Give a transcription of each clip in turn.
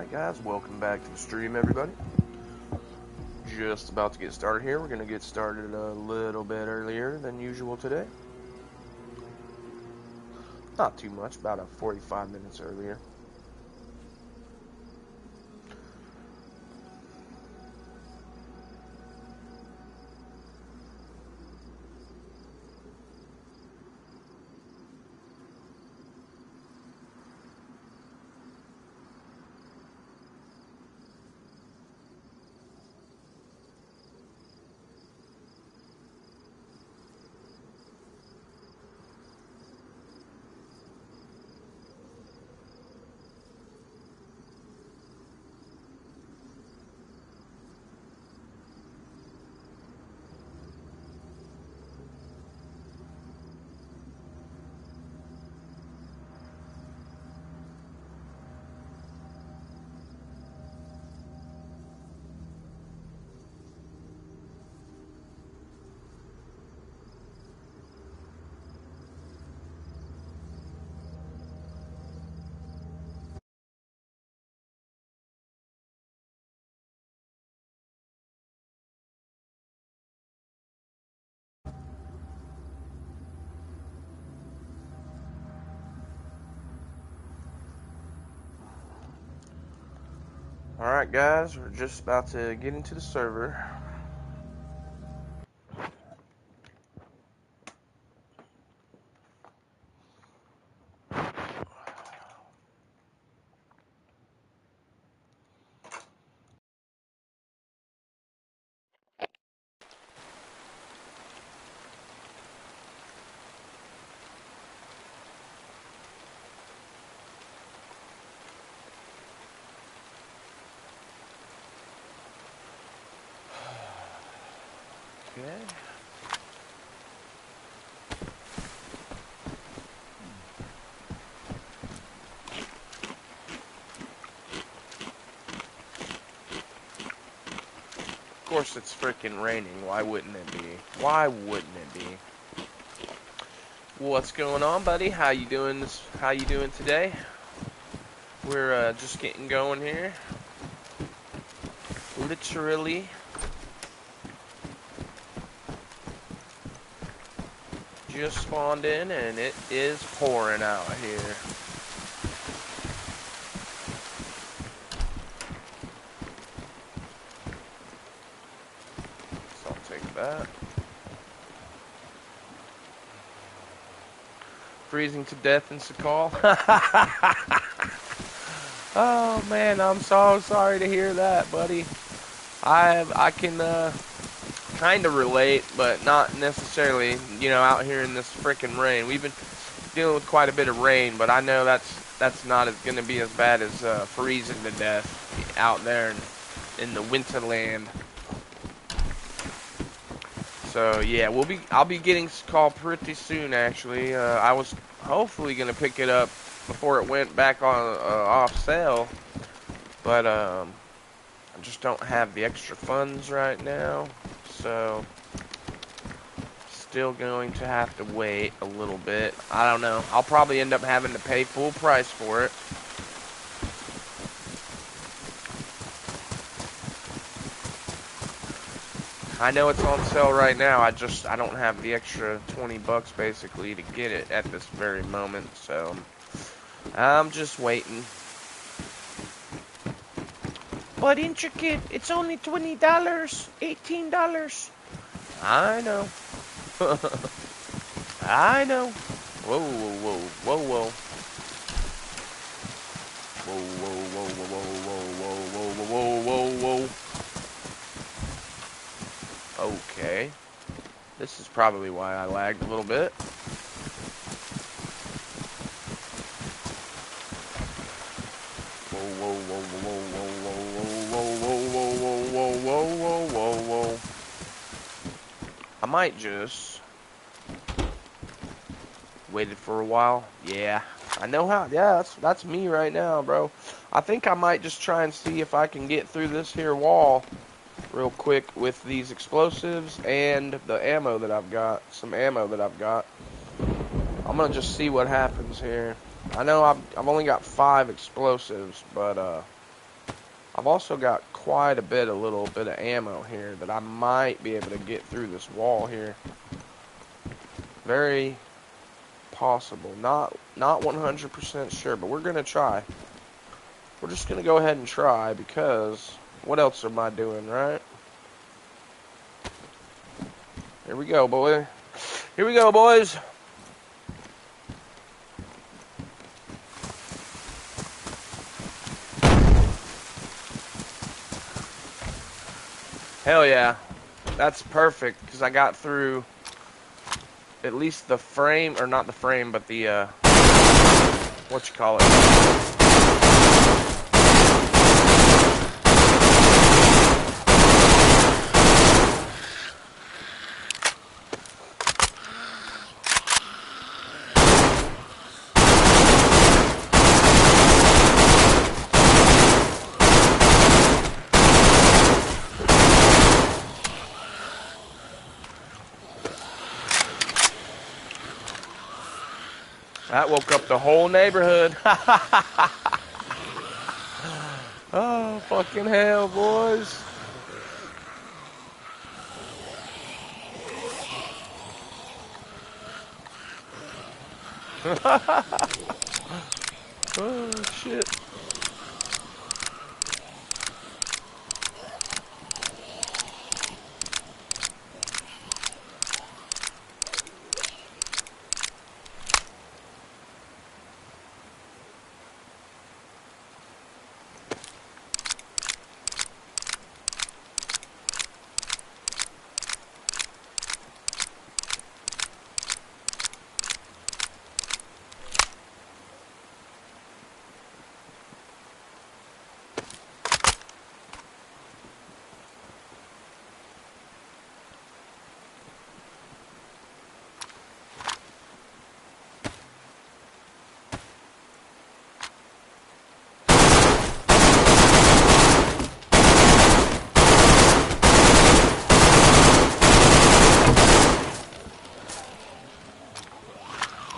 Alright guys, welcome back to the stream everybody. Just about to get started here. We're going to get started a little bit earlier than usual today. Not too much, about 45 minutes earlier. Alright guys, we're just about to get into the server. Okay. Of course it's freaking raining. Why wouldn't it be? Why wouldn't it be? What's going on, buddy? How you doing today? We're just getting going here. Literally. Just spawned in and it is pouring out here. So I'll take that. Freezing to death in Sakal. Oh man, I'm so sorry to hear that, buddy. I can kind of relate, but not necessarily, you know, out here in this freaking rain. We've been dealing with quite a bit of rain, but I know that's not going to be as bad as freezing to death out there in the winterland. So yeah, I'll be getting this call pretty soon. Actually, I was hopefully gonna pick it up before it went back on off sale, but I just don't have the extra funds right now. So still going to have to wait a little bit. I don't know. I'll probably end up having to pay full price for it. I know it's on sale right now. I don't have the extra 20 bucks basically to get it at this very moment. So I'm just waiting. But Intricate, it's only $20, $18. I know. I know. Whoa, whoa, whoa, whoa, whoa. Whoa, whoa, whoa, whoa, whoa, whoa, whoa, whoa, whoa, whoa. Okay. This is probably why I lagged a little bit. Whoa, whoa, whoa, whoa, whoa, whoa, whoa, whoa, whoa, whoa, whoa, whoa, whoa. I might just waited for a while. Yeah, I know how. Yeah, that's me right now, bro. I think I might just try and see if I can get through this here wall real quick with these explosives and the ammo that I've got. Some ammo that I've got. I'm gonna just see what happens here. I know I've only got 5 explosives, but I've also got quite a little bit of ammo here that I might be able to get through this wall here. Very possible. Not 100% sure, but we're going to try. We're just going to go ahead and try because what else am I doing, right? Here we go, boy. Here we go, boys. Hell yeah. That's perfect because I got through at least the frame, or not the frame, but the, what you call it? That woke up the whole neighborhood. Oh, fucking hell, boys. Oh, shit.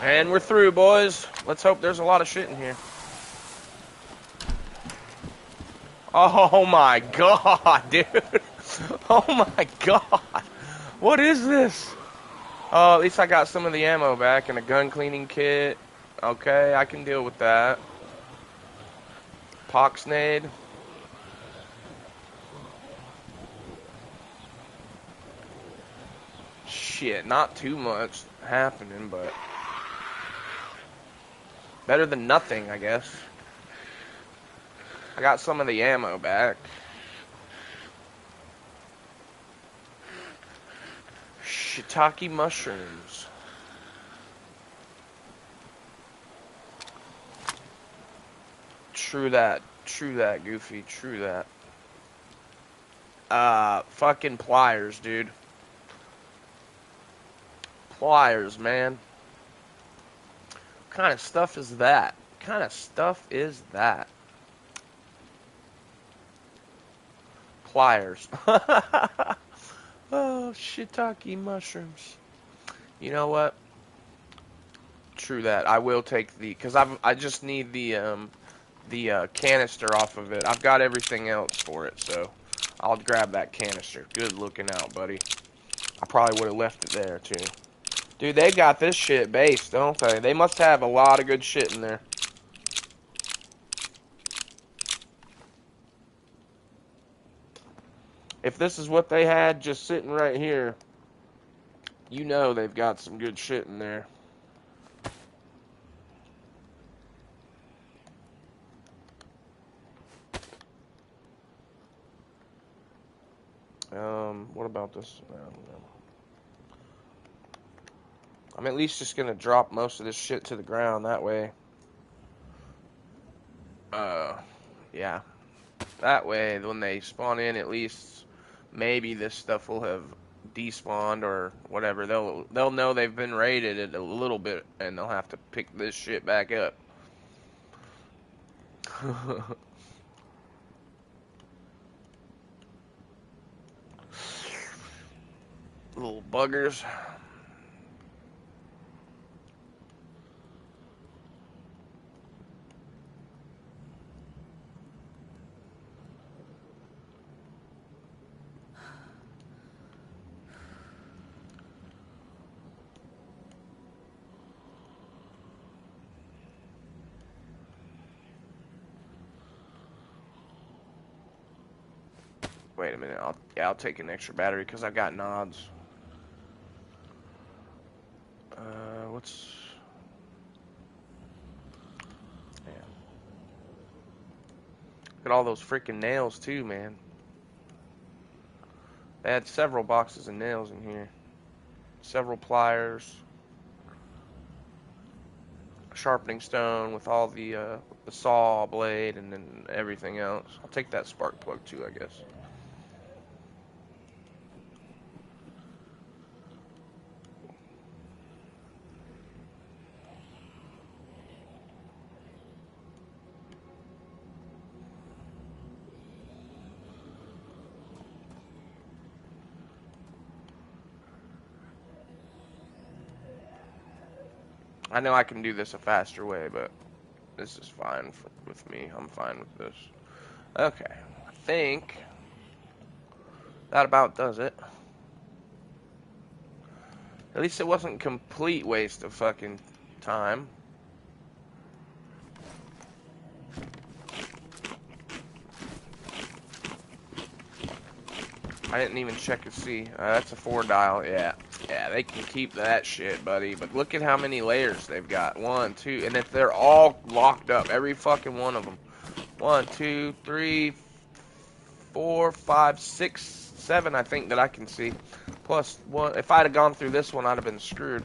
And we're through, boys. Let's hope there's a lot of shit in here. Oh my god, dude. Oh my god. What is this? Oh, at least I got some of the ammo back and a gun cleaning kit. Okay, I can deal with that. Poxnade. Shit, not too much happening, but better than nothing, I guess. I got some of the ammo back. Shiitake mushrooms. True that, Goofy, true that. Fucking pliers, dude. Pliers, man. What kind of stuff is that? What kind of stuff is that? Pliers. Oh, shiitake mushrooms. You know what? True that. I will take the, because I just need the canister off of it. I've got everything else for it, so I'll grab that canister. Good looking out, buddy. I probably would have left it there, too. Dude, they got this shit based, don't they? They must have a lot of good shit in there. If this is what they had just sitting right here, you know they've got some good shit in there. What about this? I'm at least just gonna drop most of this shit to the ground that way. Yeah. That way, when they spawn in, at least maybe this stuff will have despawned or whatever. They'll know they've been raided a little bit, and they'll have to pick this shit back up. Little buggers. Wait a minute. I'll take an extra battery because I've got nods. What's... Yeah. Look at all those freaking nails too, man. They had several boxes of nails in here. Several pliers. A sharpening stone with all the saw blade and then everything else. I'll take that spark plug too, I guess. I know I can do this a faster way, but this is fine with me. I'm fine with this. Okay, I think that about does it. At least it wasn't a complete waste of fucking time. I didn't even check to see. That's a 4-dial. Yeah. Yeah, they can keep that shit, buddy. But look at how many layers they've got. 1, 2, and if they're all locked up, every fucking one of them. 1, 2, 3, 4, 5, 6, 7, I think that I can see. Plus one. If I'd have gone through this one, I'd have been screwed.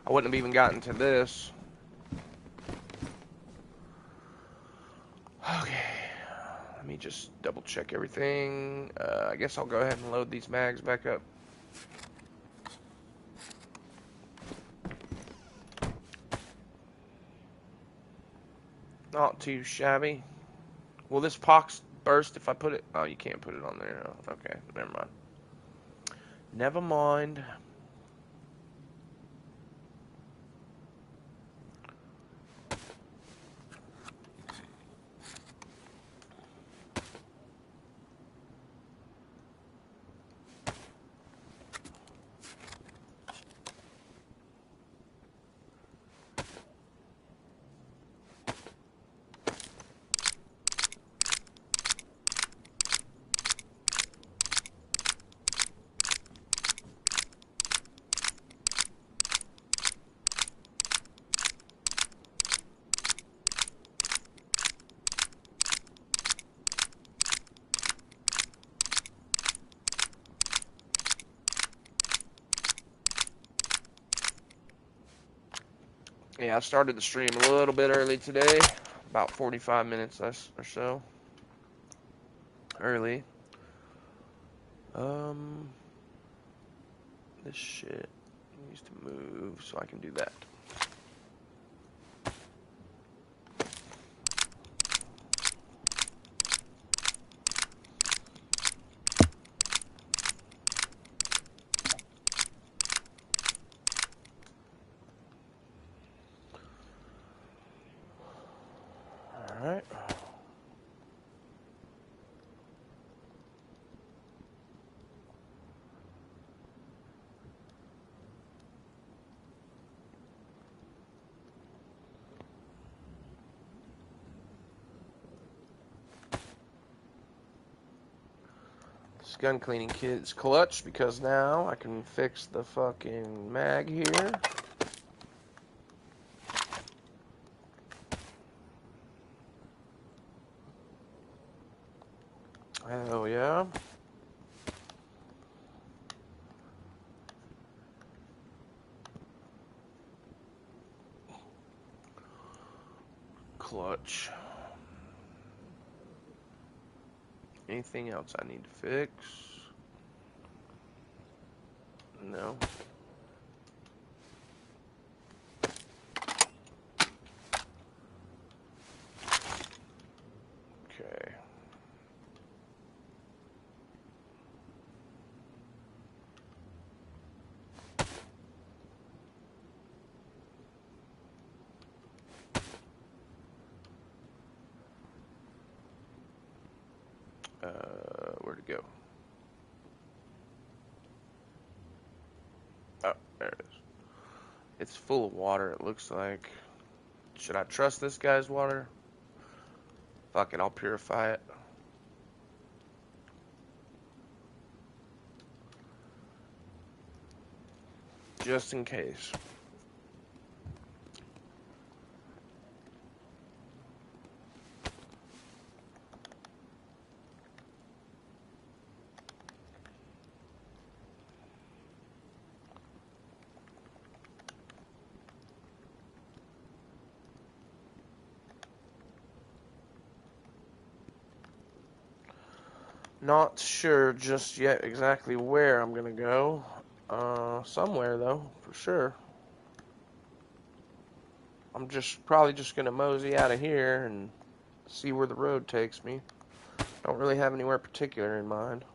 I wouldn't have even gotten to this. Okay. Let me just double check everything. I guess I'll go ahead and load these mags back up. Not too shabby. Will this pox burst if I put it? Oh, you can't put it on there. Oh, okay, never mind. Never mind. Yeah, I started the stream a little bit early today, about 45 minutes or so early. This shit needs to move so I can do that. Alright. This gun cleaning kit's clutch because now I can fix the fucking mag here. Hell yeah. Clutch. Anything else I need to fix? No. Okay. Where'd it go? Oh, there it is. It's full of water, it looks like. Should I trust this guy's water? Fuck it, I'll purify it. just in case. Not sure just yet exactly where I'm gonna go. Somewhere though, for sure. I'm probably just gonna mosey out of here and see where the road takes me. Don't really have anywhere particular in mind.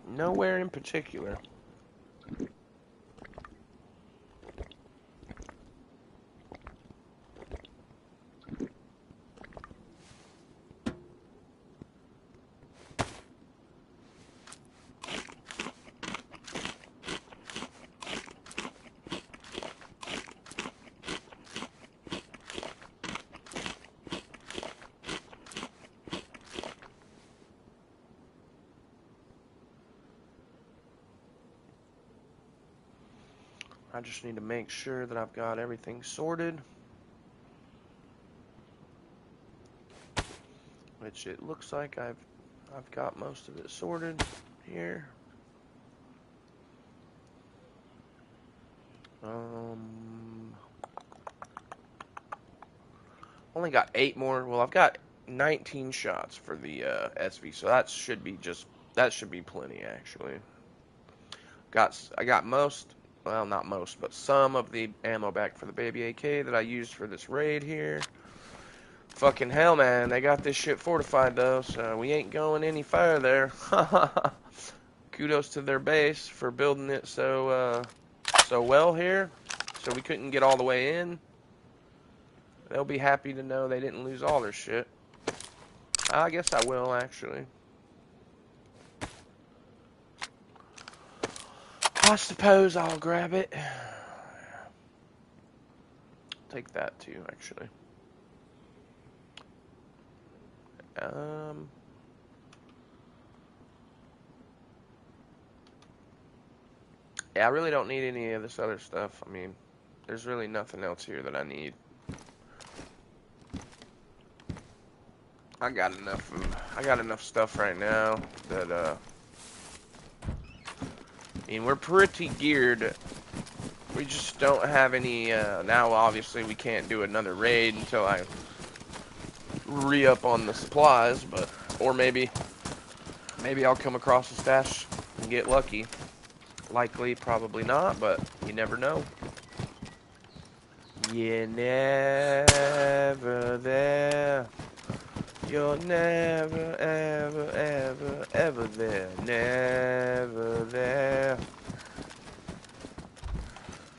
Nowhere in particular. I just need to make sure that I've got everything sorted. Which it looks like I've got most of it sorted here. Only got 8 more. Well, I've got 19 shots for the SV, so that should be plenty actually. I got most, well, not most, but some of the ammo back for the baby AK that I used for this raid here. Fucking hell, man, they got this shit fortified though, so we ain't going any further. Kudos to their base for building it so well here, so we couldn't get all the way in. They'll be happy to know they didn't lose all their shit. I guess I will, actually. I suppose I'll grab it. Take that too, actually. Yeah, I really don't need any of this other stuff. I mean, there's really nothing else here that I need. I got enough stuff right now that I mean, we're pretty geared. We just don't have any now obviously we can't do another raid until I re-up on the supplies, but or maybe I'll come across a stash and get lucky. Likely, probably not, but you never know. You're never there. You're never, ever, ever, ever there. Never there.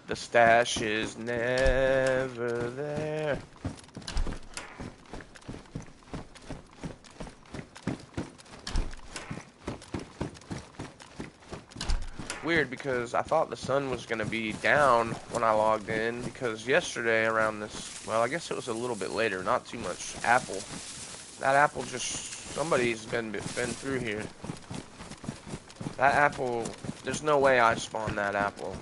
The stash is never there. Weird, because I thought the sun was going to be down when I logged in, because yesterday around this, well, I guess it was a little bit later, not too much. Apple. That apple just, somebody's been through here. That apple, there's no way I spawned that apple.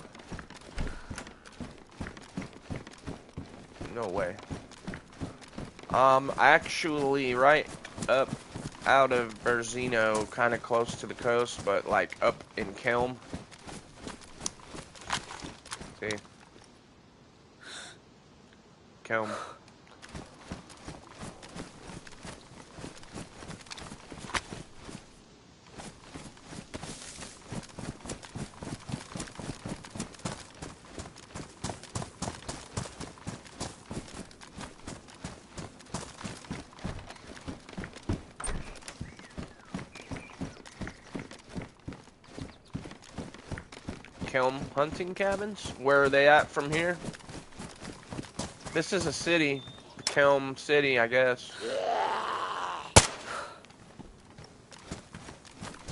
No way. Actually right up out of Berzino, kind of close to the coast, but like up in Kelm. See? Kelm. Kelm hunting cabins? Where are they at from here? This is a city. Kelm City, I guess.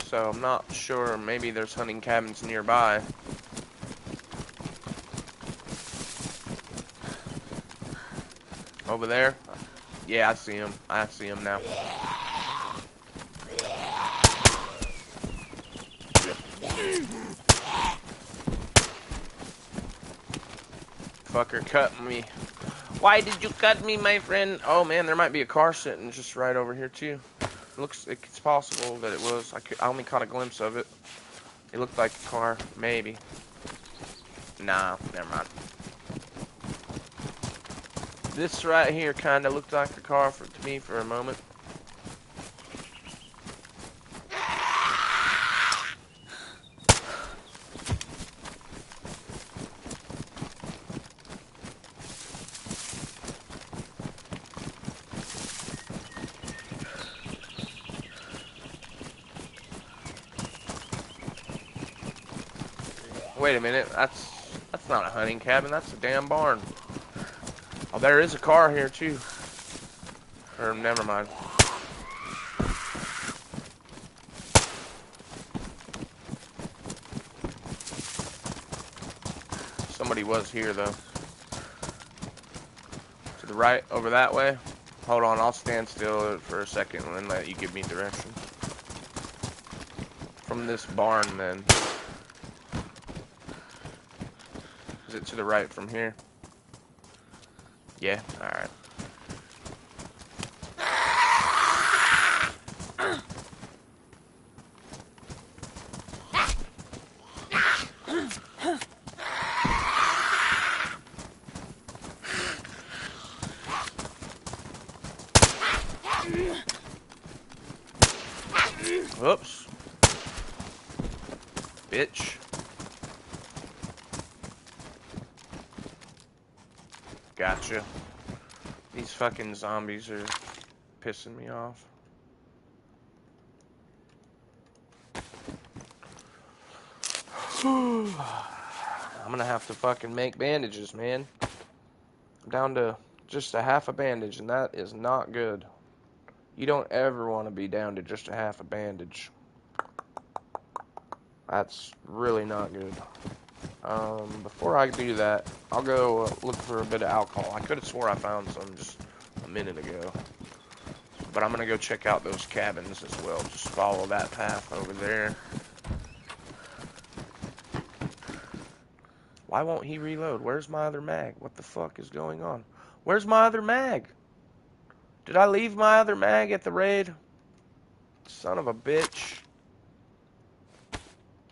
So I'm not sure. Maybe there's hunting cabins nearby. Over there? Yeah, I see them. I see them now. Fucker cut me. Why did you cut me, my friend? Oh man, there might be a car sitting just right over here too. It's possible that it was. I only caught a glimpse of it. It looked like a car, maybe. Nah, never mind. This right here kind of looked like a car to me for a moment. Wait a minute, that's not a hunting cabin, that's a damn barn. Oh, there is a car here too. Or never mind. Somebody was here though. To the right, over that way. Hold on, I'll stand still for a second and let you give me direction. From this barn then. Is it to the right from here? Yeah, alright. Whoops. Bitch. Gotcha. These fucking zombies are pissing me off. I'm gonna have to fucking make bandages, man. I'm down to just a half a bandage, and that is not good. You don't ever want to be down to just a half a bandage. That's really not good. Before I do that, I'll go look for a bit of alcohol. I could have swore I found some just a minute ago. But I'm gonna go check out those cabins as well. Just follow that path over there. Why won't he reload? Where's my other mag? What the fuck is going on? Where's my other mag? Did I leave my other mag at the raid? Son of a bitch.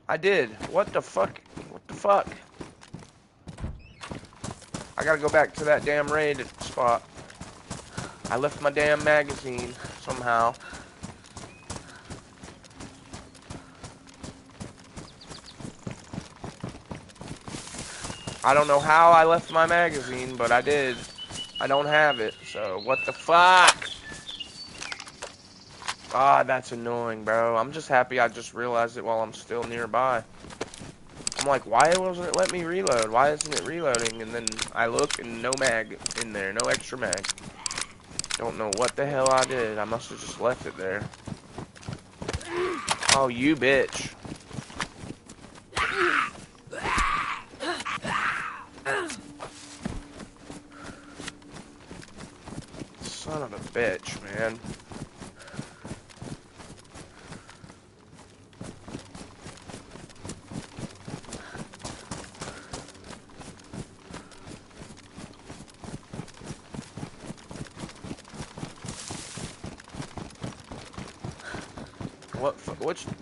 I did. What the fuck? What the fuck? I gotta go back to that damn raid spot. I left my damn magazine somehow. I don't know how I left my magazine, but I did. I don't have it, so what the fuck? God, that's annoying, bro. I'm just happy I just realized it while I'm still nearby. I'm like, why wasn't it let me reload? Why isn't it reloading? And then I look and no mag in there, no extra mag. Don't know what the hell I did. I must have just left it there. Oh, you bitch. Son of a bitch, man.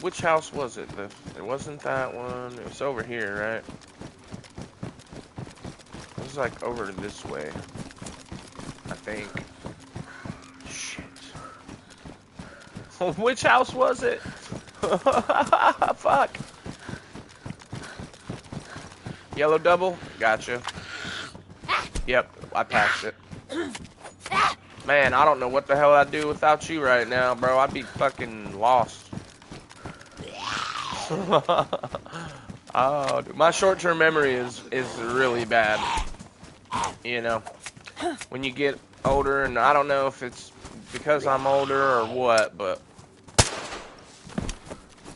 Which house was it? It wasn't that one. It was over here, right? It was like over this way, I think. Shit. Which house was it? Fuck. Yellow double? Gotcha. Yep, I passed it. Man, I don't know what the hell I'd do without you right now, bro. I'd be fucking lost. Oh, dude. My short-term memory is really bad. You know, when you get older, and I don't know if it's because I'm older or what, but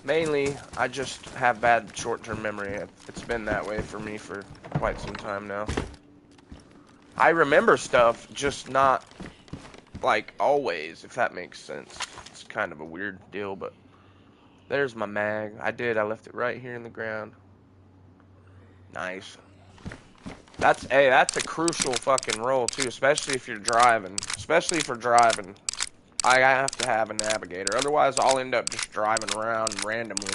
mainly I just have bad short-term memory. It's been that way for me for quite some time now. I remember stuff, just not like always, if that makes sense. It's kind of a weird deal, but there's my mag. I left it right here in the ground. Nice. That's a crucial fucking role too, especially if you're driving. Especially for driving. I have to have a navigator, otherwise I'll end up just driving around randomly.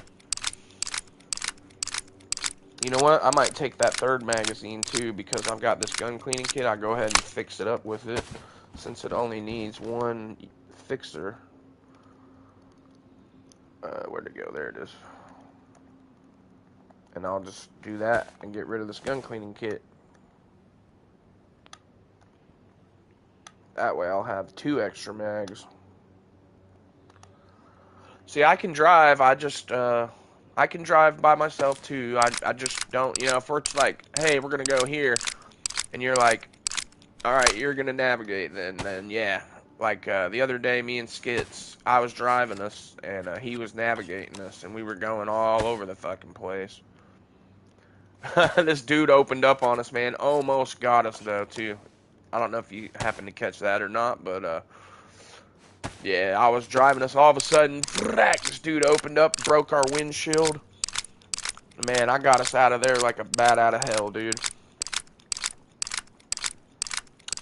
You know what? I might take that third magazine too, because I've got this gun cleaning kit. I'll go ahead and fix it up with it, since it only needs one fixer. Where'd it go? There it is. And I'll just do that and get rid of this gun cleaning kit. That way I'll have 2 extra mags. See, I can drive. I can drive by myself too. I just don't, you know, if it's like, hey, we're gonna go here, and you're like, all right, you're gonna navigate, then yeah. Like the other day, me and Skits, I was driving us, and he was navigating us, and we were going all over the fucking place. This dude opened up on us, man. Almost got us though too. I don't know if you happened to catch that or not, but yeah, I was driving us. All of a sudden, this dude opened up, broke our windshield. Man, I got us out of there like a bat out of hell, dude.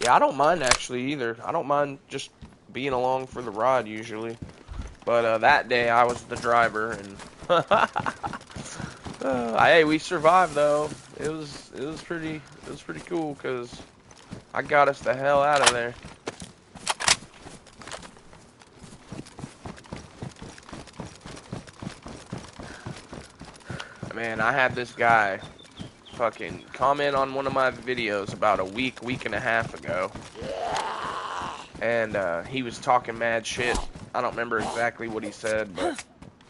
Yeah, I don't mind actually either. I don't mind just being along for the ride usually. But that day I was the driver, and hey, we survived though. It was pretty cool because I got us the hell out of there. Man, I had this guy fucking comment on one of my videos about a week and a half ago. And he was talking mad shit. I don't remember exactly what he said, but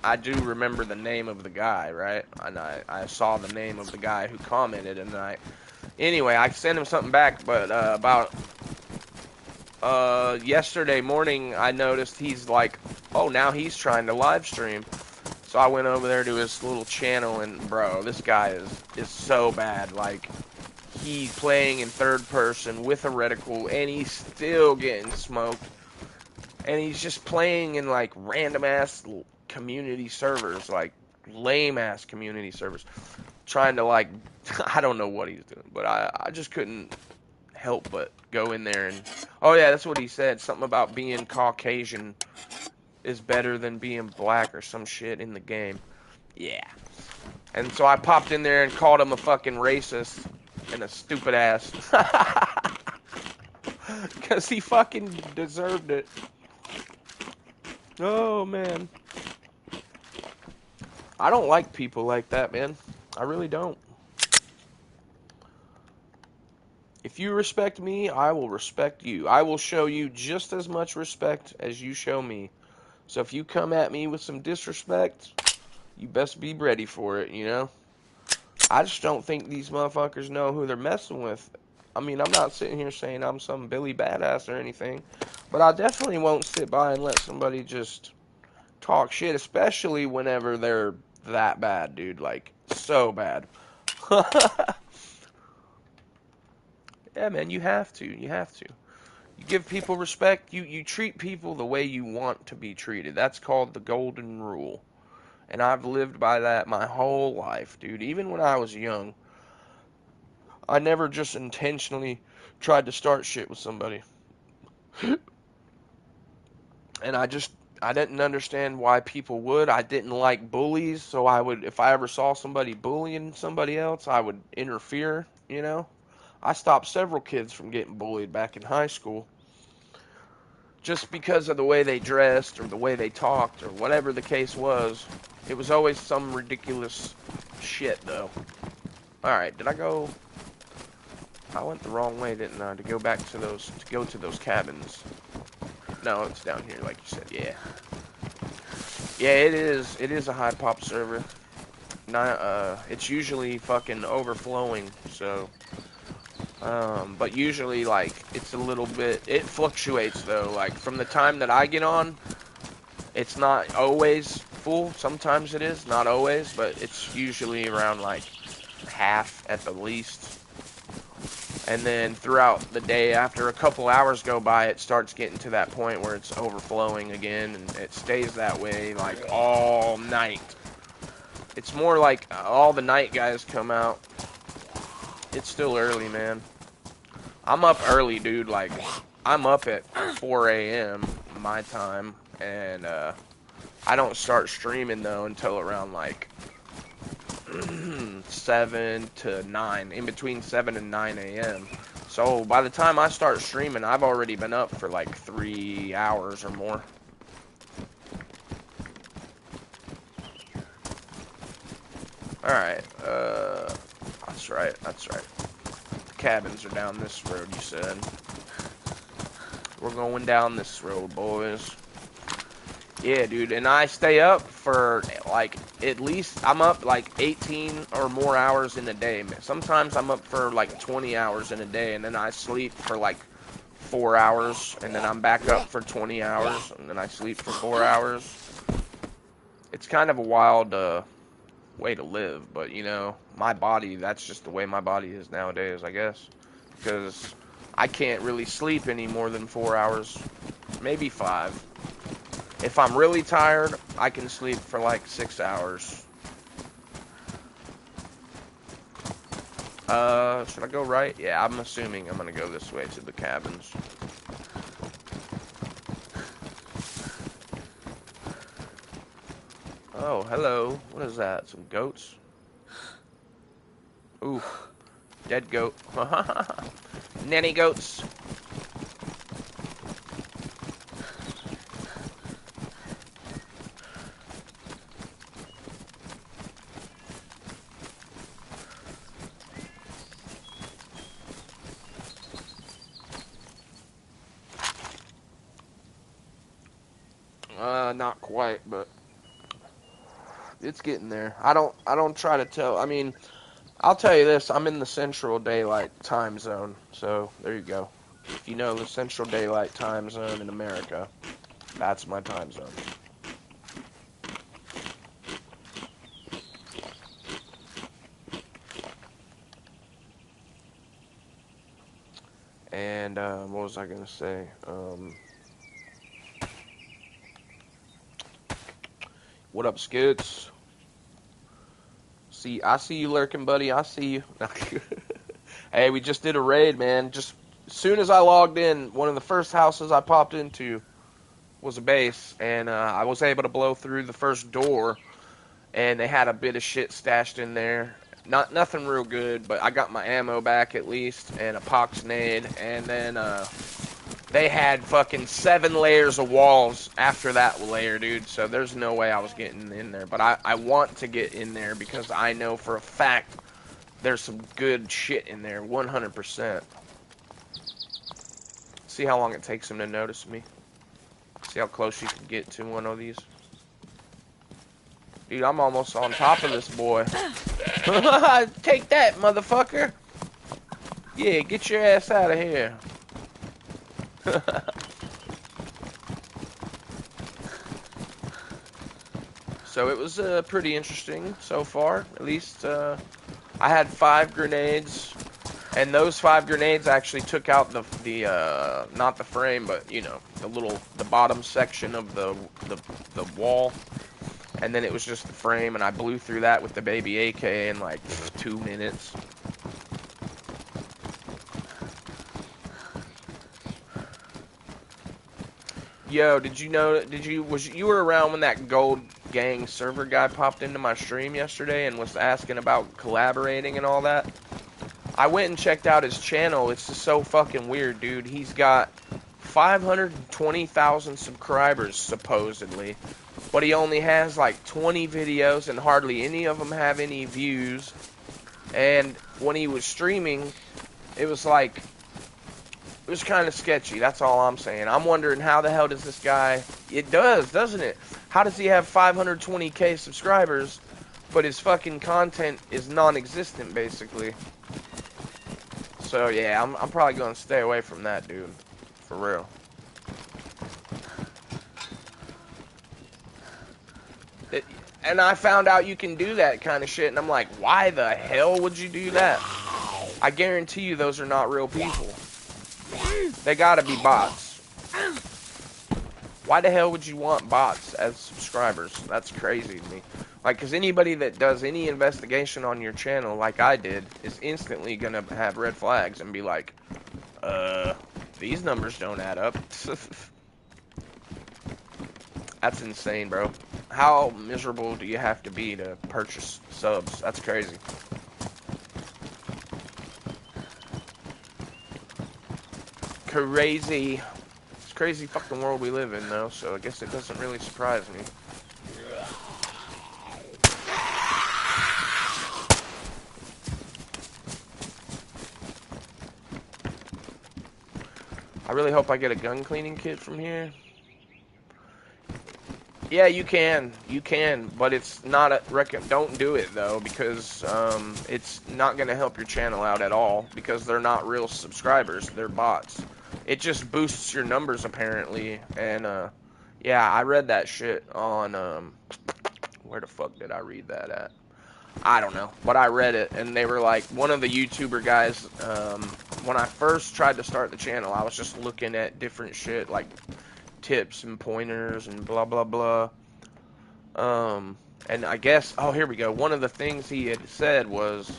I do remember the name of the guy, right? And I saw the name of the guy who commented, and anyway, I sent him something back, but about yesterday morning, I noticed he's like, oh, now he's trying to live stream. So I went over there to his little channel, and bro, this guy is so bad. Like, he's playing in third person with a reticle, and he's still getting smoked. And he's just playing in like random ass community servers, like lame ass community servers, trying to like, I don't know what he's doing, but I just couldn't help but go in there and, oh yeah, that's what he said, something about being Caucasian is better than being black or some shit in the game. Yeah. And so I popped in there and called him a fucking racist and a stupid ass. Because he fucking deserved it. Oh, man. I don't like people like that, man. I really don't. If you respect me, I will respect you. I will show you just as much respect as you show me. So if you come at me with some disrespect, you best be ready for it, you know? I just don't think these motherfuckers know who they're messing with. I mean, I'm not sitting here saying I'm some Billy Badass or anything, but I definitely won't sit by and let somebody just talk shit, especially whenever they're that bad, dude. Like, so bad. Yeah, man, you have to. You have to. You give people respect. You treat people the way you want to be treated. That's called the golden rule. And I've lived by that my whole life, dude. Even when I was young, I never just intentionally tried to start shit with somebody. And I didn't understand why people would. I didn't like bullies, so I would, if I ever saw somebody bullying somebody else, I would interfere, you know? I stopped several kids from getting bullied back in high school just because of the way they dressed or the way they talked or whatever the case was. It was always some ridiculous shit, though. Alright, did I go? I went the wrong way, didn't I? To go back to those, cabins. No, it's down here, like you said, yeah. Yeah, it is a high pop server. It's usually fucking overflowing, so... but usually, like, it's a little bit, it fluctuates, though, like, from the time that I get on, it's not always full, sometimes it is, not always, but it's usually around, like, half at the least, and then throughout the day, after a couple hours go by, it starts getting to that point where it's overflowing again, and it stays that way, like, all night. It's more like all the night guys come out. It's still early, man. I'm up early, dude. Like, I'm up at 4 a.m. my time, and I don't start streaming though until around like 7 to 9, in between 7 and 9 a.m. So by the time I start streaming, I've already been up for like 3 hours or more. Alright, that's right, that's right. The cabins are down this road, you said. We're going down this road, boys. Yeah, dude, and I stay up for, like, at least, I'm up, like, 18 or more hours in a day. Sometimes I'm up for, like, 20 hours in a day, and then I sleep for, like, 4 hours, and then I'm back up for 20 hours, and then I sleep for 4 hours. It's kind of a wild way to live, but, you know, my body, that's just the way my body is nowadays, I guess. Because I can't really sleep any more than 4 hours, maybe 5. If I'm really tired, I can sleep for like 6 hours. Should I go right? Yeah, I'm assuming I'm gonna go this way to the cabins. Oh, hello. What is that? Some goats? Ooh, dead goat. Nanny goats. Not quite, but it's getting there. I don't try to tell. I mean, I'll tell you this, I'm in the Central Daylight Time Zone, so there you go. If you know the Central Daylight Time Zone in America, that's my time zone. And, what was I gonna say? What up, Skits? I see you lurking, buddy. I see you. Hey, we just did a raid, man. Just as soon as I logged in, one of the first houses I popped into was a base, and I was able to blow through the first door, and they had a bit of shit stashed in there. Nothing real good, but I got my ammo back at least, and a pox nade, and then they had fucking 7 layers of walls after that layer, dude. So there's no way I was getting in there. But I want to get in there because I know for a fact there's some good shit in there, 100%. See how long it takes them to notice me. See how close you can get to one of these. Dude, I'm almost on top of this boy. Take that, motherfucker. Yeah, get your ass out of here. So it was pretty interesting so far. At least I had 5 grenades, and those 5 grenades actually took out the not the frame, but you know, the bottom section of the wall, and then it was just the frame, and I blew through that with the baby AK in like 2 minutes. Yo, you were around when that Gold Gang server guy popped into my stream yesterday and was asking about collaborating and all that? I went and checked out his channel. It's just so fucking weird, dude. He's got 520,000 subscribers, supposedly. But he only has like 20 videos and hardly any of them have any views. And when he was streaming, it was like... it was kind of sketchy, that's all I'm saying. I'm wondering how the hell does this guy... it does, doesn't it? How does he have 520k subscribers, but his fucking content is non-existent, basically? So, yeah, I'm probably going to stay away from that, dude. For real. And I found out you can do that kind of shit, and I'm like, why the hell would you do that? I guarantee you those are not real people. They gotta be bots. Why the hell would you want bots as subscribers? That's crazy to me. Like, because anybody that does any investigation on your channel, like I did, is instantly gonna have red flags and be like, these numbers don't add up. That's insane, bro. How miserable do you have to be to purchase subs? That's crazy. Crazy. It's a crazy fucking world we live in, though, so I guess it doesn't really surprise me. I really hope I get a gun cleaning kit from here. Yeah, you can, but it's not a don't do it though, because it's not gonna help your channel out at all, because they're not real subscribers, they're bots. It just boosts your numbers apparently, and yeah, I read that shit on where the fuck did I read that at? I don't know, but I read it, and they were like, one of the YouTuber guys, when I first tried to start the channel, I was just looking at different shit, like tips and pointers and blah, blah, blah. And I guess, oh, here we go. One of the things he had said was,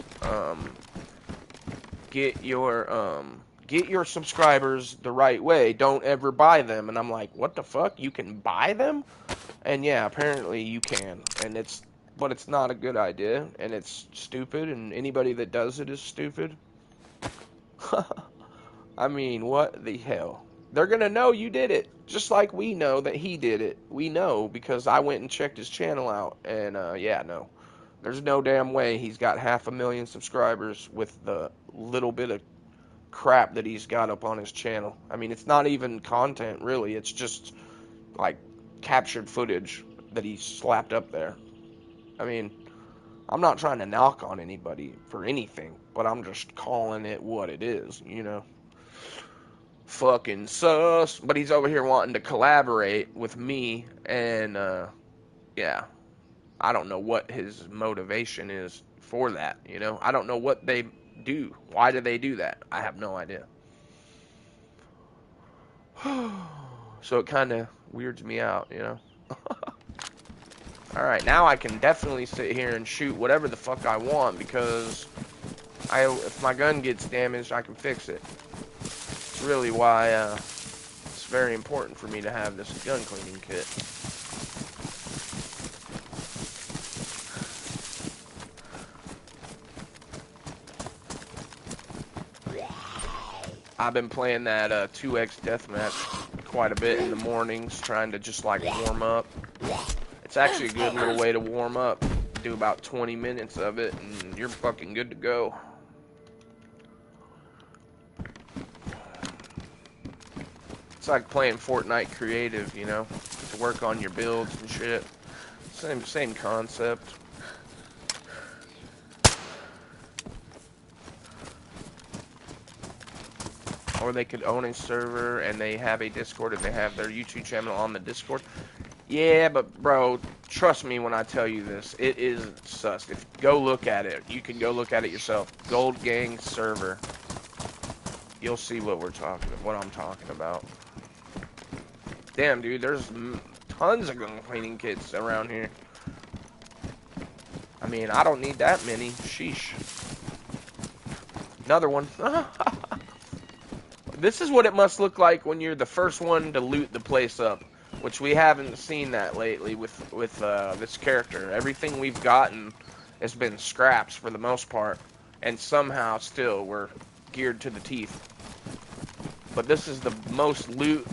get your subscribers the right way. Don't ever buy them. And I'm like, what the fuck? You can buy them? And yeah, apparently you can. And but it's not a good idea, and it's stupid, and anybody that does it is stupid. I mean, what the hell? They're gonna know you did it, just like we know that he did it. We know because I went and checked his channel out, and yeah, no. There's no damn way he's got 500,000 subscribers with the little bit of crap that he's got up on his channel. I mean, it's not even content, really. It's just, like, captured footage that he slapped up there. I mean, I'm not trying to knock on anybody for anything, but I'm just calling it what it is, you know? Fucking sus. But he's over here wanting to collaborate with me, and, yeah. I don't know what his motivation is for that, you know? I don't know what they do. Why do they do that? I have no idea. So it kind of weirds me out, you know? Alright, now I can definitely sit here and shoot whatever the fuck I want, because if my gun gets damaged, I can fix it. It's really why it's very important for me to have this gun cleaning kit. I've been playing that 2x deathmatch quite a bit in the mornings, trying to just like warm up. It's actually a good little way to warm up. Do about 20 minutes of it, and you're fucking good to go. It's like playing Fortnite creative, you know, to work on your builds and shit. Same concept. Or they could own a server and they have a Discord and they have their YouTube channel on the Discord. Yeah, but bro, trust me when I tell you this, it is sus. Go look at it. You can go look at it yourself. Gold Gang server. You'll see what I'm talking about. Damn, dude, there's tons of gun cleaning kits around here. I mean, I don't need that many. Sheesh. Another one. This is what it must look like when you're the first one to loot the place up, which we haven't seen that lately with this character. Everything we've gotten has been scraps for the most part, and somehow still we're geared to the teeth. But this is the most loot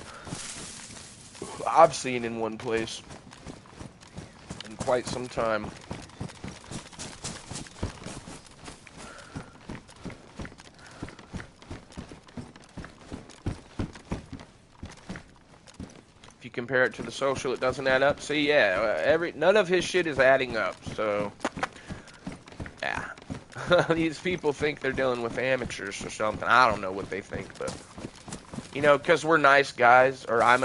I've seen in one place in quite some time. If you compare it to the social, it doesn't add up. See, yeah, none of his shit is adding up. So, yeah, these people think they're dealing with amateurs or something. I don't know what they think, but you know, because we're nice guys, or I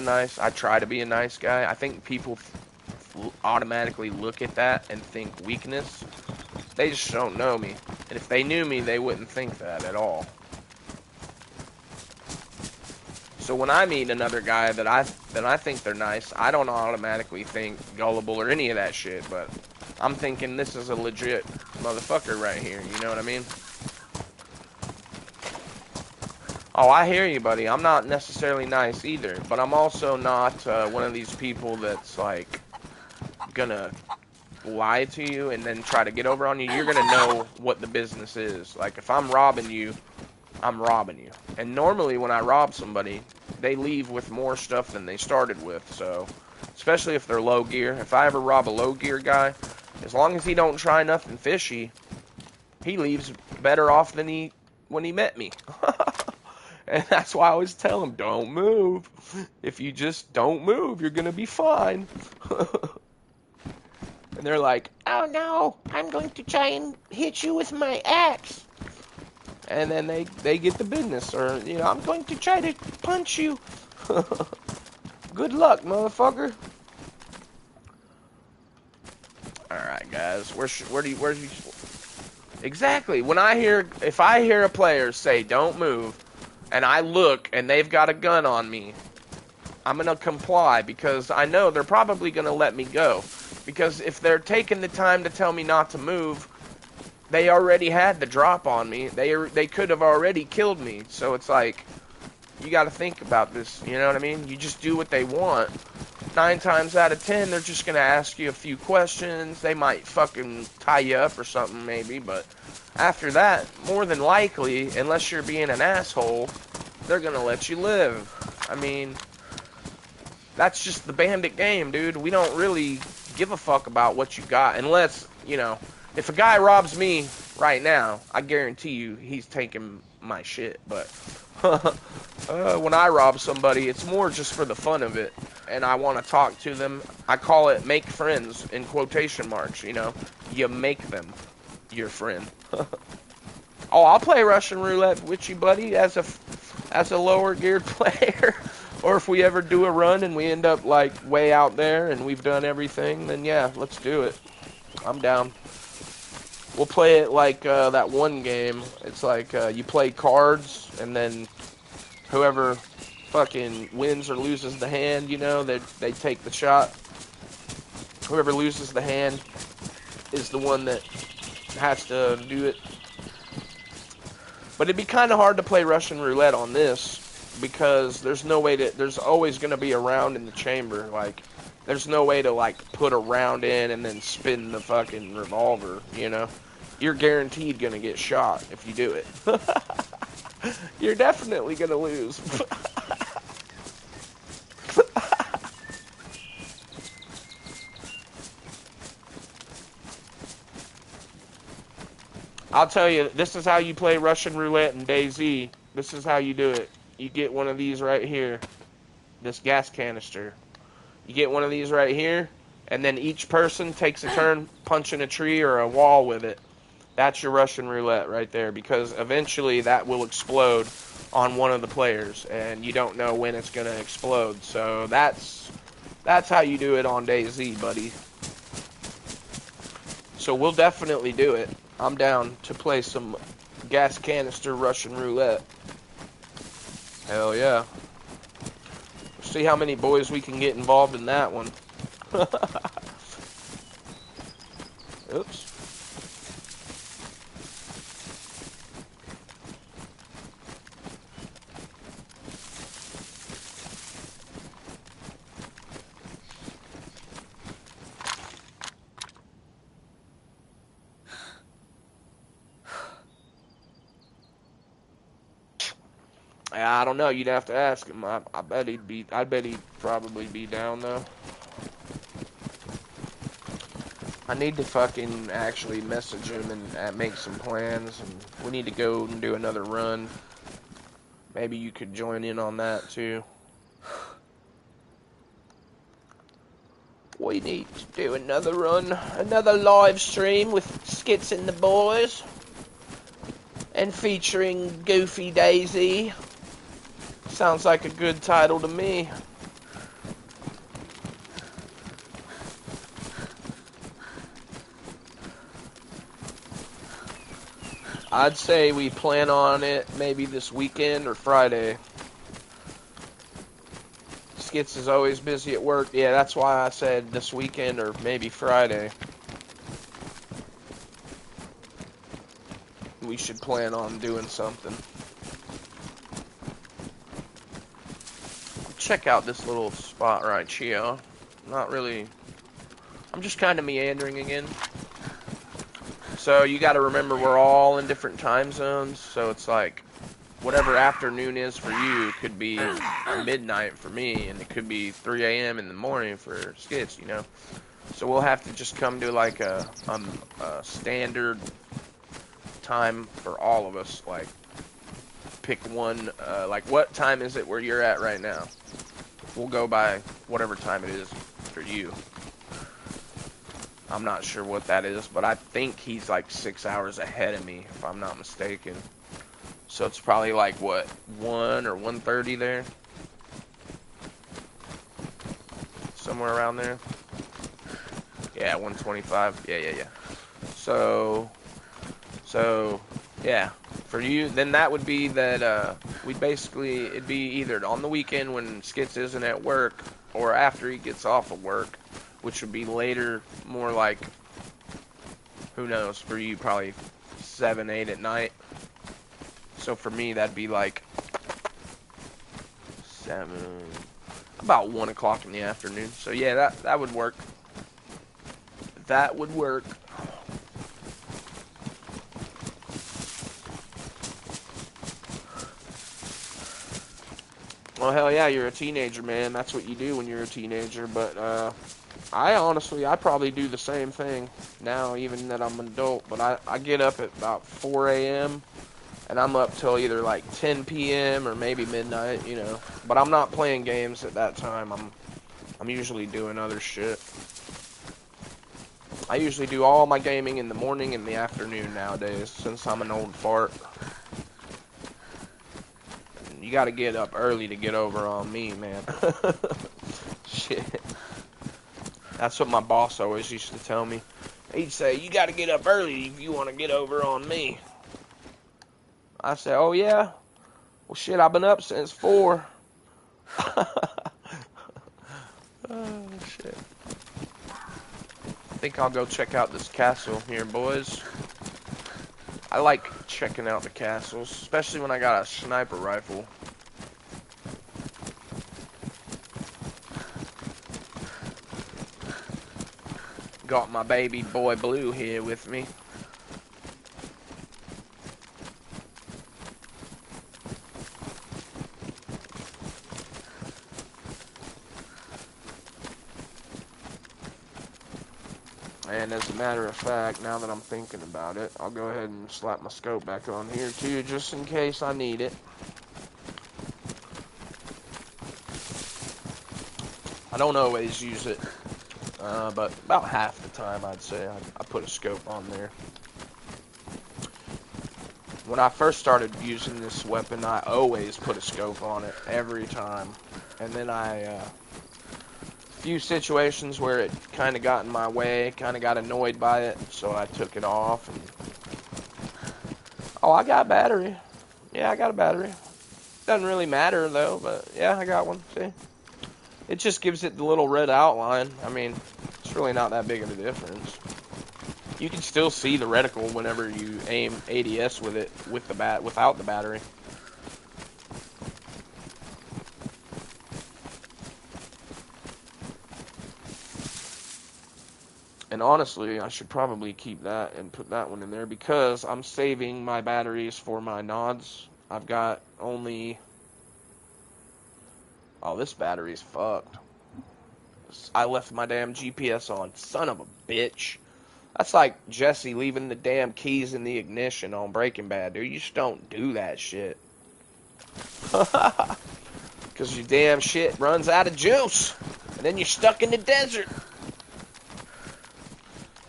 try to be a nice guy. I think people automatically look at that and think weakness. They just don't know me, and if they knew me, they wouldn't think that at all. So when I meet another guy that I think they're nice, I don't automatically think gullible or any of that shit, but I'm thinking this is a legit motherfucker right here, you know what I mean? Oh, I hear you, buddy. I'm not necessarily nice either, but I'm also not one of these people that's, like, gonna lie to you and then try to get over on you. You're gonna know what the business is. Like, if I'm robbing you, I'm robbing you. And normally when I rob somebody, they leave with more stuff than they started with, so, especially if they're low gear. If I ever rob a low gear guy, as long as he don't try nothing fishy, he leaves better off than when he met me. And that's why I always tell him, don't move. If you just don't move, you're gonna be fine. And they're like, oh no, I'm going to try and hit you with my axe. And then they get the business. Or, you know, I'm going to try to punch you. Good luck, motherfucker. Alright, guys. Where's you... Exactly. If I hear a player say, don't move, and I look, and they've got a gun on me, I'm going to comply, because I know they're probably going to let me go. Because if they're taking the time to tell me not to move, they already had the drop on me. They could have already killed me. So it's like, you got to think about this, you know what I mean? You just do what they want. 9 times out of 10, they're just going to ask you a few questions. They might fucking tie you up or something, maybe, but after that, more than likely, unless you're being an asshole, they're going to let you live. I mean, that's just the bandit game, dude. We don't really give a fuck about what you got, unless, you know, if a guy robs me right now, I guarantee you he's taking my shit, but when I rob somebody, it's more just for the fun of it, and I want to talk to them. I call it make friends, in quotation marks, you know. You make them your friend. Oh, I'll play Russian roulette with you, buddy, as a lower geared player. Or if we ever do a run and we end up, like, way out there and we've done everything, then yeah, let's do it. I'm down. We'll play it like that one game. It's like you play cards, and then whoever fucking wins or loses the hand, you know, they take the shot. Whoever loses the hand is the one that has to do it. But it'd be kind of hard to play Russian roulette on this, because there's no way there's always going to be a round in the chamber. Like, there's no way to, like, put a round in and then spin the fucking revolver, you know? You're guaranteed going to get shot if you do it. You're definitely going to lose. I'll tell you, this is how you play Russian roulette in DayZ. This is how you do it. You get one of these right here, this gas canister. You get one of these right here, and then each person takes a turn punching a tree or a wall with it. That's your Russian roulette right there, because eventually that will explode on one of the players, and you don't know when it's going to explode. So that's how you do it on DayZ, buddy. So we'll definitely do it. I'm down to play some gas canister Russian roulette. Hell yeah. See how many boys we can get involved in that one. Oops. I don't know. You'd have to ask him. I bet he'd probably be down though. I need to fucking actually message him and make some plans, and we need to go and do another run. Maybe you could join in on that too. We need to do another run, another live stream with Skits and the boys, and featuring Goofy DayZ. Sounds like a good title to me. I'd say we plan on it maybe this weekend or Friday. Skits is always busy at work. Yeah, that's why I said this weekend or maybe Friday. we should plan on doing something. Check out this little spot right here. Not really. I'm just kind of meandering again. So you got to remember we're all in different time zones. So it's like whatever afternoon is for you could be midnight for me, and it could be 3 a.m. in the morning for Skits, you know. So we'll have to just come to like a standard time for all of us. Like pick one. Like what time is it where you're at right now? We'll go by whatever time it is for you. I'm not sure what that is, but I think he's like 6 hours ahead of me, if I'm not mistaken. So it's probably like, what, 1 or 1:30 there? Somewhere around there. Yeah, 1:25. Yeah. So, yeah. For you, then that would be that, it'd be either on the weekend when Skits isn't at work, or after he gets off of work, which would be later, more like, who knows, for you, probably 7, 8 at night. So for me, that'd be like 7, about 1 o'clock in the afternoon. So yeah, that would work. That would work. Well, hell yeah, you're a teenager, man. That's what you do when you're a teenager. But I probably do the same thing now, even that I'm an adult. But I get up at about 4 a.m. and I'm up till either like 10 p.m. or maybe midnight, you know. But I'm not playing games at that time. I'm usually doing other shit. I usually do all my gaming in the morning and the afternoon nowadays, since I'm an old fart. You gotta get up early to get over on me, man. Shit. That's what my boss always used to tell me. He'd say, you gotta get up early if you want to get over on me. I said, oh yeah? Well shit, I've been up since 4. Oh shit. I think I'll go check out this castle here, boys. I like checking out the castles, especially when I got a sniper rifle. Got my baby boy Blue here with me. And as a matter of fact, now that I'm thinking about it, I'll go ahead and slap my scope back on here too, just in case I need it. I don't always use it, but about half the time I'd say I put a scope on there. When I first started using this weapon, I always put a scope on it, every time. And then few situations where it kind of got in my way, kind of got annoyed by it, so I took it off. And oh, I got a battery. Yeah, I got a battery. Doesn't really matter though, but yeah, I got one. See, it just gives it the little red outline. I mean, it's really not that big of a difference. You can still see the reticle whenever you aim ADS with it, with the without the battery. And honestly, I should probably keep that and put that one in there, because I'm saving my batteries for my nods. I've got only... Oh, this battery's fucked. I left my damn GPS on. Son of a bitch. That's like Jesse leaving the damn keys in the ignition on Breaking Bad, dude. You just don't do that shit. Because your damn shit runs out of juice. And then you're stuck in the desert.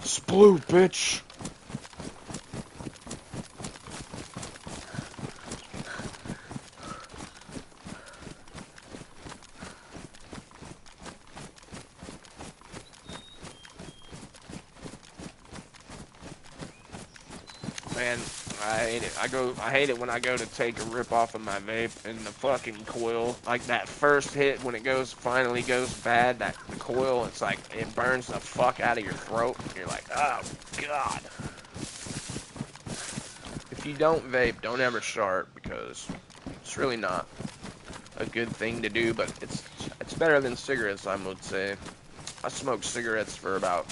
Sploof, bitch. Man, I hate it. I hate it when I go to take a rip off of my vape and the fucking coil, like that first hit when it finally goes bad, the coil, it's like, it burns the fuck out of your throat. You're like, oh, God. If you don't vape, don't ever start, because it's really not a good thing to do, but it's better than cigarettes, I would say. I smoked cigarettes for about,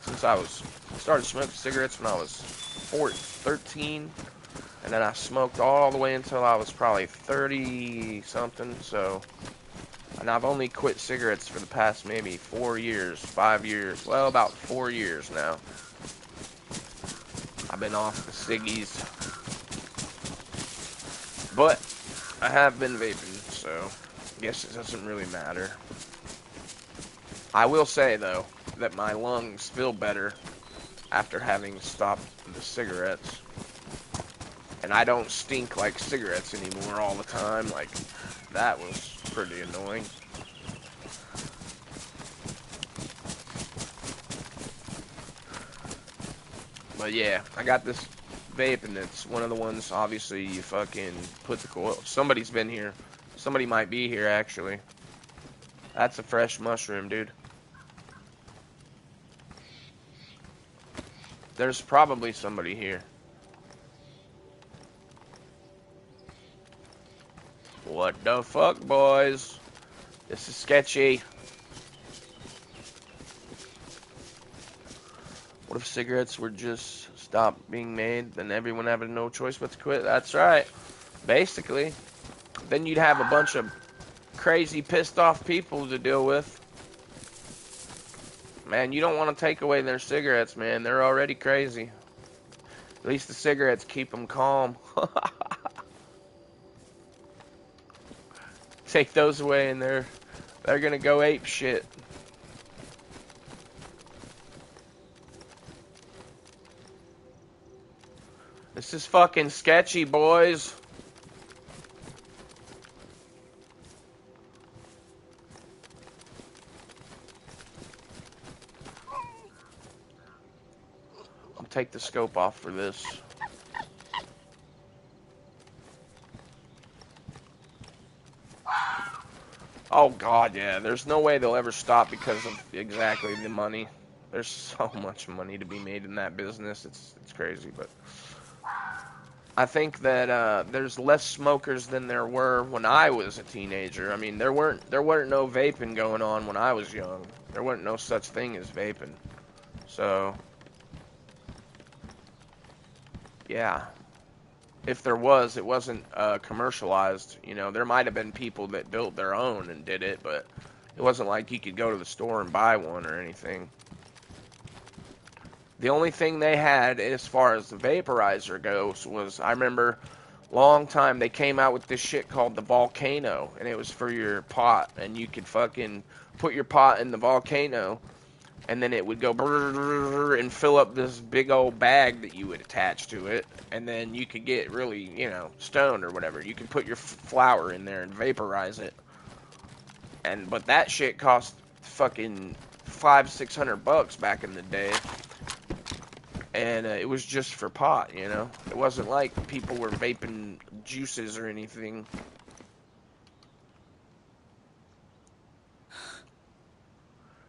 since I started smoking cigarettes when I was 13, and then I smoked all the way until I was probably 30 something, so, and I've only quit cigarettes for the past maybe 4 years, 5 years, well, about 4 years now. I've been off the ciggies, but I have been vaping, so I guess it doesn't really matter. I will say, though, that my lungs feel better after having stopped the cigarettes. And I don't stink like cigarettes anymore all the time. Like, that was pretty annoying. But yeah, I got this vape, and it's one of the ones, obviously, you fucking put the coil. Somebody's been here. Somebody might be here, actually. That's a fresh mushroom, dude. There's probably somebody here. What the fuck, boys? This is sketchy. What if cigarettes were just stopped being made, then everyone having no choice but to quit? That's right. Basically. Then you'd have a bunch of crazy, pissed off people to deal with. Man, you don't want to take away their cigarettes, man. They're already crazy. At least the cigarettes keep them calm. Take those away and they're gonna go ape shit. This is fucking sketchy, boys. I'll take the scope off for this. Oh god, yeah. There's no way they'll ever stop because of exactly the money. There's so much money to be made in that business. It's crazy, but I think that there's less smokers than there were when I was a teenager. I mean, there weren't no vaping going on when I was young. There weren't no such thing as vaping. So yeah. If there was, it wasn't commercialized. You know, there might have been people that built their own and did it, but it wasn't like you could go to the store and buy one or anything. The only thing they had as far as the vaporizer goes was, I remember long time they came out with this shit called the Volcano, and it was for your pot, and you could fucking put your pot in the Volcano, and then it would go brrr and fill up this big old bag that you would attach to it, and then you could get really, you know, stoned or whatever. You could put your flour in there and vaporize it. But that shit cost fucking $500-600 back in the day. And it was just for pot, you know. It wasn't like people were vaping juices or anything.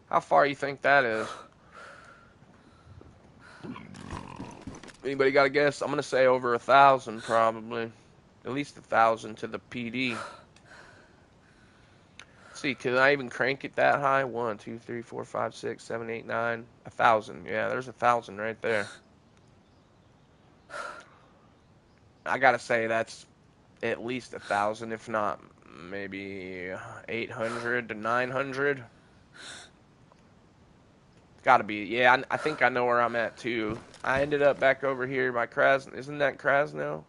How far you think that is? Anybody got a guess? I'm gonna say over 1,000 probably. At least 1,000 to the PD. Let's see, can I even crank it that high? 1, 2, 3, 4, 5, 6, 7, 8, 9. 1,000. Yeah, there's 1,000 right there. I gotta say that's at least 1,000, if not maybe 800 to 900. Gotta be. Yeah, I think I know where I'm at too. I ended up back over here by Krasno. Isn't that Krasno?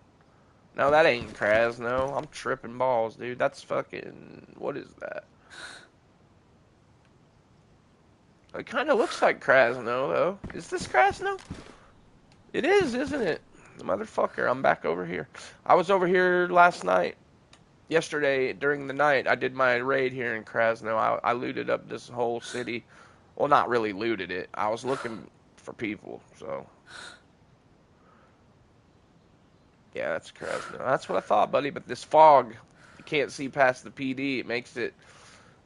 No, that ain't Krasno. I'm tripping balls, dude. That's fucking... What is that? It kind of looks like Krasno, though. Is this Krasno? It is, isn't it? Motherfucker, I'm back over here. I was over here last night. Yesterday, during the night, I did my raid here in Krasno. I looted up this whole city. Well, not really looted it. I was looking for people, so... Yeah, that's Krasno. That's what I thought, buddy. But this fog, you can't see past the PD. It makes it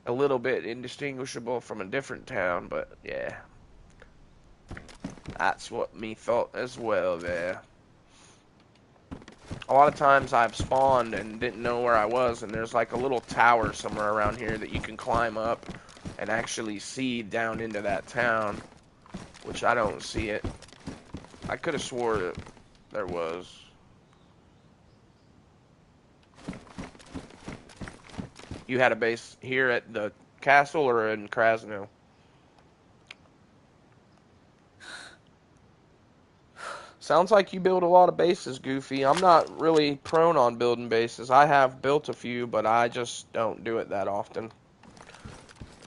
a little bit indistinguishable from a different town, but yeah. That's what me thought as well there. A lot of times I've spawned and didn't know where I was, and there's like a little tower somewhere around here that you can climb up and actually see down into that town, which I don't see it. I could have swore that there was. You had a base here at the castle or in Krasno? Sounds like you build a lot of bases, Goofy. I'm not really prone on building bases. I have built a few, but I just don't do it that often.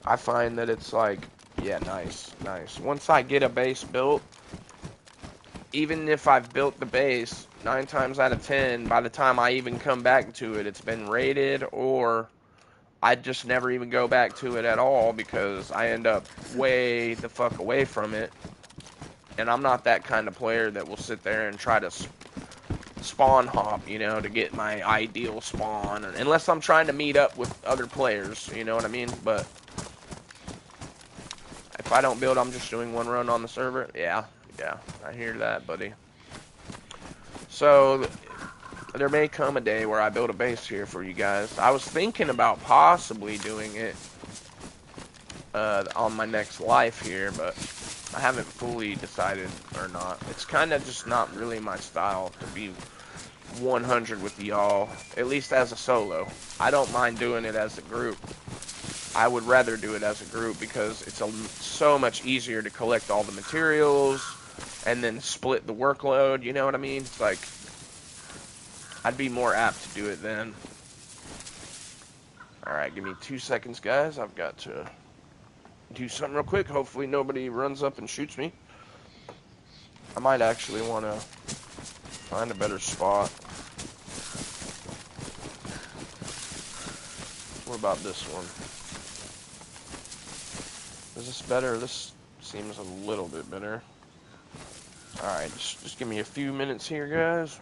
I find that it's like, yeah, nice. Once I get a base built, even if I've built the base, 9 times out of 10, by the time I even come back to it, it's been raided, or I just never even go back to it at all because I end up way the fuck away from it. And I'm not that kind of player that will sit there and try to spawn hop, you know, to get my ideal spawn. Unless I'm trying to meet up with other players, you know what I mean? But if I don't build, I'm just doing one run on the server. Yeah, I hear that, buddy. So there may come a day where I build a base here for you guys. I was thinking about possibly doing it on my next live here, but I haven't fully decided or not. It's kind of just not really my style to be 100 with y'all, at least as a solo. I don't mind doing it as a group. I would rather do it as a group because it's so much easier to collect all the materials and then split the workload, you know what I mean? It's like, I'd be more apt to do it then. Alright, give me 2 seconds, guys. I've got to do something real quick. Hopefully nobody runs up and shoots me. I might actually want to find a better spot. What about this one? Is this better? This seems a little bit better. Alright, just give me a few minutes here, guys.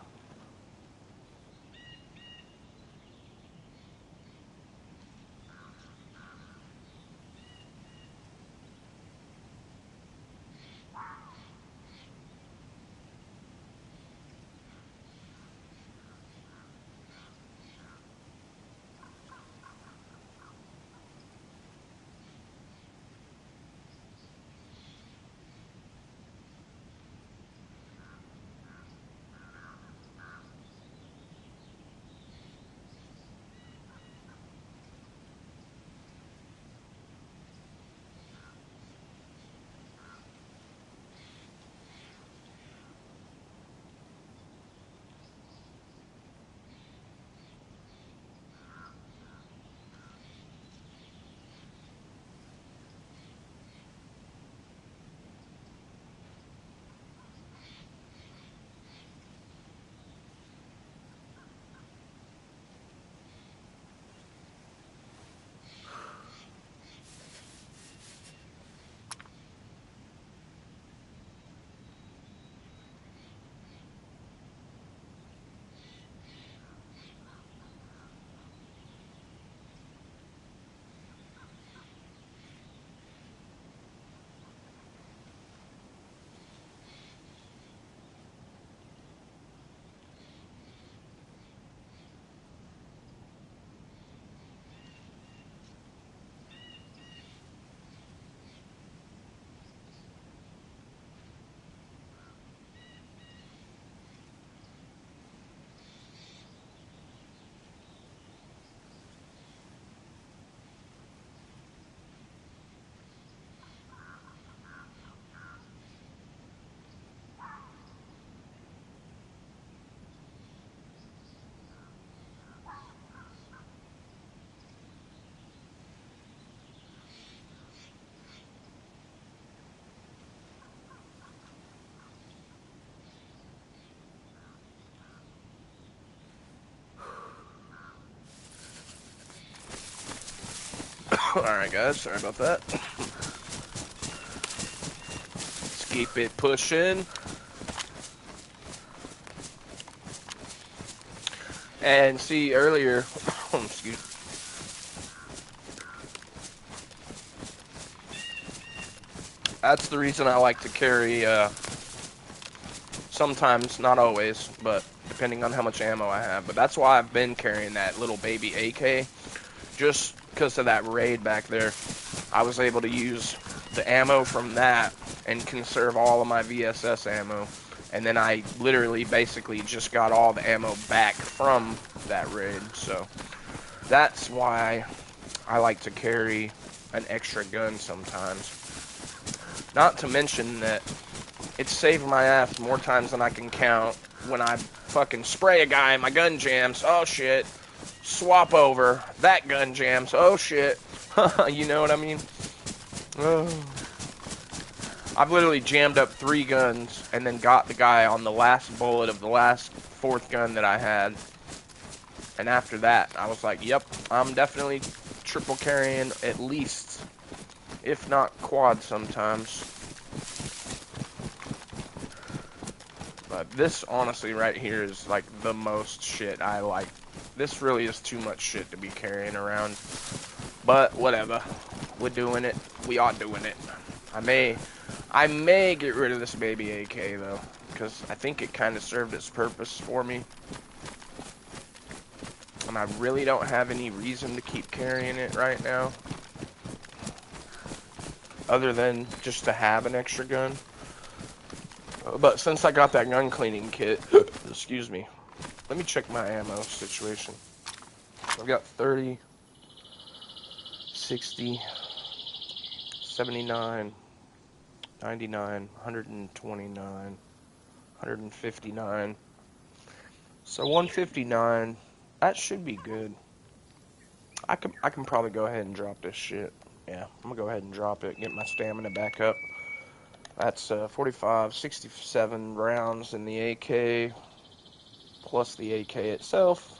Alright, guys, sorry about that. Let's keep it pushing. And see, earlier, excuse me. That's the reason I like to carry Sometimes, not always, but depending on how much ammo I have. But that's why I've been carrying that little baby AK, just because of that raid back there. I was able to use the ammo from that and conserve all of my VSS ammo. And then I literally basically just got all the ammo back from that raid. So that's why I like to carry an extra gun sometimes. Not to mention that it's saved my ass more times than I can count when I fucking spray a guy and my gun jams. Oh shit. Swap over. That gun jams. Oh shit. You know what I mean? Oh. I've literally jammed up 3 guns and then got the guy on the last bullet of the last 4th gun that I had. And after that, I was like, yep, I'm definitely triple carrying at least, if not quad sometimes. But this, honestly, right here is like the most shit I like. This really is too much shit to be carrying around. But whatever. We're doing it. We are doing it. I may get rid of this baby AK though, because I think it kind of served its purpose for me. And I really don't have any reason to keep carrying it right now. Other than just to have an extra gun. But since I got that gun cleaning kit, excuse me, let me check my ammo situation. I've got 30, 60, 79, 99, 129, 159. So 159, that should be good. I can probably go ahead and drop this shit. Yeah, I'm gonna go ahead and drop it, get my stamina back up. That's 45, 67 rounds in the AK, plus the AK itself.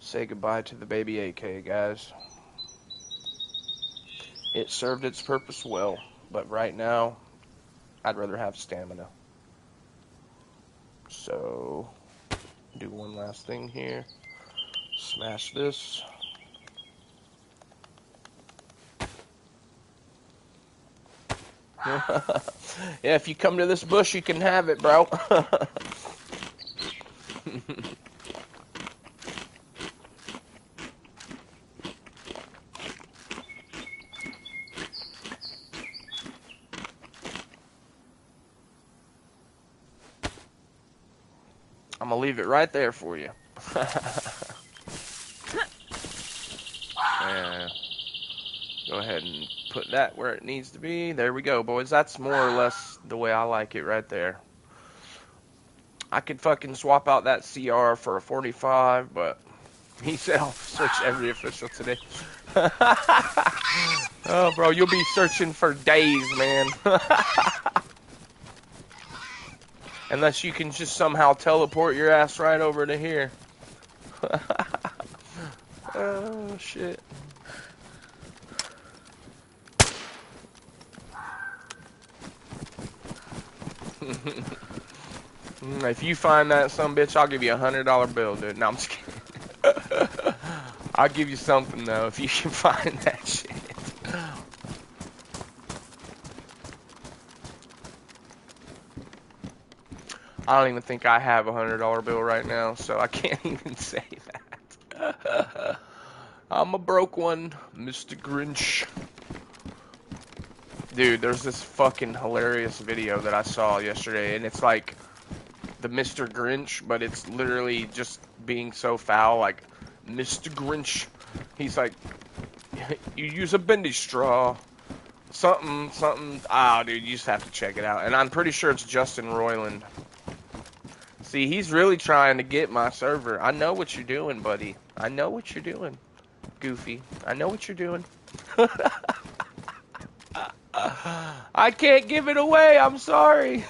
Say goodbye to the baby AK, guys. It served its purpose well, but right now, I'd rather have stamina. So, do one last thing here. Smash this. Yeah, if you come to this bush, you can have it, bro. I'm gonna leave it right there for you. Yeah. Go ahead and put that where it needs to be. There we go, boys. That's more or less the way I like it right there. I could fucking swap out that CR for a 45, but he said I'll search every official today. Oh, bro, you'll be searching for days, man. Unless you can just somehow teleport your ass right over to here. Oh, shit. If you find that sumbitch, I'll give you $100 bill, dude. No, I'm just kidding. I'll give you something, though, if you can find that shit. I don't even think I have a $100 bill right now, so I can't even say that. I'm a broke one, Mr. Grinch. Dude, there's this fucking hilarious video that I saw yesterday, and it's like the Mr. Grinch, but it's literally just being so foul, like, Mr. Grinch. He's like, you use a bendy straw. Something. Ah, dude, you just have to check it out. And I'm pretty sure it's Justin Roiland. See, he's really trying to get my server. I know what you're doing, buddy. I know what you're doing, Goofy. I know what you're doing. I can't give it away. I'm sorry.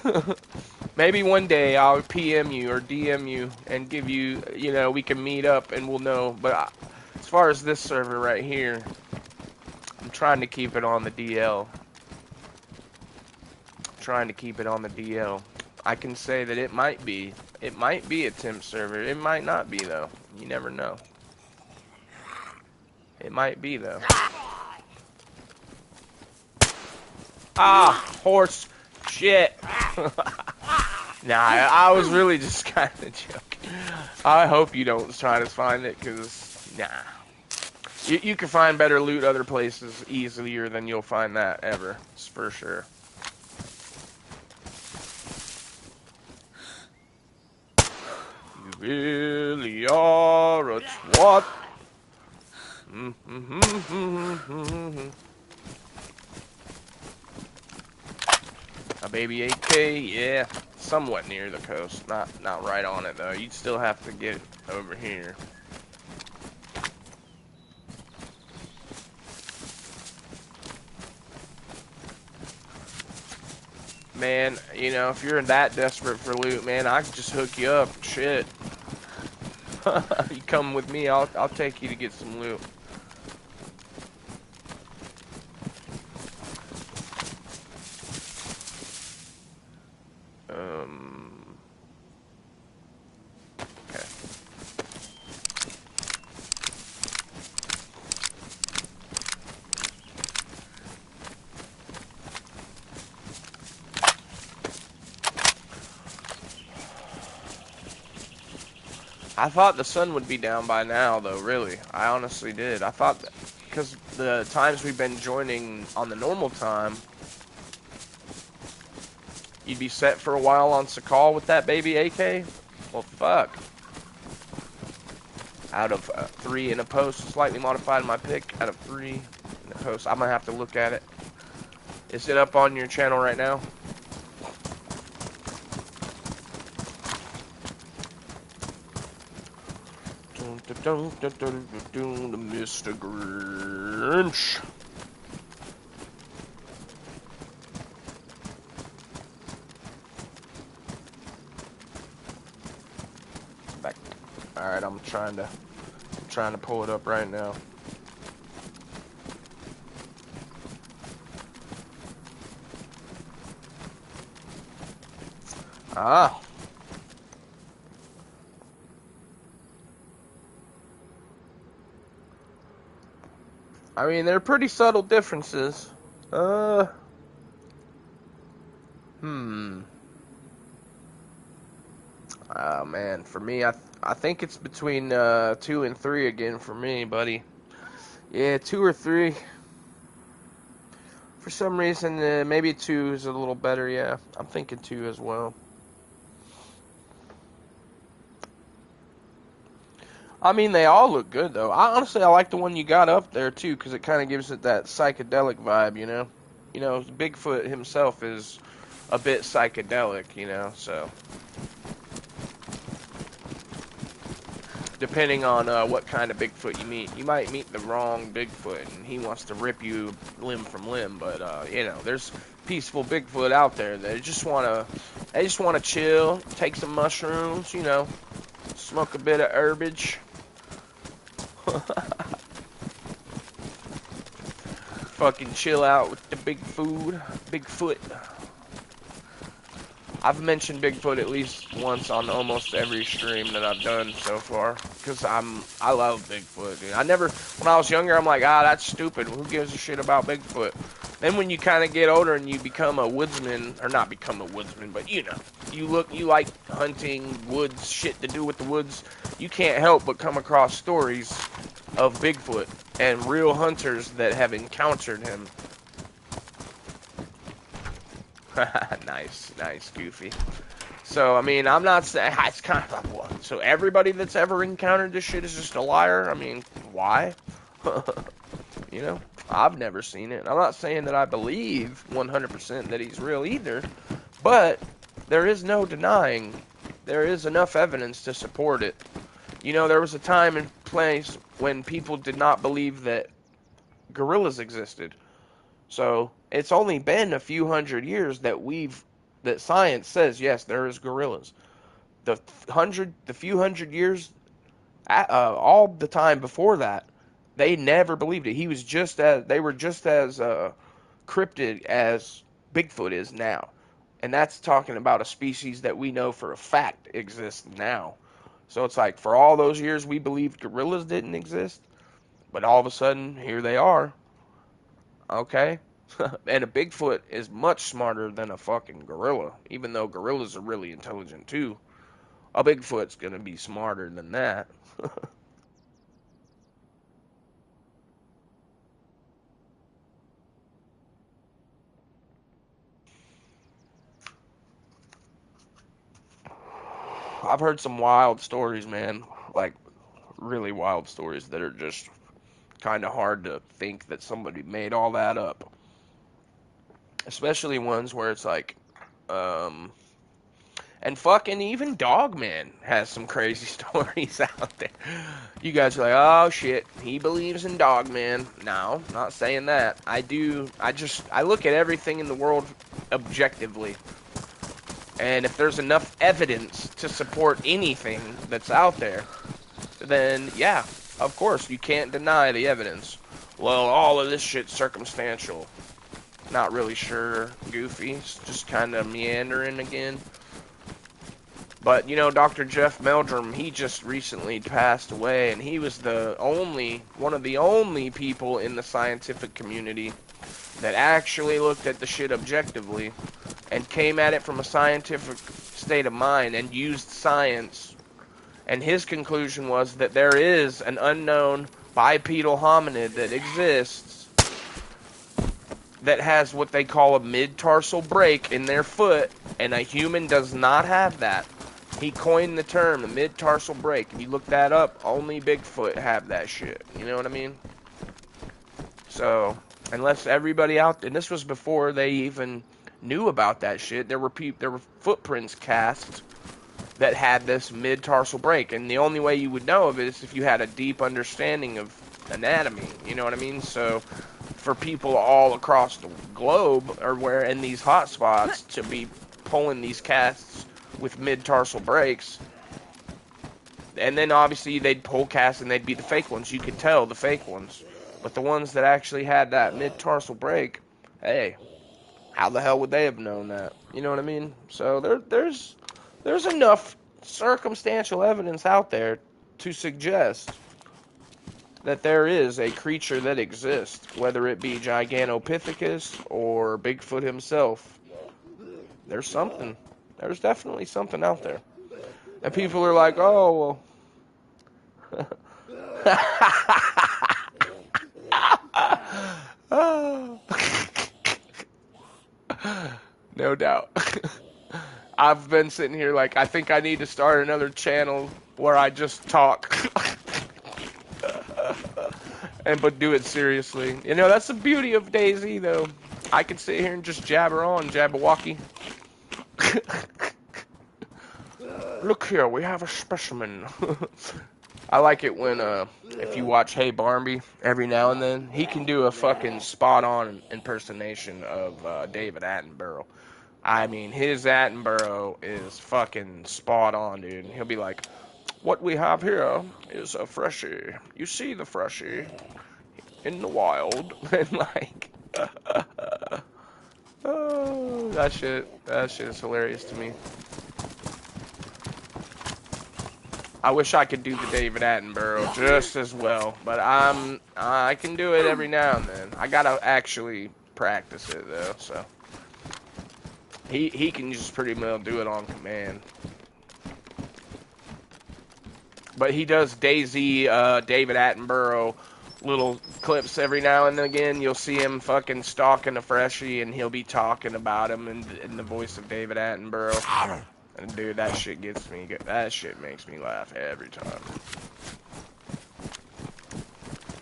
Maybe one day I'll PM you or DM you and give you, you know, we can meet up and we'll know. But as far as this server right here, I'm trying to keep it on the DL. I can say that it might be a temp server. It might not be, though. You never know. It might be, though. Ah, horse shit. Nah, I was really just kind of joking. I hope you don't try to find it, because, nah. You can find better loot other places easier than you'll find that ever. It's for sure. You really are a twat. A baby AK, yeah. Somewhat near the coast. Not right on it, though. You'd still have to get over here. Man, you know, if you're that desperate for loot, man, I can just hook you up. Shit. You come with me, I'll take you to get some loot. Okay. I thought the sun would be down by now, though, really. I honestly did. I thought, because the times we've been joining on the normal time, you'd be set for a while on Sakal with that baby AK? Well, fuck. Out of 3 in a post, slightly modified my pick. Out of 3 in a post. I'm going to have to look at it. Is it up on your channel right now? Mr. Grinch. Back. All right, I'm trying to pull it up right now. Ah. I mean, they're pretty subtle differences. Oh, man, for me, I think it's between 2 and 3 again for me, buddy. Yeah, 2 or 3. For some reason, maybe 2 is a little better, yeah. I'm thinking 2 as well. I mean, they all look good, though. Honestly, I like the one you got up there, too, because it kind of gives it that psychedelic vibe, you know? You know, Bigfoot himself is a bit psychedelic, you know, so. Depending on what kind of Bigfoot you meet. You might meet the wrong Bigfoot, and he wants to rip you limb from limb, but, you know, there's peaceful Bigfoot out there that just want to chill, take some mushrooms, you know, smoke a bit of herbage. Fucking chill out with the Bigfoot. I've mentioned Bigfoot at least once on almost every stream that I've done so far, because I love Bigfoot, dude. When I was younger, I'm like, that's stupid. Who gives a shit about Bigfoot? Then when you kind of get older and you become a woodsman, or not become a woodsman, but you know, you like hunting, woods, shit to do with the woods, you can't help but come across stories of Bigfoot and real hunters that have encountered him. Nice, Goofy. So, I mean, I'm not saying, it's kind of like, what? So everybody that's ever encountered this shit is just a liar? I mean, why? You know, I've never seen it. I'm not saying that I believe 100% that he's real either, but there is no denying there is enough evidence to support it. You know, there was a time and place when people did not believe that gorillas existed. So it's only been a few hundred years that science says yes, there is gorillas. The few hundred years, all the time before that, they never believed it. They were just as cryptid as Bigfoot is now, and that's talking about a species that we know for a fact exists now. So it's like for all those years we believed gorillas didn't exist, but all of a sudden here they are. Okay. And a Bigfoot is much smarter than a fucking gorilla, even though gorillas are really intelligent too. A Bigfoot's gonna be smarter than that. I've heard some wild stories, man. Like, really wild stories that are just kind of hard to think that somebody made all that up. Especially ones where it's like, um, and fucking even Dogman has some crazy stories out there. You guys are like, oh shit, he believes in Dogman. No, not saying that. I do. I look at everything in the world objectively. And if there's enough evidence to support anything that's out there, then yeah, of course, you can't deny the evidence. Well, all of this shit's circumstantial. Not really sure, Goofy. It's just kind of meandering again. But, you know, Dr. Jeff Meldrum, he just recently passed away, and he was one of the only people in the scientific community that actually looked at the shit objectively and came at it from a scientific state of mind and used science. And his conclusion was that there is an unknown bipedal hominid that exists that has what they call a mid-tarsal break in their foot, and a human does not have that. He coined the term, the mid-tarsal break. If you look that up, only Bigfoot have that shit. You know what I mean? So, unless everybody out there, and this was before they even knew about that shit, there were footprints cast that had this mid-tarsal break, and the only way you would know of it is if you had a deep understanding of anatomy. You know what I mean? So, for people all across the globe, or where in these hot spots, to be pulling these casts with mid-tarsal breaks, and then obviously they'd pull casts and they'd be the fake ones. You could tell the fake ones. But the ones that actually had that mid-tarsal break, hey, how the hell would they have known that? You know what I mean? So there's enough circumstantial evidence out there to suggest that there is a creature that exists, whether it be Gigantopithecus or Bigfoot himself. There's something. There's definitely something out there. And people are like, oh, well. Oh. No doubt. I've been sitting here like, I think I need to start another channel where I just talk. But do it seriously. You know, that's the beauty of DayZ, though. I can sit here and just jabber on, Jabberwocky. Look here, we have a specimen. I like it when, if you watch Hey Barnaby, every now and then, he can do a fucking spot-on impersonation of David Attenborough. I mean, his Attenborough is fucking spot-on, dude. He'll be like, what we have here is a freshie. You see the freshie in the wild. And like, oh, that shit is hilarious to me. I wish I could do the David Attenborough just as well, but I can do it every now and then. I gotta actually practice it though, so he can just pretty well do it on command. But he does DayZ, David Attenborough little clips every now and again. You'll see him fucking stalking a freshie, and he'll be talking about him in the voice of David Attenborough. And dude, that shit gets me. That shit makes me laugh every time.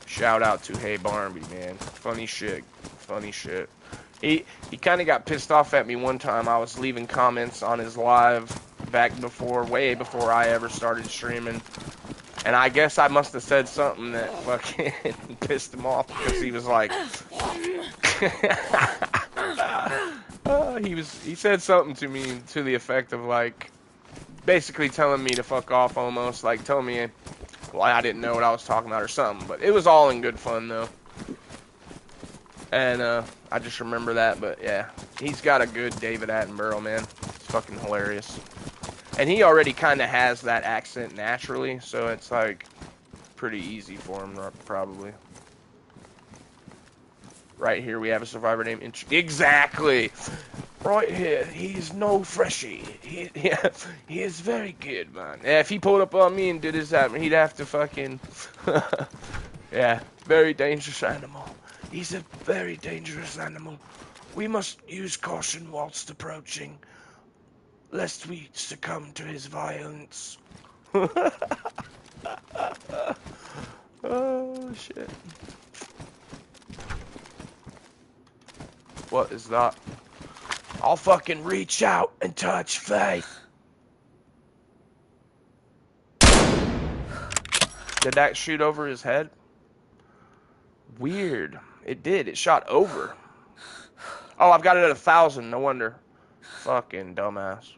Shout out to Hey Barnaby, man. Funny shit. Funny shit. He kind of got pissed off at me one time. I was leaving comments on his live back before, way before I ever started streaming. And I guess I must have said something that fucking pissed him off, because he was like, he said something to me to the effect of like, basically telling me to fuck off almost, like telling me, well, I didn't know what I was talking about or something, but it was all in good fun though. And I just remember that, but yeah, he's got a good David Attenborough, man. It's fucking hilarious. And he already kind of has that accent naturally, so it's like pretty easy for him, probably. Right here we have a survivor named exactly. Right here, he's no freshie. He is very good, man. Yeah, if he pulled up on me and did his that, he'd have to fucking yeah, very dangerous animal. He's a very dangerous animal. We must use caution whilst approaching, lest we succumb to his violence. Oh, shit. What is that? I'll fucking reach out and touch faith. Did that shoot over his head? Weird. It did. It shot over. Oh, I've got it at 1,000. No wonder. Fucking dumbass.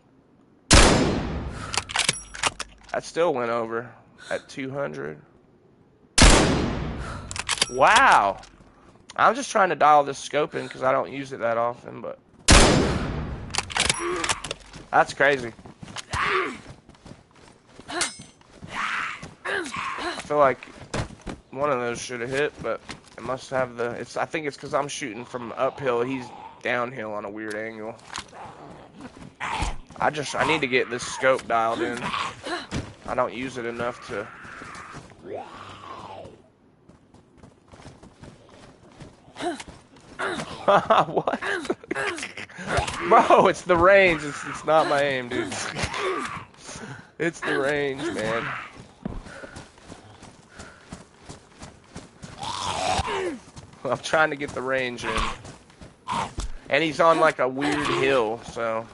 That still went over at 200. Wow. I'm just trying to dial this scope in because I don't use it that often, but that's crazy. I feel like one of those should have hit, but it must have the. I think it's because I'm shooting from uphill. He's downhill on a weird angle. I need to get this scope dialed in. I don't use it enough to. What? Bro, it's the range. It's not my aim, dude. It's the range, man. I'm trying to get the range in. And he's on like a weird hill, so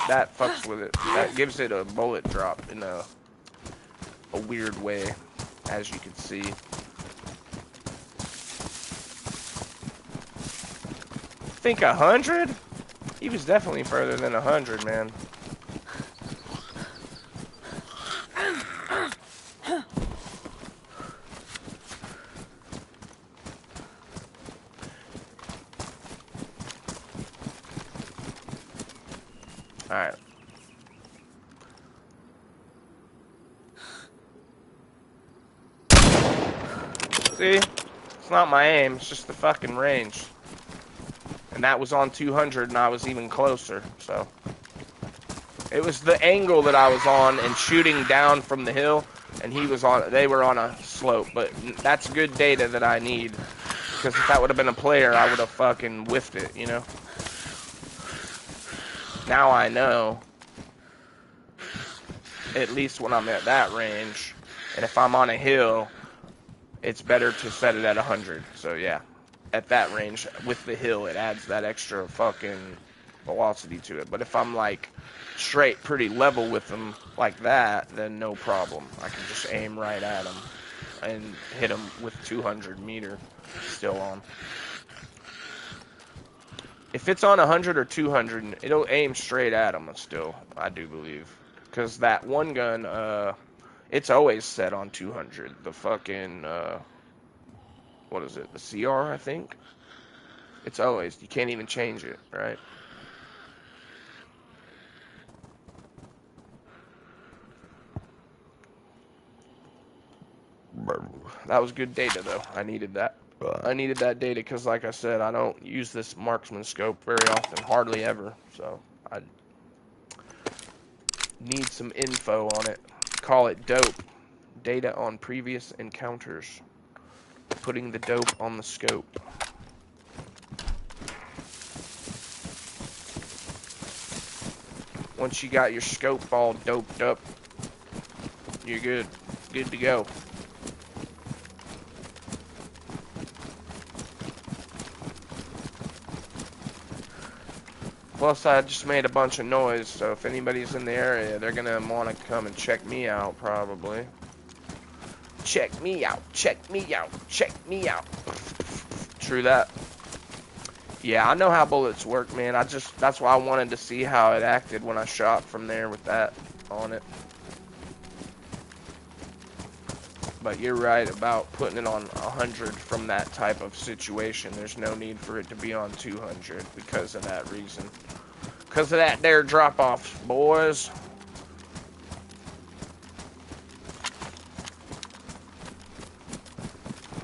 that fucks with it. That gives it a bullet drop in a weird way, as you can see. I think 100? He was definitely further than 100, man. Alright. See? It's not my aim, it's just the fucking range. And that was on 200 and I was even closer, so. It was the angle that I was on and shooting down from the hill, and they were on a slope, but that's good data that I need. Because if that would have been a player, I would have fucking whiffed it, you know? Now I know, at least when I'm at that range, and if I'm on a hill, it's better to set it at 100. So yeah, at that range, with the hill, it adds that extra fucking velocity to it. But if I'm like straight, pretty level with them like that, then no problem. I can just aim right at them and hit them with 200 meter still on. If it's on 100 or 200, it'll aim straight at them still, I do believe. Because that one gun, it's always set on 200. The fucking, what is it? The CR, I think? It's always, you can't even change it, right? That was good data, though. I needed that. I needed that data because, like I said, I don't use this marksman scope very often, hardly ever. So I need some info on it. Call it dope. Data on previous encounters. Putting the dope on the scope. Once you got your scope all doped up, you're good. Good to go. Plus, I just made a bunch of noise, so if anybody's in the area, they're gonna want to come and check me out, probably. Check me out, check me out, check me out. True that. Yeah, I know how bullets work, man. That's why I wanted to see how it acted when I shot from there with that on it. But you're right about putting it on 100 from that type of situation. There's no need for it to be on 200 because of that reason. Because of that there drop-off, boys.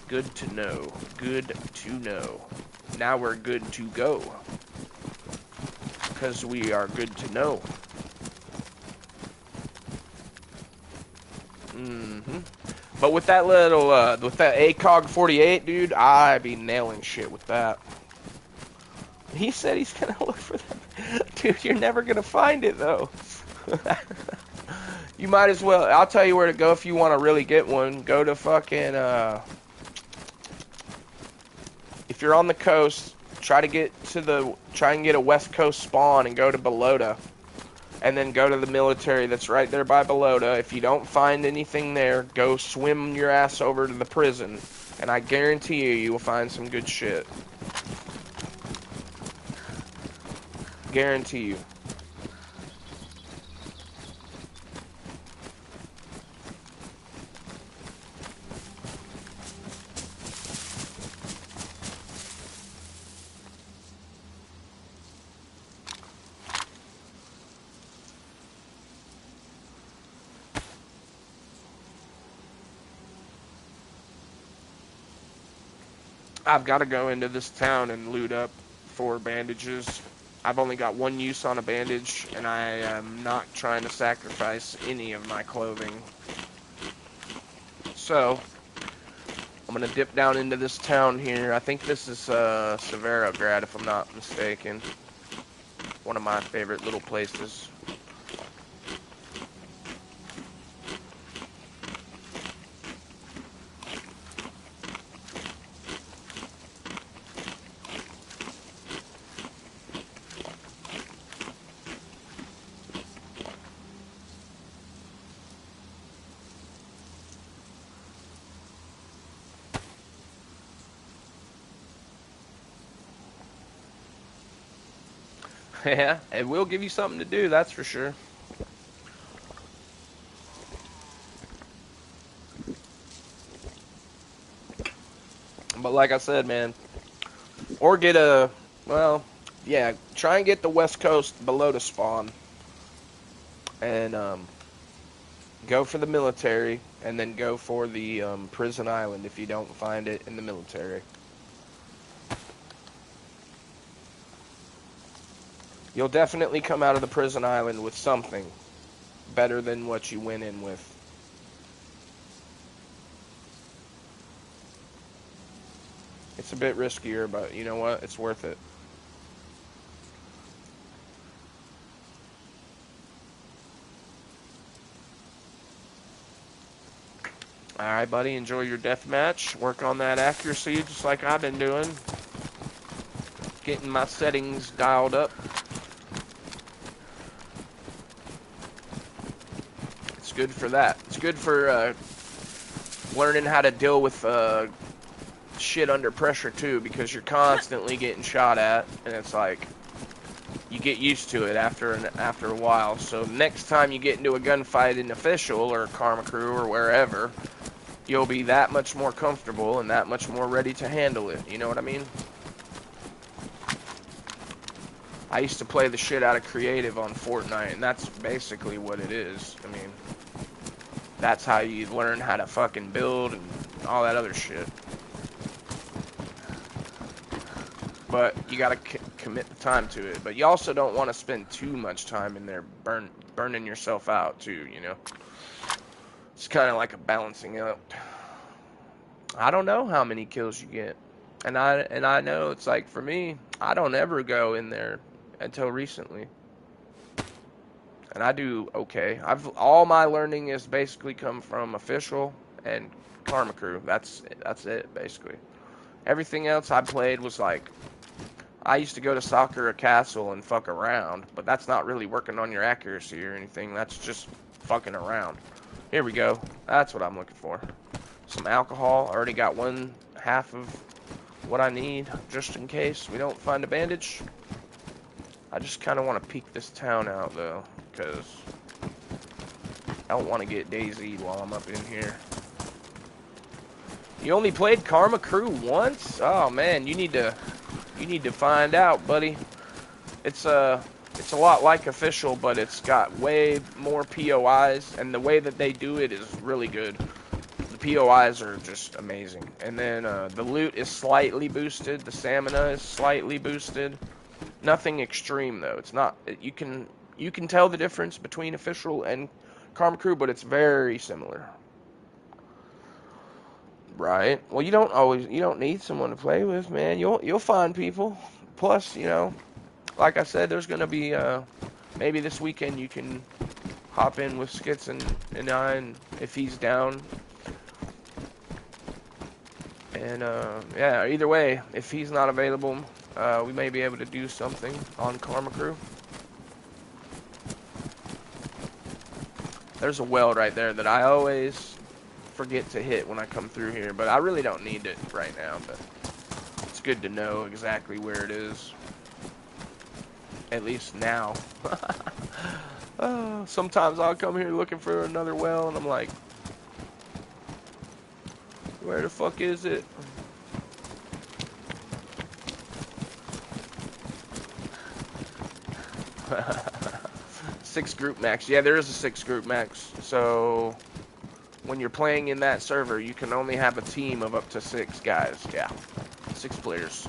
Good to know. Good to know. now we're good to go. Because we are good to know. But with that little, with that ACOG 48, dude, I be nailing shit with that. He said he's gonna look for that. Dude, you're never gonna find it, though. You might as well. I'll tell you where to go if you want to really get one. Go to fucking, if you're on the coast, try and get a West Coast spawn and go to Balota. And then go to the military that's right there by Balota. If you don't find anything there, go swim your ass over to the prison. And I guarantee you, you will find some good shit. Guarantee you. I've got to go into this town and loot up 4 bandages. I've only got 1 use on a bandage, and I am not trying to sacrifice any of my clothing. So, I'm going to dip down into this town here. I think this is Severograd, if I'm not mistaken. One of my favorite little places. Yeah, it will give you something to do, that's for sure. But like I said, man, or get a, well, yeah, try and get the West Coast below the spawn. And go for the military, and then go for the prison island if you don't find it in the military. You'll definitely come out of the prison island with something better than what you went in with. It's a bit riskier, but you know what? It's worth it. Alright, buddy. Enjoy your deathmatch. Work on that accuracy just like I've been doing. Getting my settings dialed up. It's good for that. It's good for learning how to deal with shit under pressure too, because you're constantly getting shot at, and it's like you get used to it after a while. So next time you get into a gunfight in official or Karma Crew or wherever, you'll be that much more comfortable and that much more ready to handle it. You know what I mean? I used to play the shit out of creative on Fortnite, and that's basically what it is. I mean, that's how you learn how to fucking build and all that other shit. But you gotta commit the time to it. But you also don't want to spend too much time in there burning yourself out too, you know? It's kind of like a balancing out. I don't know how many kills you get. And I know it's like, for me, I don't ever go in there until recently. And I do okay. All my learning has basically come from official and Karma Crew. That's it basically. Everything else I played was like, I used to go to Sakura Castle and fuck around, but that's not really working on your accuracy or anything. That's just fucking around. Here we go. That's what I'm looking for. Some alcohol. I already got 1/2 of what I need, just in case we don't find a bandage. I just kind of want to peek this town out, though, because I don't want to get DayZ while I'm up in here. You only played Karma Crew once? Oh man, you need to find out, buddy. It's a lot like official, but it's got way more POIs, and the way that they do it is really good. POIs are just amazing. And then the loot is slightly boosted. The stamina is slightly boosted. Nothing extreme though. It's not. You can tell the difference between official and Karma Crew, but it's very similar. Right. Well, you don't need someone to play with, man. You'll find people. Plus, you know, like I said, there's gonna be maybe this weekend you can hop in with Skits and I, and if he's down. And yeah, either way, if he's not available, we may be able to do something on Karma Crew. There's a well right there that I always forget to hit when I come through here, but I really don't need it right now, but it's good to know exactly where it is. At least now. Sometimes I'll come here looking for another well, and I'm like, where the fuck is it? Six group max. Yeah, there is a 6 group max. So when you're playing in that server, you can only have a team of up to 6 guys. Yeah, 6 players.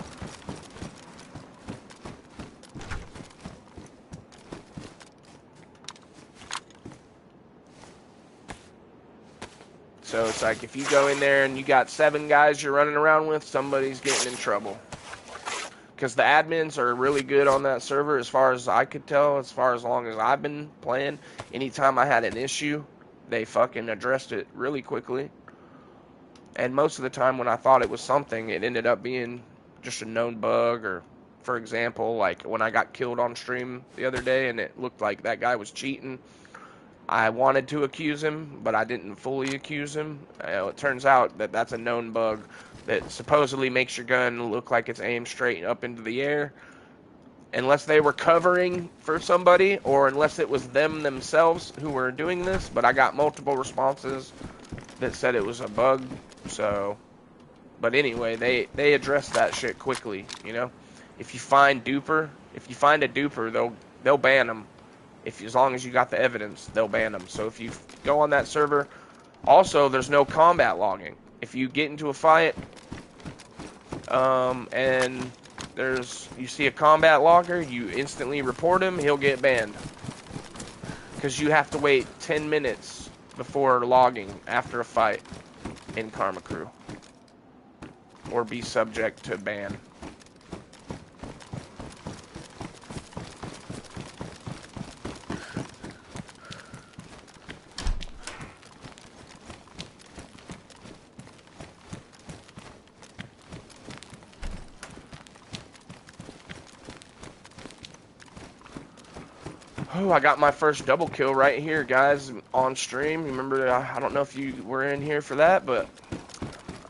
So it's like if you go in there and you got 7 guys you're running around with, somebody's getting in trouble. Because the admins are really good on that server as far as I could tell, as far as long as I've been playing. Anytime I had an issue, they fucking addressed it really quickly. And most of the time when I thought it was something, it ended up being just a known bug. Or, for example, like when I got killed on stream the other day and it looked like that guy was cheating, I wanted to accuse him, but I didn't fully accuse him. It turns out that that's a known bug that supposedly makes your gun look like it's aimed straight up into the air. Unless they were covering for somebody, or unless it was them themselves who were doing this. But I got multiple responses that said it was a bug. So, but anyway, they addressed that shit quickly, you know. If you find a duper, they'll ban them. As long as you got the evidence, they'll ban them. So if you go on that server, also there's no combat logging. If you get into a fight, and you see a combat logger, you instantly report him, he'll get banned. Because you have to wait 10 minutes before logging after a fight in Karma Crew, or be subject to ban. Oh, I got my first double kill right here, guys, on stream. Remember, I don't know if you were in here for that, but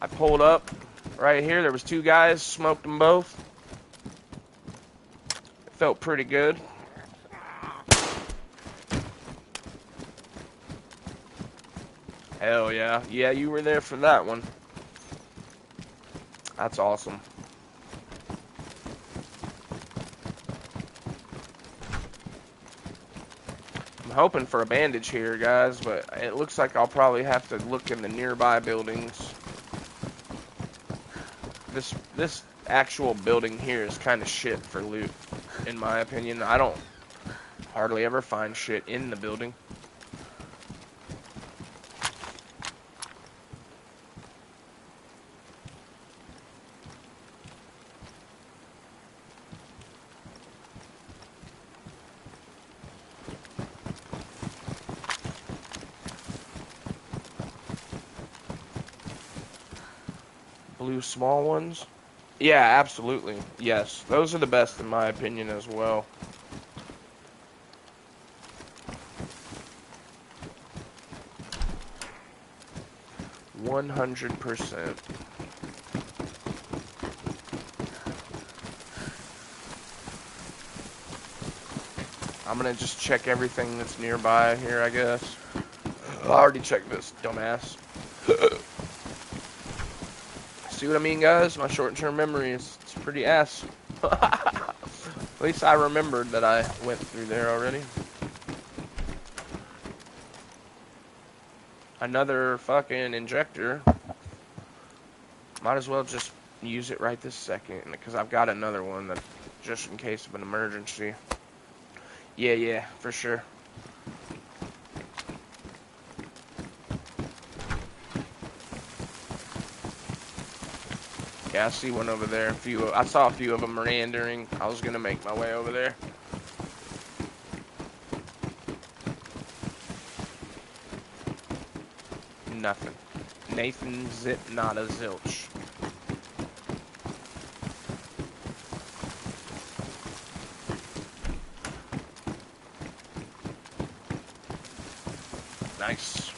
I pulled up right here. There was 2 guys, smoked them both. It felt pretty good. Hell yeah. Yeah, you were there for that one. That's awesome. Hoping for a bandage here, guys, but it looks like I'll probably have to look in the nearby buildings. This actual building here is kind of shit for loot, in my opinion. I don't hardly ever find shit in the building. Blue small ones? Yeah, absolutely. Yes, those are the best in my opinion as well. %100%. I'm gonna just check everything that's nearby here, I guess. I already checked this, dumbass. See what I mean, guys? My short-term memory is pretty ass. At least I remembered that I went through there already. another fucking injector. Might as well just use it right this second, because I've got another one that just in case of an emergency. Yeah, for sure. Yeah, I see one over there. I saw a few of them meandering. I was gonna make my way over there. Nothing. Nathan Zip Nada Zilch. Nice.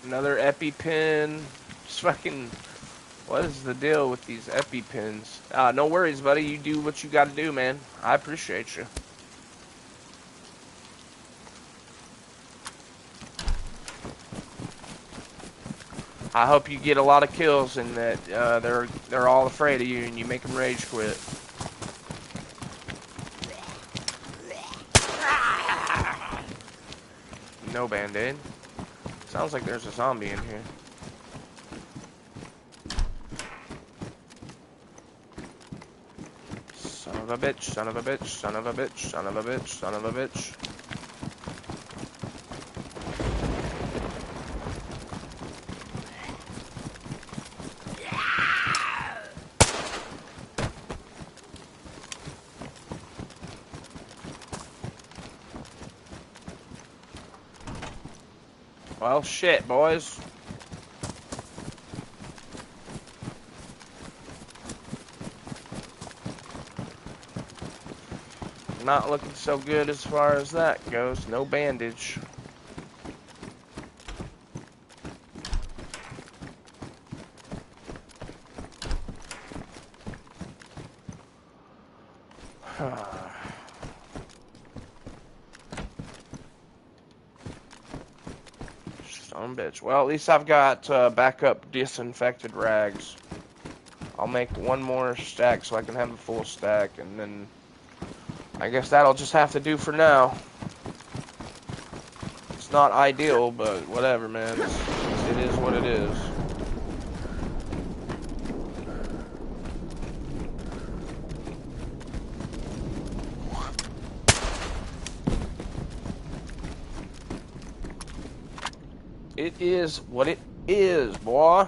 Another EpiPen. Just fucking, what is the deal with these EpiPens? No worries, buddy. You do what you gotta do, man. I appreciate you. I hope you get a lot of kills and that they're all afraid of you and you make them rage quit. No band-aid. Sounds like there's a zombie in here. Son of a bitch, son of a bitch, son of a bitch, son of a bitch, son of a bitch. Well, shit, boys. Not looking so good as far as that goes. No bandage. Son of a bitch. Well, at least I've got backup disinfected rags. I'll make one more stack so I can have a full stack, and then I guess that'll just have to do for now. It's not ideal, but whatever, man. It is what it is. It is what it is, boy.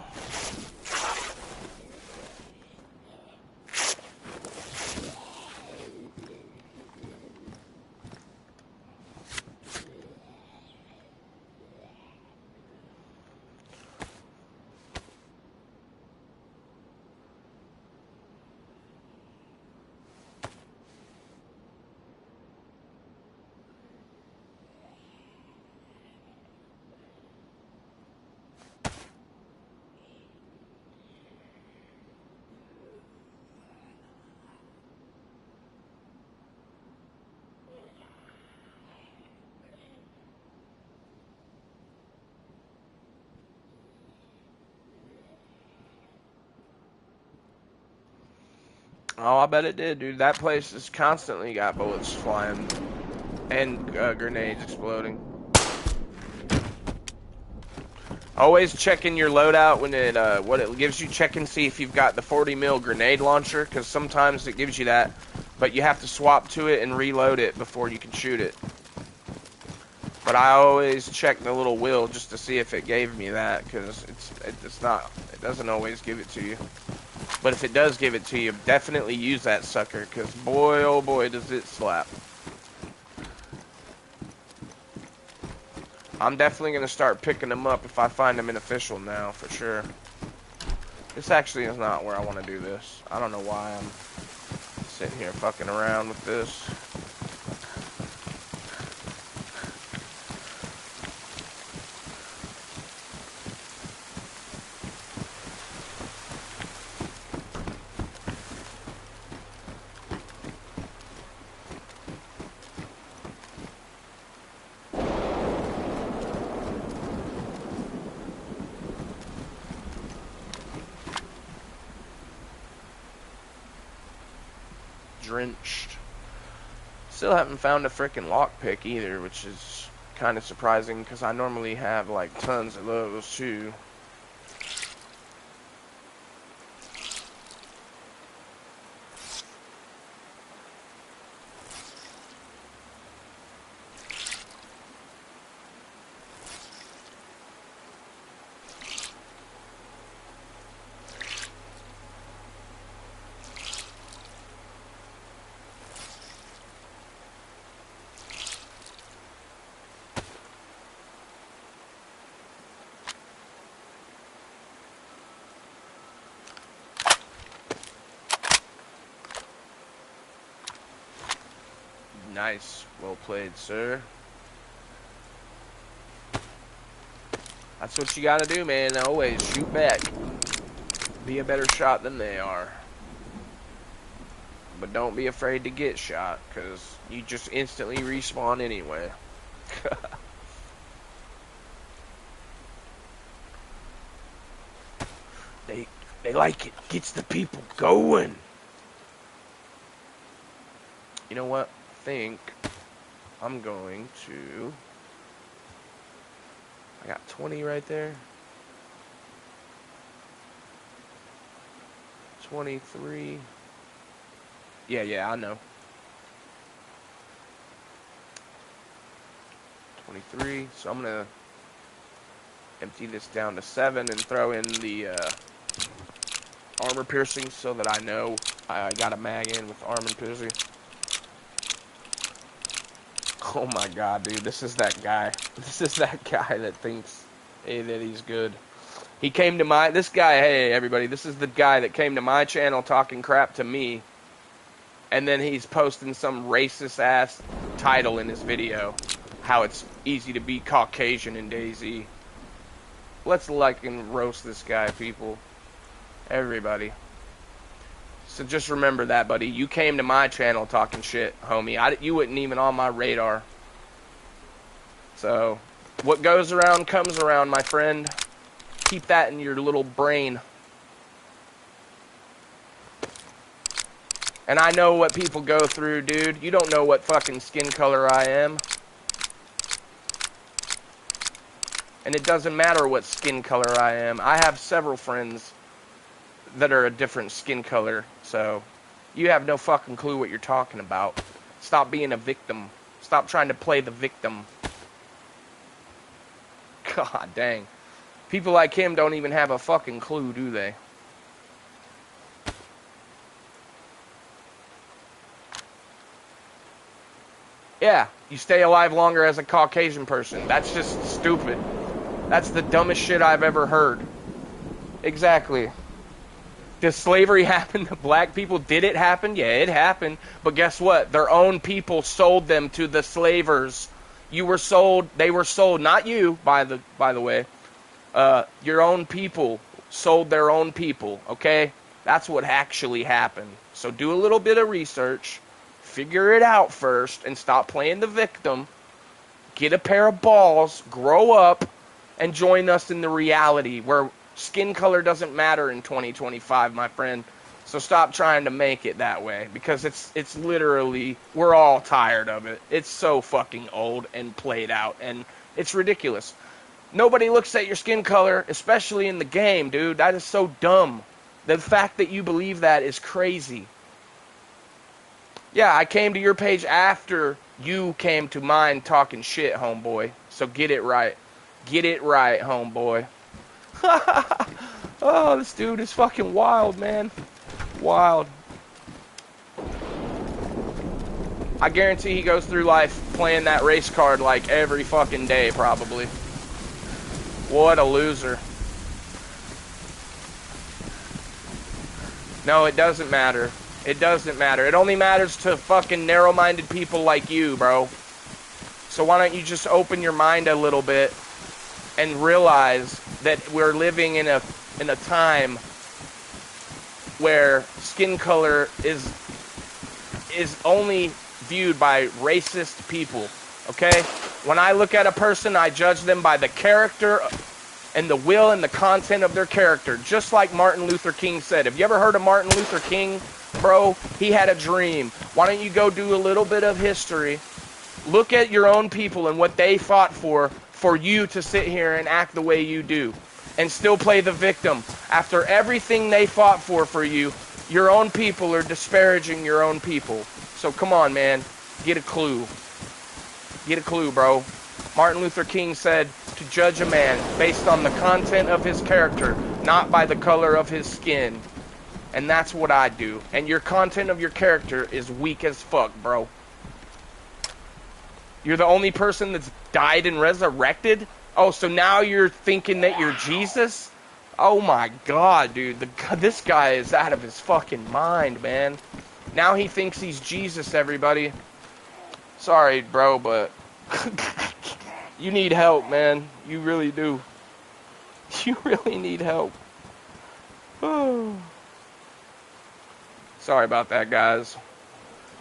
Oh, I bet it did, dude. That place has constantly got bullets flying and grenades exploding. Always checking your loadout when it what it gives you. Check and see if you've got the 40 mil grenade launcher, because sometimes it gives you that, but you have to swap to it and reload it before you can shoot it. But I always check the little wheel just to see if it gave me that, because it doesn't always give it to you. But if it does give it to you, definitely use that sucker, because boy, oh boy, does it slap. I'm definitely going to start picking them up if I find them in official now, for sure. This actually is not where I want to do this. I don't know why I'm sitting here fucking around with this. drenched. Still haven't found a frickin' lockpick either, which is kind of surprising because I normally have like tons of those too. Nice. Well played, sir. That's what you gotta do, man. Always shoot back. Be a better shot than they are. But don't be afraid to get shot, because you just instantly respawn anyway. They like it. Gets the people going. You know what? I think I'm going to... I got 20 right there. 23. Yeah, I know. 23. So I'm going to empty this down to 7 and throw in the armor piercing so that I know I got a mag in with armor piercing. Oh my god, dude, this is that guy. This is that guy that thinks, hey, that he's good. He came to my, this guy, hey, everybody, this is the guy that came to my channel talking crap to me, and then he's posting some racist-ass title in his video, how it's easy to be Caucasian in DayZ. Let's like and roast this guy, people. Everybody. So just remember that, buddy. You came to my channel talking shit, homie. You wasn't even on my radar. So, what goes around comes around, my friend. Keep that in your little brain. And I know what people go through, dude. You don't know what fucking skin color I am. And it doesn't matter what skin color I am. I have several friends that are a different skin color, so you have no fucking clue what you're talking about. Stop being a victim. Stop trying to play the victim. God dang. People like him don't even have a fucking clue, do they? Yeah, you stay alive longer as a Caucasian person. That's just stupid. That's the dumbest shit I've ever heard. Exactly. Does slavery happen to black people? Did it happen? Yeah, it happened. But guess what? Their own people sold them to the slavers. You were sold. They were sold. Not you, by the way. Your own people sold their own people. Okay, that's what actually happened. So do a little bit of research, figure it out first, and stop playing the victim. Get a pair of balls, grow up, and join us in the reality where skin color doesn't matter in 2025, my friend. So stop trying to make it that way, because it's literally, we're all tired of it. It's so fucking old and played out, and it's ridiculous. Nobody looks at your skin color, especially in the game, dude. That is so dumb. The fact that you believe that is crazy. Yeah, I came to your page after you came to mine talking shit, homeboy. So get it right. Get it right, homeboy. Oh, this dude is fucking wild, man. Wild. I guarantee he goes through life playing that race card like every fucking day, probably. What a loser. No, it doesn't matter. It doesn't matter. It only matters to fucking narrow-minded people like you, bro. So why don't you just open your mind a little bit and realize that we're living in a time where skin color is only viewed by racist people, okay? When I look at a person, I judge them by the character and the will and the content of their character, just like Martin Luther King said. Have you ever heard of Martin Luther King bro. He had a dream. Why don't you go do a little bit of history? Look at your own people and what they fought for you to sit here and act the way you do. And still play the victim. After everything they fought for you, your own people are disparaging your own people. So come on, man. Get a clue. Get a clue, bro. Martin Luther King said to judge a man based on the content of his character, not by the color of his skin. And that's what I do. And your content of your character is weak as fuck, bro. You're the only person that's died and resurrected? Oh, so now you're thinking that you're Jesus? Oh my god, dude. This guy is out of his fucking mind, man. Now he thinks he's Jesus, everybody. Sorry, bro, but you need help, man. You really do. You really need help. Oh. Sorry about that, guys.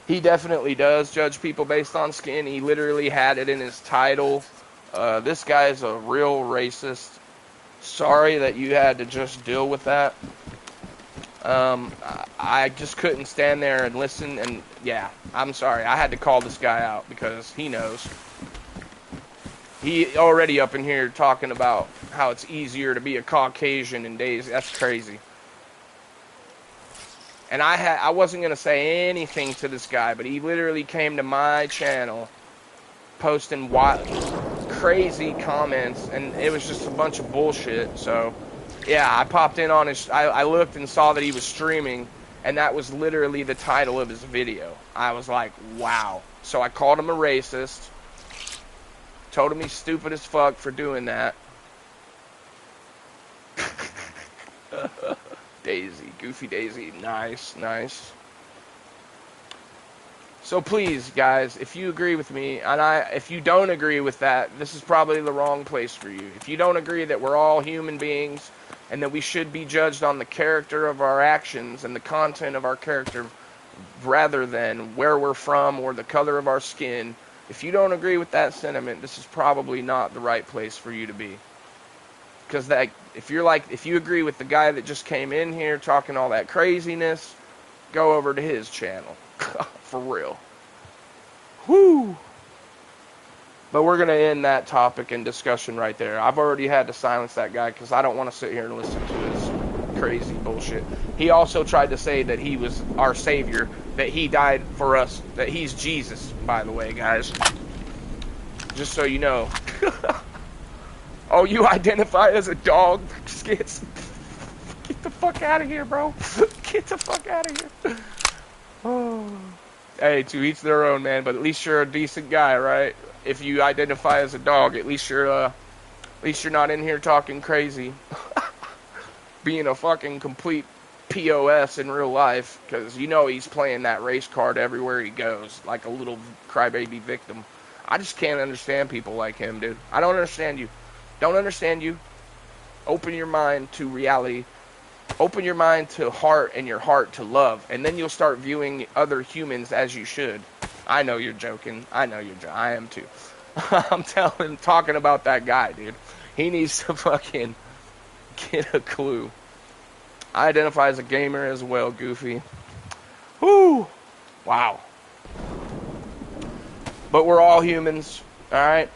He definitely does judge people based on skin. He literally had it in his title. This guy's a real racist. Sorry that you had to just deal with that. I just couldn't stand there and listen, and yeah, I'm sorry. I had to call this guy out because he knows. He already up in here talking about how it's easier to be a Caucasian in DayZ. That's crazy. And I wasn't going to say anything to this guy, but he literally came to my channel posting crazy comments, and it was just a bunch of bullshit. So, yeah, I popped in on his... I looked and saw that he was streaming, and that was literally the title of his video. I was like, wow. So I called him a racist, told him he's stupid as fuck for doing that. DayZ, Goofy DayZ, nice, nice. So please, guys, if you agree with me, and if you don't agree with that, this is probably the wrong place for you. If you don't agree that we're all human beings, and that we should be judged on the character of our actions and the content of our character, rather than where we're from or the color of our skin, if you don't agree with that sentiment, this is probably not the right place for you to be. Because if you agree with the guy that just came in here talking all that craziness, go over to his channel. For real. Whoo! But we're going to end that topic and discussion right there. I've already had to silence that guy because I don't want to sit here and listen to his crazy bullshit. He also tried to say that he was our savior, that he died for us, that he's Jesus, by the way, guys. Just so you know. Oh, you identify as a dog? Just get the fuck out of here, bro. Get the fuck out of here. Oh. Hey, to each their own, man, but at least you're a decent guy, right? If you identify as a dog, at least you're not in here talking crazy. Being a fucking complete POS in real life, because you know he's playing that race card everywhere he goes, like a little crybaby victim. I just can't understand people like him, dude. I don't understand you. Don't understand you. Open your mind to reality. Open your mind to heart and your heart to love. And then you'll start viewing other humans as you should. I know you're joking. I know you're joking. I am too. I'm talking about that guy, dude. He needs to fucking get a clue. I identify as a gamer as well, Goofy. Whoo! Wow. But we're all humans, alright?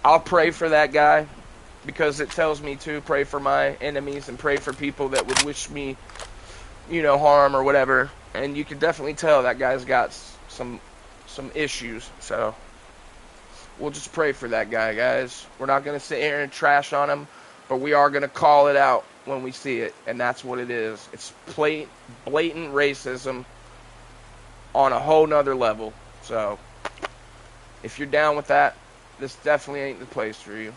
I'll pray for that guy, because it tells me to pray for my enemies and pray for people that would wish me, you know, harm or whatever. And you can definitely tell that guy's got some issues. So we'll just pray for that guy, guys. We're not going to sit here and trash on him, but we are going to call it out when we see it. And that's what it is. It's blatant racism on a whole nother level. So if you're down with that, this definitely ain't the place for you.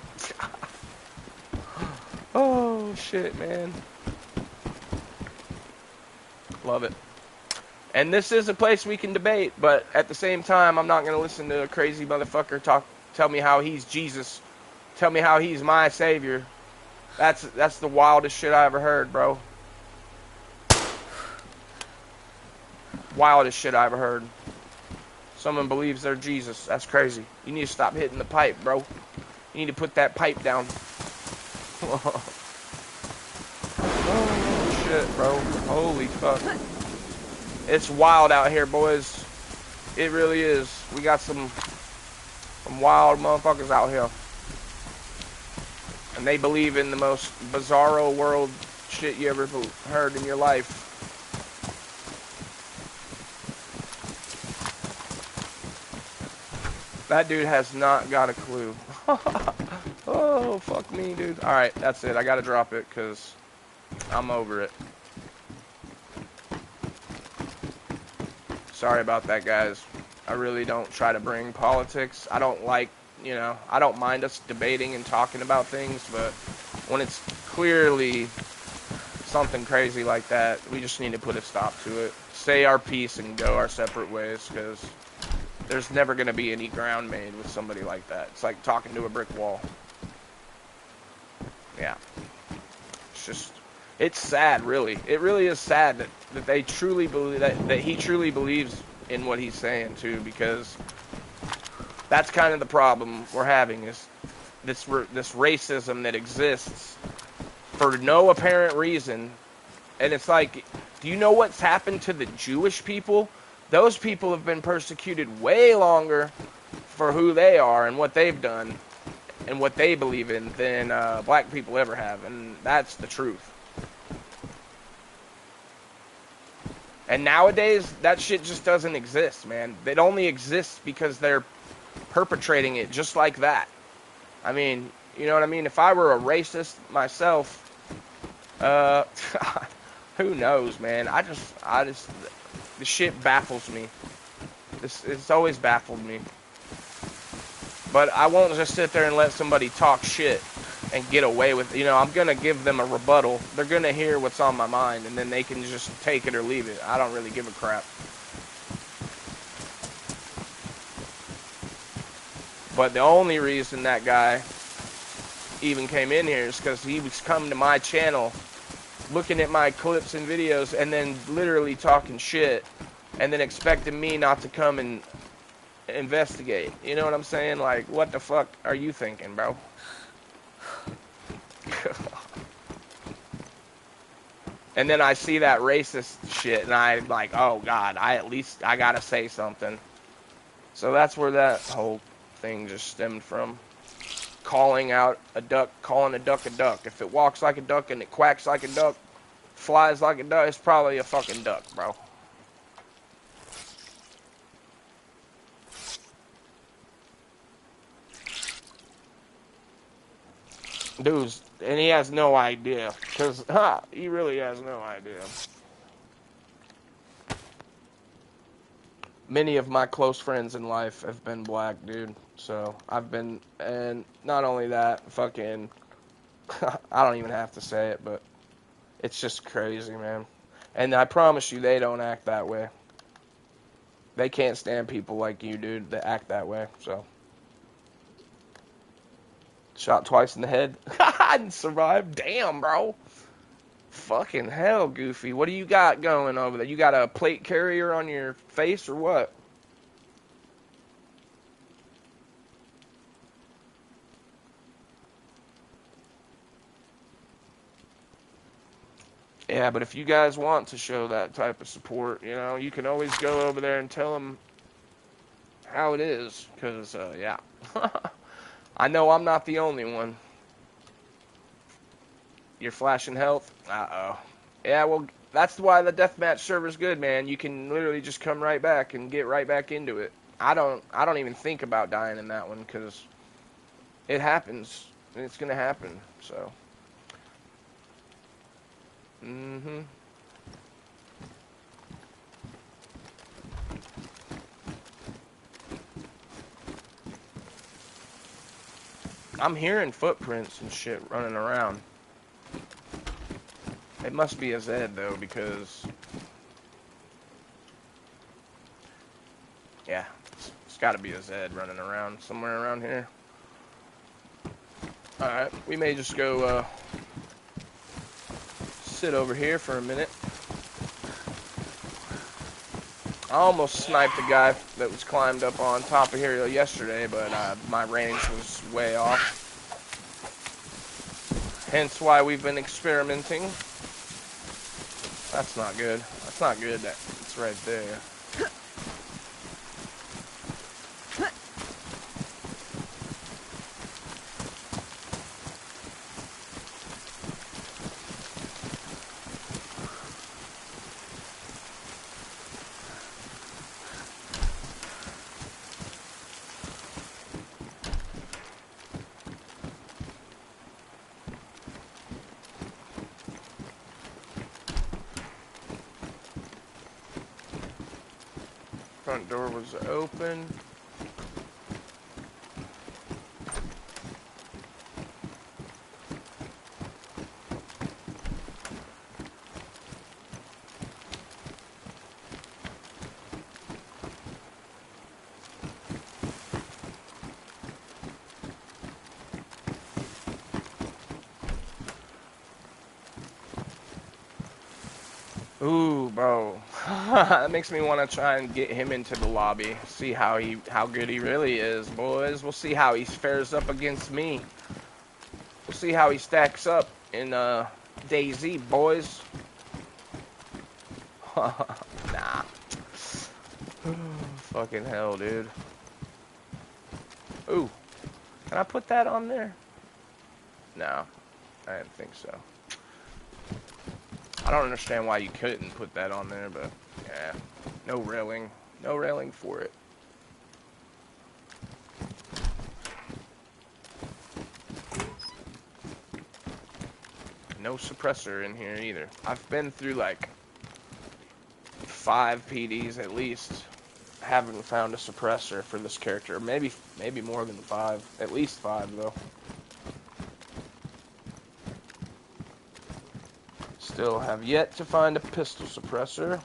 Oh, shit, man. Love it. And this is a place we can debate, but at the same time, I'm not going to listen to a crazy motherfucker tell me how he's Jesus. Tell me how he's my savior. That's the wildest shit I ever heard, bro. Wildest shit I ever heard. Someone believes they're Jesus. That's crazy. You need to stop hitting the pipe, bro. You need to put that pipe down. Oh, shit, bro. Holy fuck. It's wild out here, boys. It really is. We got some wild motherfuckers out here. And they believe in the most bizarro world shit you ever heard in your life. That dude has not got a clue. Oh, fuck me, dude. Alright, that's it. I gotta drop it, because I'm over it. Sorry about that, guys. I really don't try to bring politics. I don't like, you know, I don't mind us debating and talking about things, but when it's clearly something crazy like that, we just need to put a stop to it. Say our piece and go our separate ways, because there's never going to be any ground made with somebody like that. It's like talking to a brick wall. Yeah. It's just, it's sad, really. It really is sad that they truly believe, that he truly believes in what he's saying, too, because that's kind of the problem we're having, is this racism that exists for no apparent reason. And it's like, do you know what's happened to the Jewish people? Those people have been persecuted way longer for who they are and what they've done and what they believe in than black people ever have. And that's the truth. And nowadays, that shit just doesn't exist, man. It only exists because they're perpetrating it just like that. I mean, you know what I mean? If I were a racist myself, who knows, man? I just, the shit baffles me. It's always baffled me. But I won't just sit there and let somebody talk shit and get away with it. You know, I'm going to give them a rebuttal. They're going to hear what's on my mind, and then they can just take it or leave it. I don't really give a crap. But the only reason that guy even came in here is because he was coming to my channel, looking at my clips and videos, and then literally talking shit, and then expecting me not to come and investigate. You know what I'm saying? Like, what the fuck are you thinking, bro? And then I see that racist shit, and I'm like, oh god, I gotta say something. So that's where that whole thing just stemmed from. Calling out a duck, calling a duck a duck. If it walks like a duck and it quacks like a duck, flies like a duck, it's probably a fucking duck, bro. Dude, and he has no idea, because he really has no idea. Many of my close friends in life have been black, dude. So I've been, and not only that, fucking, I don't even have to say it, but it's just crazy, man. And I promise you, they don't act that way. They can't stand people like you, dude, that act that way, so. Shot twice in the head. I didn't survive. Damn, bro. Fucking hell, Goofy. What do you got going over there? You got a plate carrier on your face or what? Yeah, but if you guys want to show that type of support, you know, you can always go over there and tell them how it is. Because, yeah. I know I'm not the only one. You're flashing health? Uh-oh. Yeah, well, that's why the deathmatch server's good, man. You can literally just come right back and get right back into it. I don't even think about dying in that one, because it happens. And it's going to happen, so. Mm-hmm. I'm hearing footprints and shit running around. It must be a Zed, though, because... yeah, it's got to be a Zed running around somewhere around here. Alright, we may just go sit over here for a minute. I almost sniped a guy that was climbed up on top of here yesterday, but my range was way off. Hence why we've been experimenting. That's not good. That's not good that it's right there. Front door was open. Ooh, bro. That makes me want to try and get him into the lobby. See how good he really is, boys. We'll see how he fares up against me. We'll see how he stacks up in DayZ, boys. Nah. Fucking hell, dude. Ooh. Can I put that on there? No. I didn't think so. I don't understand why you couldn't put that on there, but yeah. No railing. No railing for it. No suppressor in here either. I've been through like 5 PDs at least. Haven't found a suppressor for this character. Maybe more than 5. At least 5 though. Still have yet to find a pistol suppressor.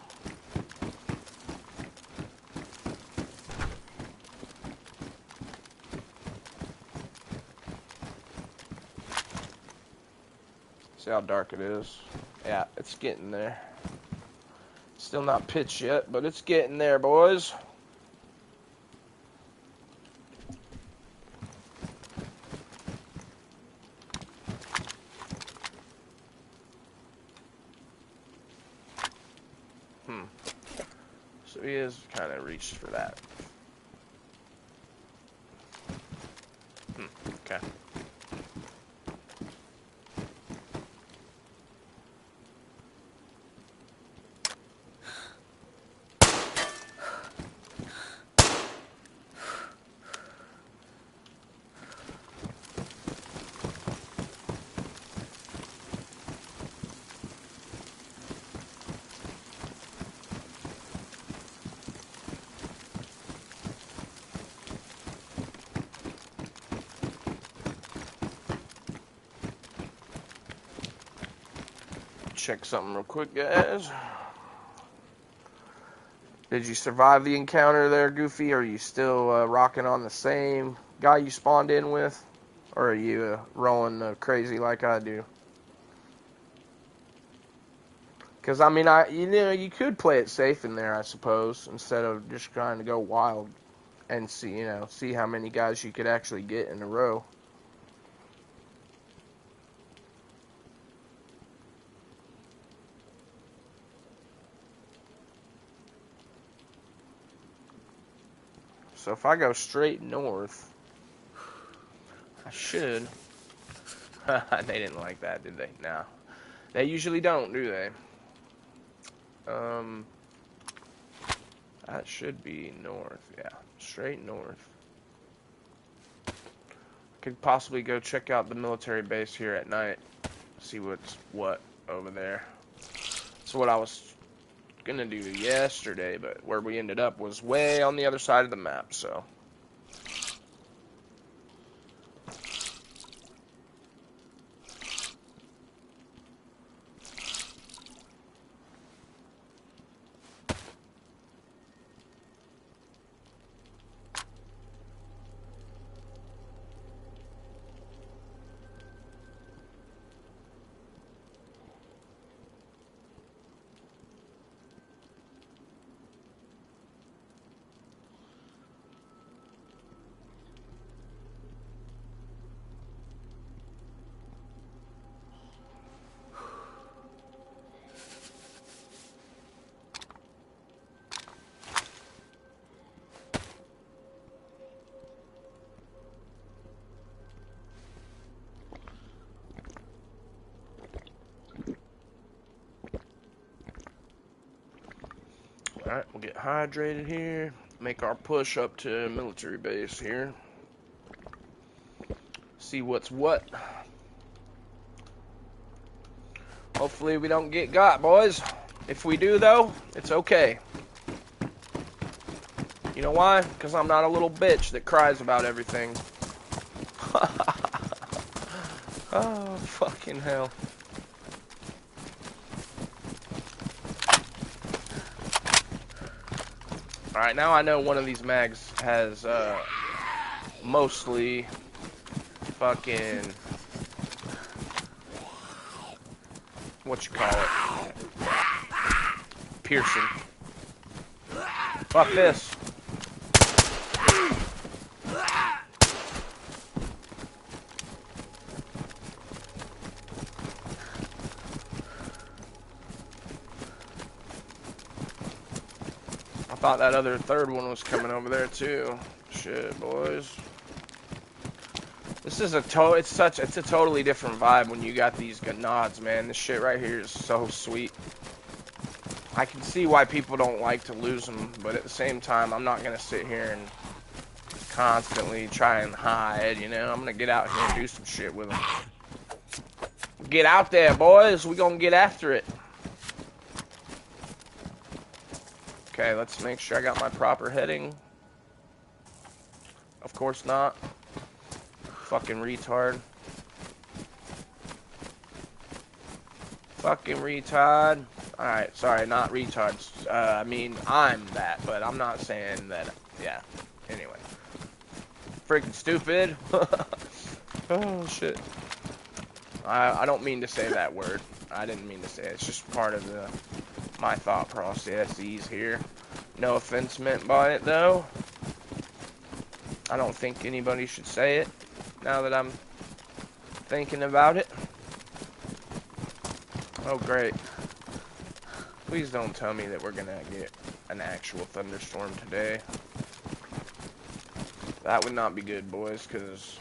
See how dark it is? Yeah, it's getting there. Still not pitch yet, but it's getting there, boys. So he is kind of reached for that. Okay. Check something real quick, guys. Did you survive the encounter there, Goofy? Are you still rocking on the same guy you spawned in with? Or are you rolling crazy like I do? Because, I mean, you could play it safe in there, I suppose, instead of just trying to go wild and see how many guys you could actually get in a row. So if I go straight north, I should. They didn't like that, did they? No. They usually don't, do they? That should be north. Yeah, straight north. Could possibly go check out the military base here at night. See what's what over there. That's what I was gonna do yesterday, but where we ended up was way on the other side of the map, so. Alright, we'll get hydrated here. Make our push up to military base here. See what's what. Hopefully we don't get got, boys. If we do, though, it's okay. You know why? Because I'm not a little bitch that cries about everything. Oh, fucking hell. Alright, now I know one of these mags has, mostly fucking, what you call it? Piercing. Fuck this. I thought that other third one was coming over there too. Shit, boys. This is it's a totally different vibe when you got these nods, man. This shit right here is so sweet. I can see why people don't like to lose them, but at the same time, I'm not gonna sit here and constantly try and hide, you know? I'm gonna get out here and do some shit with them. Get out there, boys. We gonna get after it. Okay, let's make sure I got my proper heading. Of course not. Fucking retard. Fucking retard. Alright, sorry, not retards. I mean, I'm that, but I'm not saying that, yeah. Anyway. Freaking stupid. Oh, shit. I don't mean to say that word. I didn't mean to say it. It's just part of my thought processes here. No offense meant by it, though. I don't think anybody should say it, now that I'm thinking about it. Oh, great. Please don't tell me that we're gonna get an actual thunderstorm today. That would not be good, boys, because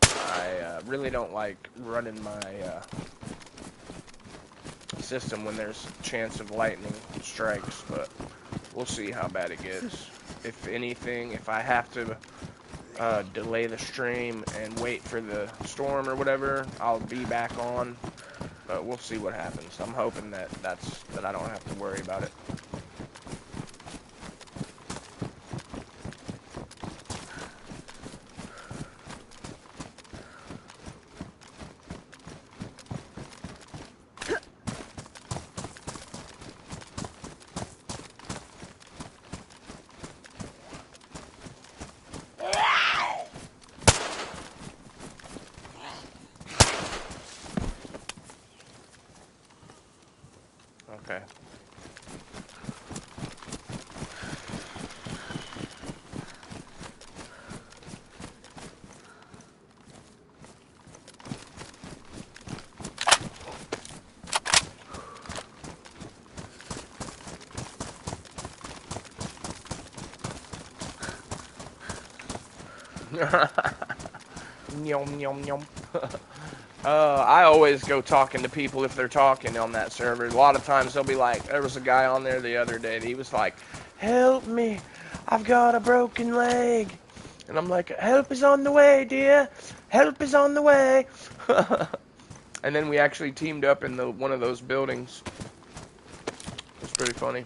I really don't like running my system when there's a chance of lightning strikes, but we'll see how bad it gets. If anything, if I have to delay the stream and wait for the storm or whatever, I'll be back on. But we'll see what happens. I'm hoping that I don't have to worry about it. Okay. Nyom, nyom, nyom. I always go talking to people if they're talking on that server. A lot of times they'll be like, there was a guy on there the other day, and he was like, help me, I've got a broken leg. And I'm like, help is on the way, dear. Help is on the way. And then we actually teamed up in one of those buildings. It's pretty funny.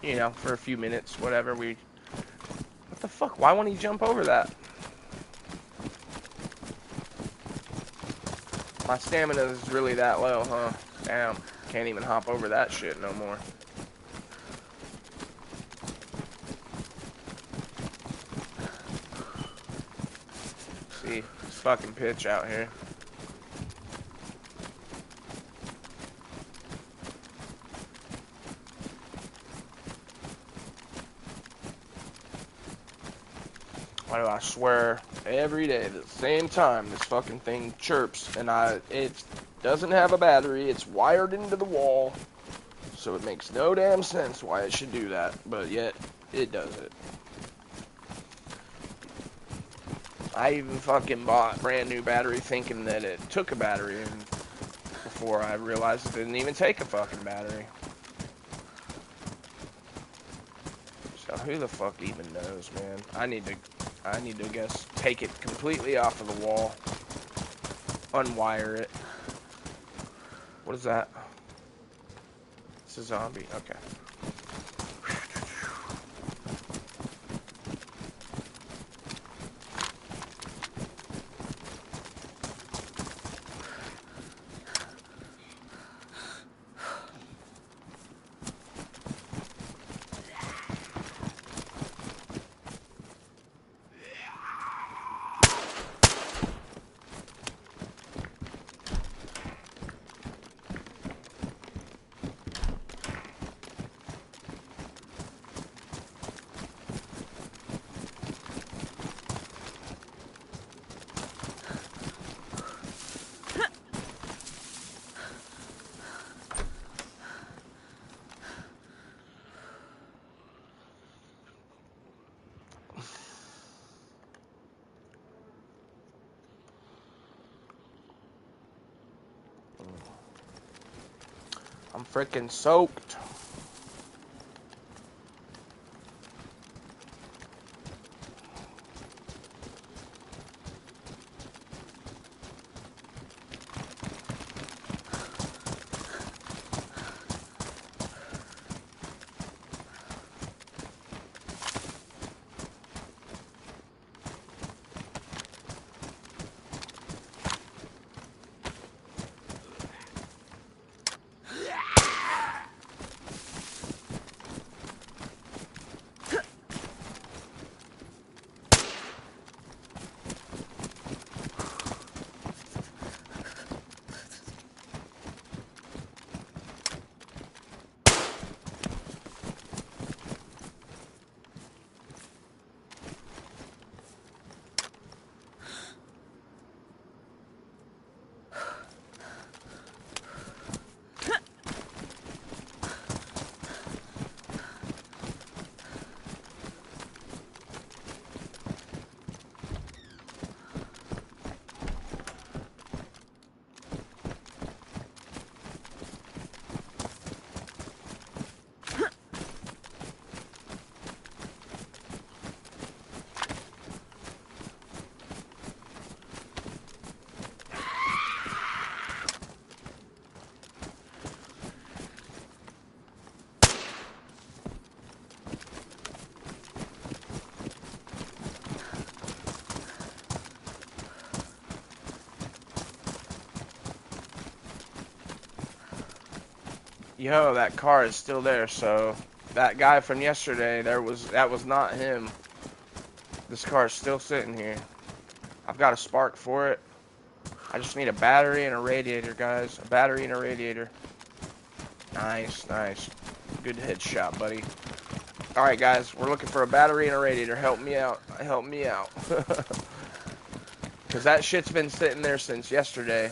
You know, for a few minutes, whatever, What the fuck? Why won't he jump over that? My stamina is really that low, huh? Damn. Can't even hop over that shit no more. See, it's fucking pitch out here. Why do I swear every day at the same time this fucking thing chirps, and it doesn't have a battery, it's wired into the wall, so it makes no damn sense why it should do that, but yet it does it. I even fucking bought a brand new battery thinking that it took a battery, and before I realized it didn't even take a fucking battery. So who the fuck even knows, man? I need to guess take it completely off of the wall. Unwire it. What is that? It's a zombie. Okay. I'm freaking soaked. Yo, that car is still there, so that guy from yesterday, that was not him. This car is still sitting here. I've got a spark for it. I just need a battery and a radiator, guys. A battery and a radiator. Nice, nice. Good headshot, buddy. Alright, guys, we're looking for a battery and a radiator. Help me out. Help me out. Because that shit's been sitting there since yesterday.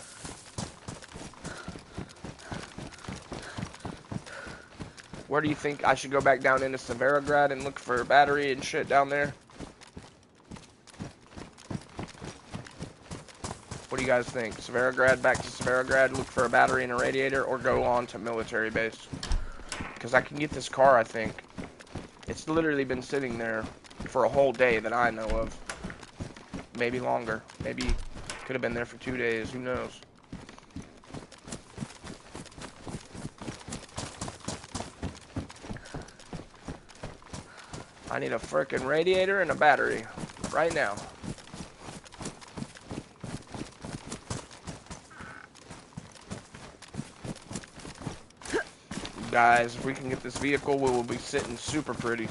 Where do you think I should go back down into Severograd and look for a battery and shit down there? What do you guys think? Severograd, back to Severograd, look for a battery and a radiator, or go on to military base? Because I can get this car, I think. It's literally been sitting there for a whole day that I know of. Maybe longer. Maybe could have been there for 2 days. Who knows? I need a frickin' radiator and a battery. Right now. Guys, if we can get this vehicle, we will be sitting super pretty.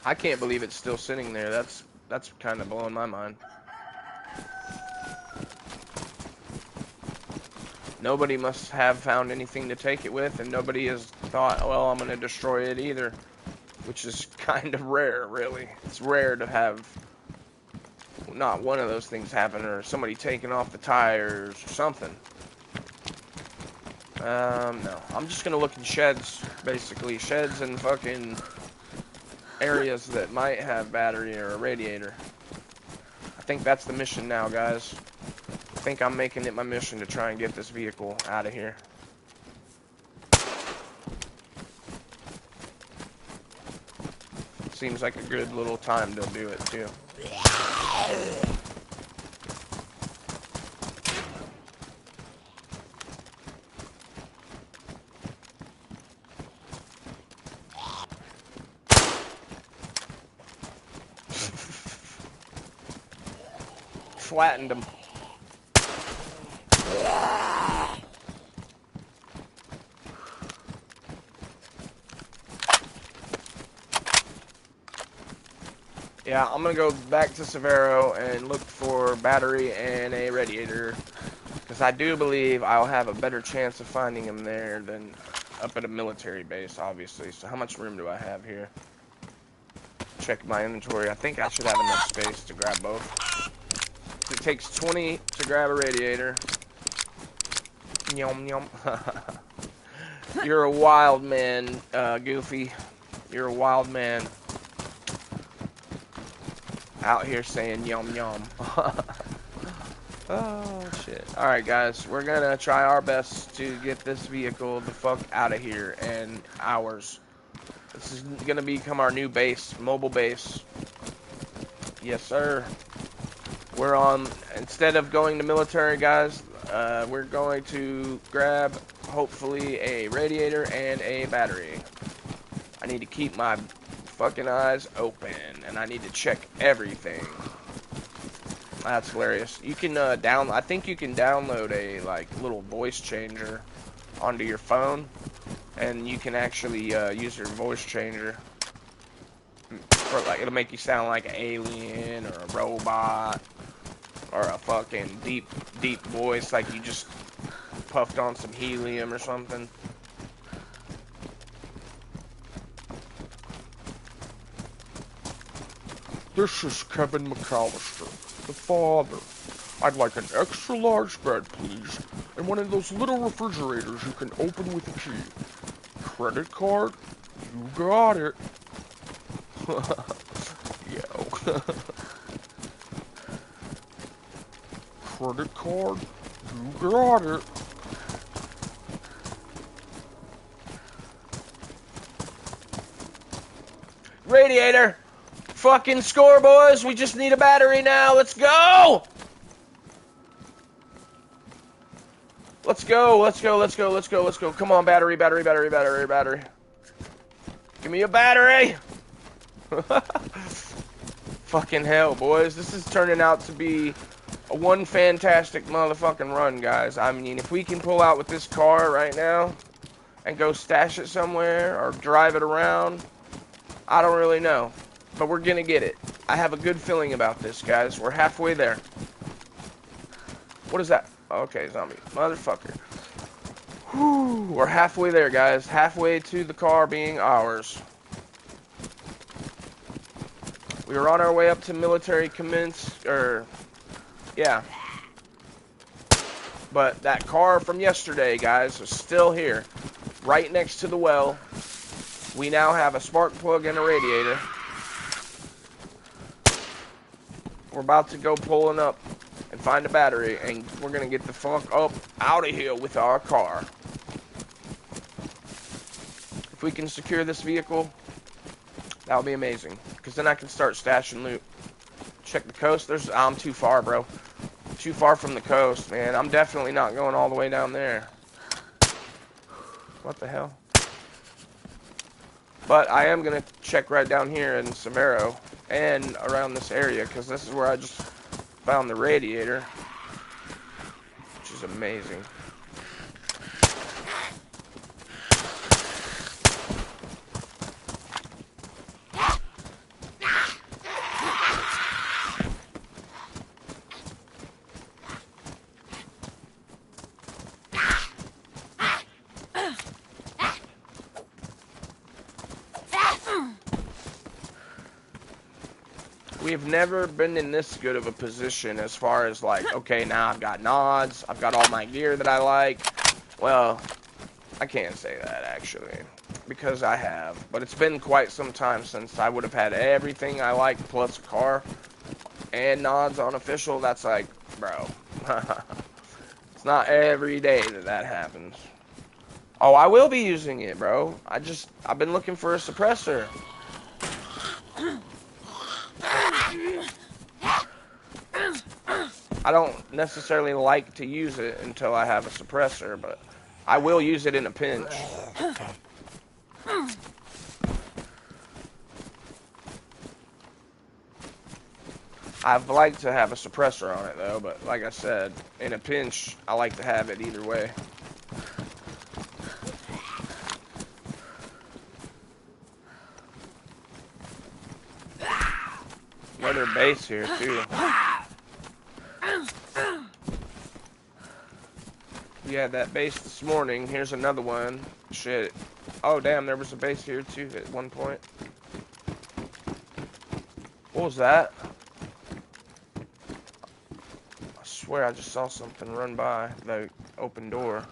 I can't believe it's still sitting there. That's kind of blowing my mind. Nobody must have found anything to take it with, and nobody has thought, well, I'm going to destroy it either. Which is kind of rare, really. It's rare to have not one of those things happen, or somebody taking off the tires, or something. No. I'm just going to look in sheds, basically. Sheds and fucking areas that might have battery or a radiator. I I think that's the mission now, guys. I think I'm making it my mission to try and get this vehicle out of here. Seems like a good little time to do it, too. Flattened him. Yeah, I'm gonna go back to Severo and look for battery and a radiator, because I do believe I'll have a better chance of finding him there than up at a military base, obviously. So how much room do I have here? Check my inventory. I think I should have enough space to grab both. It takes 20 to grab a radiator. Yum yum. You're a wild man, Goofy. You're a wild man. Out here saying yum yum. Oh shit. Alright guys, we're gonna try our best to get this vehicle the fuck out of here and ours. This is gonna become our new base, mobile base. Yes sir. We're on, instead of going to military, guys, we're going to grab hopefully a radiator and a battery. I need to keep my fucking eyes open, and I need to check everything. That's hilarious. You can I think you can download a like little voice changer onto your phone, and you can actually use your voice changer for, like, it'll make you sound like an alien or a robot or a fucking deep voice, like you just puffed on some helium or something. This is Kevin McAllister, the father. I'd like an extra large bread, please, and one of those little refrigerators you can open with a key. Credit card? You got it. Yo. Credit card? You got it. Radiator! Fucking score, boys! We just need a battery now. Let's go! Let's go, let's go, let's go, let's go, let's go. Come on, battery, battery, battery, battery, battery. Give me a battery! Fucking hell, boys. This is turning out to be a one fantastic motherfucking run, guys. I mean, if we can pull out with this car right now and go stash it somewhere or drive it around, I don't really know. But we're gonna get it. I have a good feeling about this, guys. We're halfway there. What is that? Okay, zombie. Motherfucker. Whew, we're halfway there, guys. Halfway to the car being ours. We were on our way up to military yeah. But that car from yesterday, guys, is still here. Right next to the well. We now have a spark plug and a radiator. We're about to go pulling up and find a battery, and we're going to get the fuck up out of here with our car. If we can secure this vehicle, that'll be amazing, because then I can start stashing loot. Check the coast. I'm too far, bro. Too far from the coast, man. I'm definitely not going all the way down there. What the hell? But I am going to check right down here in Severo and around this area, because this is where I just found the radiator, which is amazing. We've never been in this good of a position as far as, like, okay, now I've got nods, I've got all my gear that I like. Well, I can't say that, actually, because I have. But it's been quite some time since I would have had everything I like plus a car. and nods on official, that's like, bro. It's not every day that happens. Oh, I will be using it, bro. I've been looking for a suppressor. I don't necessarily like to use it until I have a suppressor, but I will use it in a pinch. I've liked to have a suppressor on it, though, but like I said, in a pinch, I like to have it either way. Another base here, too. We had that base this morning. Here's another one. Shit. Oh, damn, there was a base here, too, at one point. What was that? I swear I just saw something run by the open door.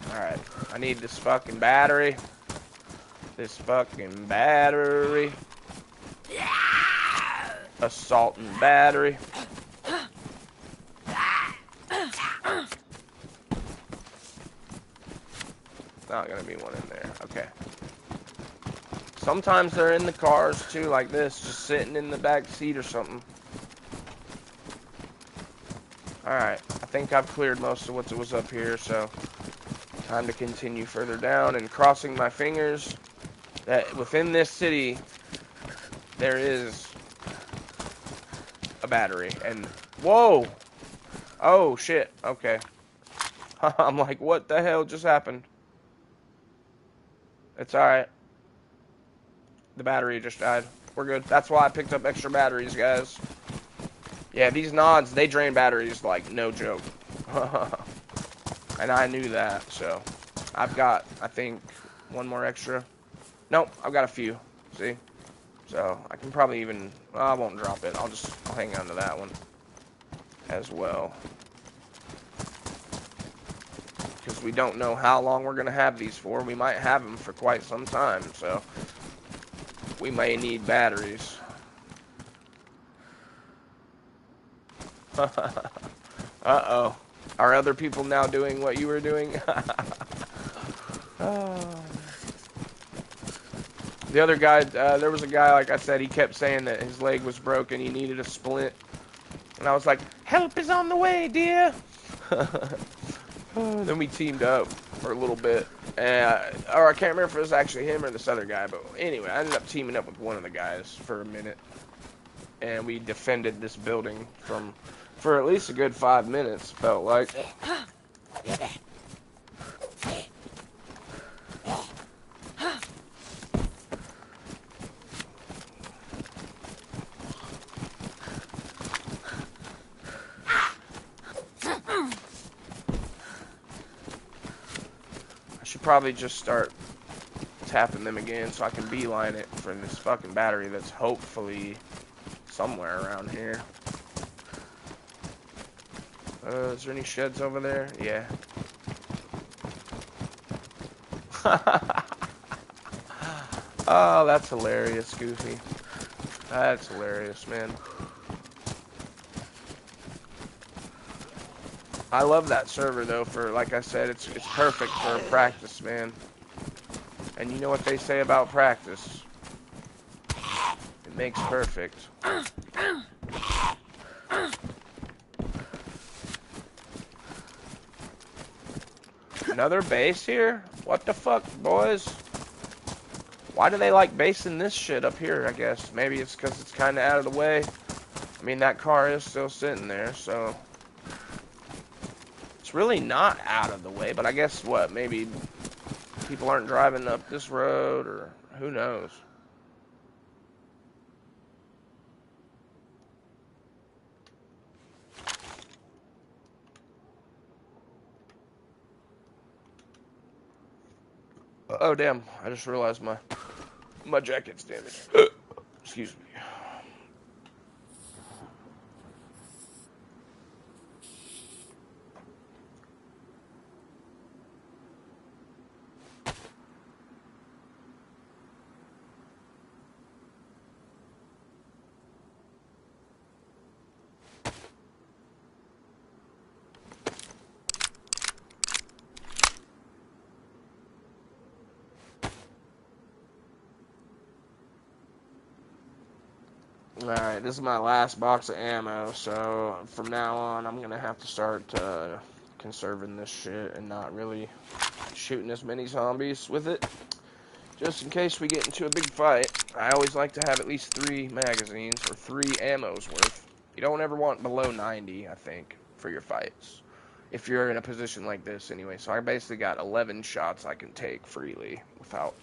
Alright, I need this fucking battery. This fucking battery. Assault and battery. Not gonna be one in there. Okay. Sometimes they're in the cars too, like this, just sitting in the back seat or something. Alright, I think I've cleared most of what was up here, so time to continue further down and crossing my fingers that within this city there is a battery. And whoa! Oh shit, okay. I'm like, what the hell just happened? It's alright. The battery just died. We're good. That's why I picked up extra batteries, guys. Yeah, these nods, they drain batteries like no joke. And I knew that, so I've got, I think, one more extra. Nope, I've got a few. See? So I can probably even, well, I won't drop it. I'll hang on to that one as well. Because we don't know how long we're going to have these for. We might have them for quite some time, so we may need batteries. Uh-oh. Are other people now doing what you were doing? The other guy, there was a guy, like I said, he kept saying that his leg was broken, he needed a splint. And I was like, help is on the way, dear. Then we teamed up for a little bit. Or I can't remember if it was actually him or this other guy, but anyway, I ended up teaming up with one of the guys for a minute. And we defended this building for at least a good 5 minutes, felt like. I should probably just start tapping them again so I can beeline it for this fucking battery that's hopefully somewhere around here. Is there any sheds over there? Yeah. Oh, that's hilarious, Goofy. That's hilarious, man. I love that server, though, for, like I said, it's perfect for practice, man. And you know what they say about practice? It makes perfect. Another base here? What the fuck, boys? Why do they like basing this shit up here, I guess? Maybe it's because it's kind of out of the way. I mean, that car is still sitting there, so... It's really not out of the way, but I guess, what, maybe people aren't driving up this road, or who knows? Oh, damn. I just realized my jacket's damaged. Excuse me. Alright, this is my last box of ammo, so from now on I'm gonna have to start conserving this shit and not really shooting as many zombies with it. Just in case we get into a big fight, I always like to have at least 3 magazines or 3 ammos worth. You don't ever want below 90, I think, for your fights. If you're in a position like this anyway. So I basically got 11 shots I can take freely without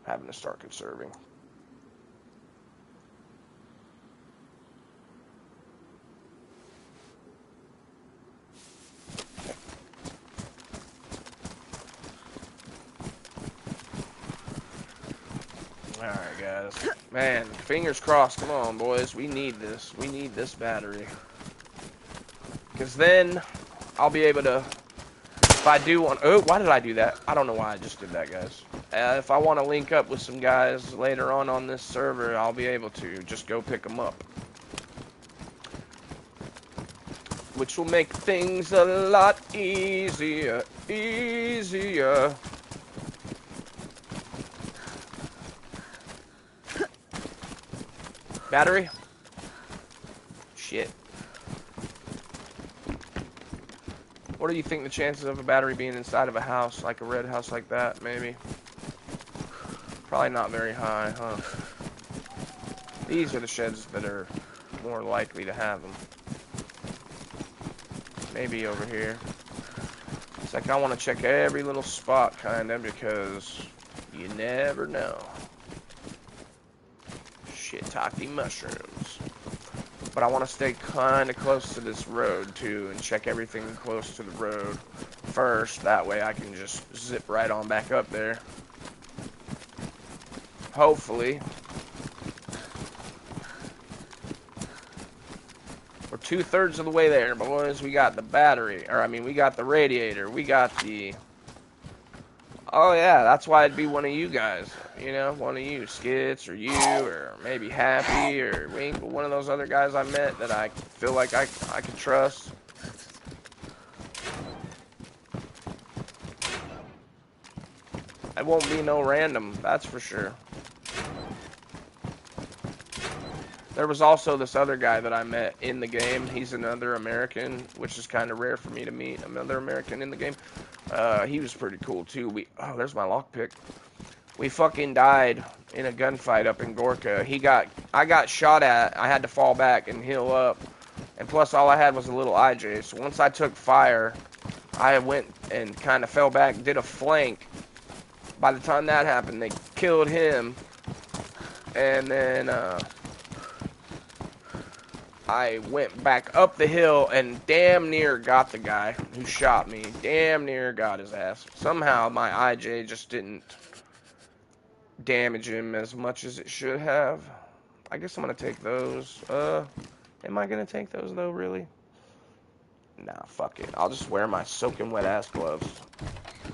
having to start conserving. Alright, guys. Man, fingers crossed. Come on, boys. We need this. We need this battery. Because then I'll be able to, if I do want, oh, why did I do that? I don't know why I just did that, guys. If I want to link up with some guys later on this server, I'll be able to just go pick them up. Which will make things a lot easier. Battery? Shit. What do you think the chances of a battery being inside of a house, like a red house like that, maybe? Probably not very high, huh? These are the sheds that are more likely to have them. Maybe over here. It's like I want to check every little spot, kind of, because you never know. Shiitake mushrooms. But I want to stay kind of close to this road, too, and check everything close to the road first. That way I can just zip right on back up there. Hopefully. We're 2/3 of the way there, boys. We got the battery, or I mean, we got the radiator. We got the... Oh, yeah, that's why it'd be one of you guys. You know, one of you, Skits, or you, or maybe Happy, or Wink, one of those other guys I met that I feel like I could trust. It won't be no random, that's for sure. There was also this other guy that I met in the game. He's another American, which is kind of rare for me to meet another American in the game. He was pretty cool, too. Oh, there's my lockpick. We fucking died in a gunfight up in Gorka. I got shot at. I had to fall back and heal up. And plus, all I had was a little IJ. So once I took fire, I went and kind of fell back, did a flank. By the time that happened, they killed him. And then, I went back up the hill and damn near got the guy who shot me. Damn near got his ass. Somehow my IJ just didn't damage him as much as it should have. I guess I'm going to take those. Am I going to take those though, really? Nah, fuck it. I'll just wear my soaking wet ass gloves.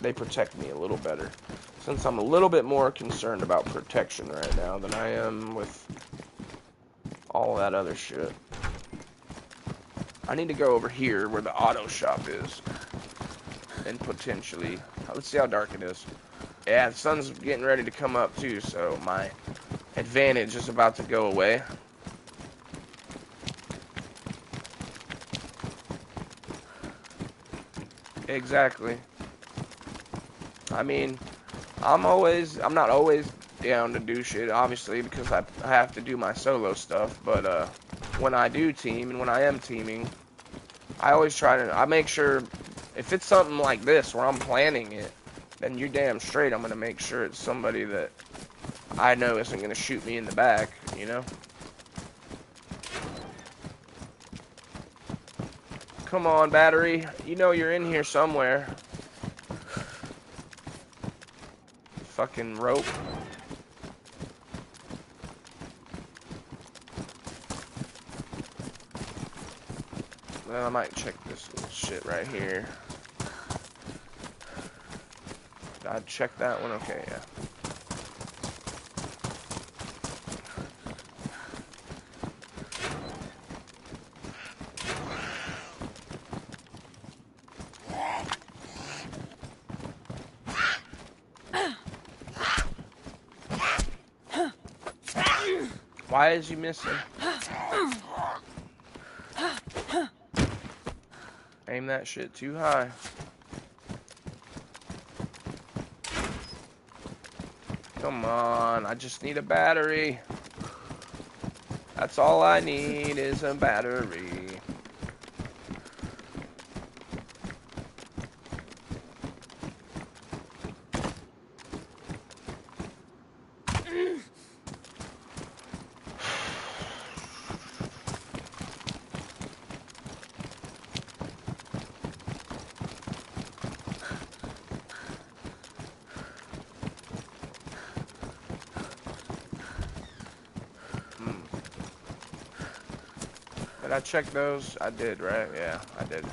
They protect me a little better. Since I'm a little bit more concerned about protection right now than I am with all that other shit. I need to go over here where the auto shop is. And potentially... Let's see how dark it is. Yeah, the sun's getting ready to come up too, so my advantage is about to go away. Exactly. I mean, I'm not always down to do shit, obviously, because I have to do my solo stuff, but when I do team, and when I am teaming, I always I make sure, if it's something like this, where I'm planning it, then you're damn straight I'm going to make sure it's somebody that I know isn't going to shoot me in the back, you know? Come on, battery. You know you're in here somewhere. Fucking rope. Well, I might check this little shit right here. I'd check that one. Okay, yeah. Why is he missing? Aim that shit too high. Come on, I just need a battery. That's all I need is a battery. Did I check those? I did, right? Yeah, I did.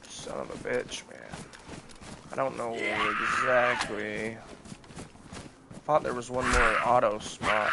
Son of a bitch, man. I don't know exactly. I thought there was one more auto spot.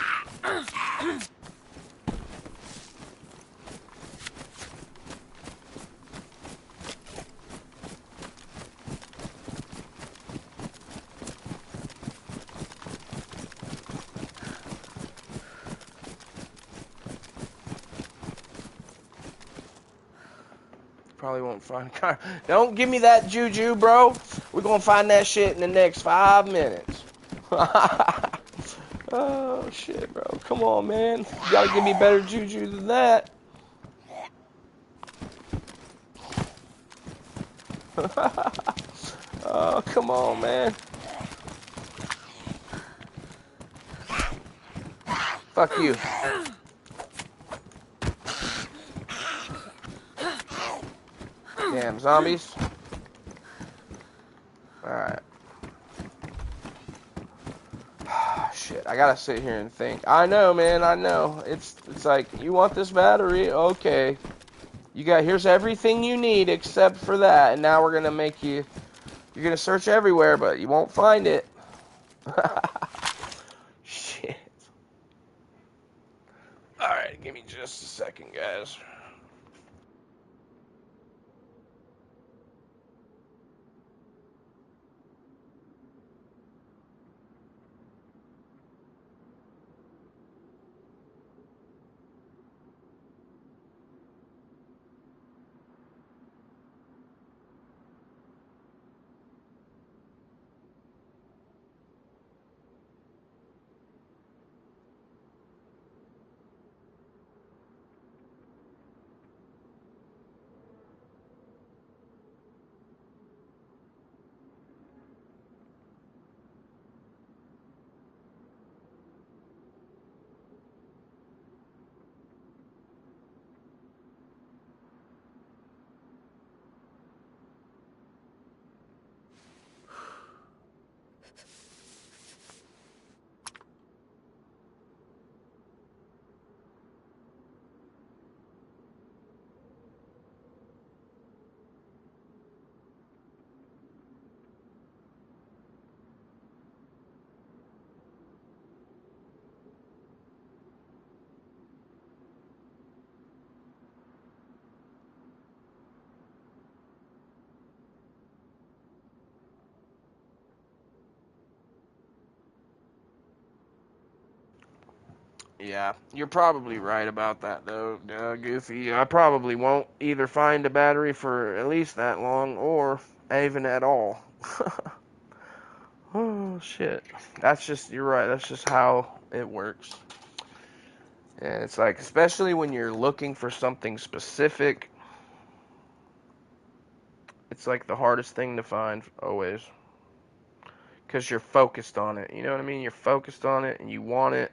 Probably won't find a car. Don't give me that juju, bro. We're gonna find that shit in the next 5 minutes. Oh, shit, bro. Come on, man. You gotta give me better juju than that. Oh, come on, man. Fuck you. Damn zombies. Alright. Shit, I gotta sit here and think. I know, man, I know. It's like, you want this battery? Okay. Here's everything you need except for that. And now we're gonna make you, you're gonna search everywhere, but you won't find it. Shit. Alright, give me just a second, guys. Yeah, you're probably right about that, though, Goofy. I probably won't either find a battery for at least that long, or even at all. Oh, shit. You're right, that's just how it works. And it's like, especially when you're looking for something specific, it's like the hardest thing to find, always. Because you're focused on it, you know what I mean? You're focused on it, and you want it.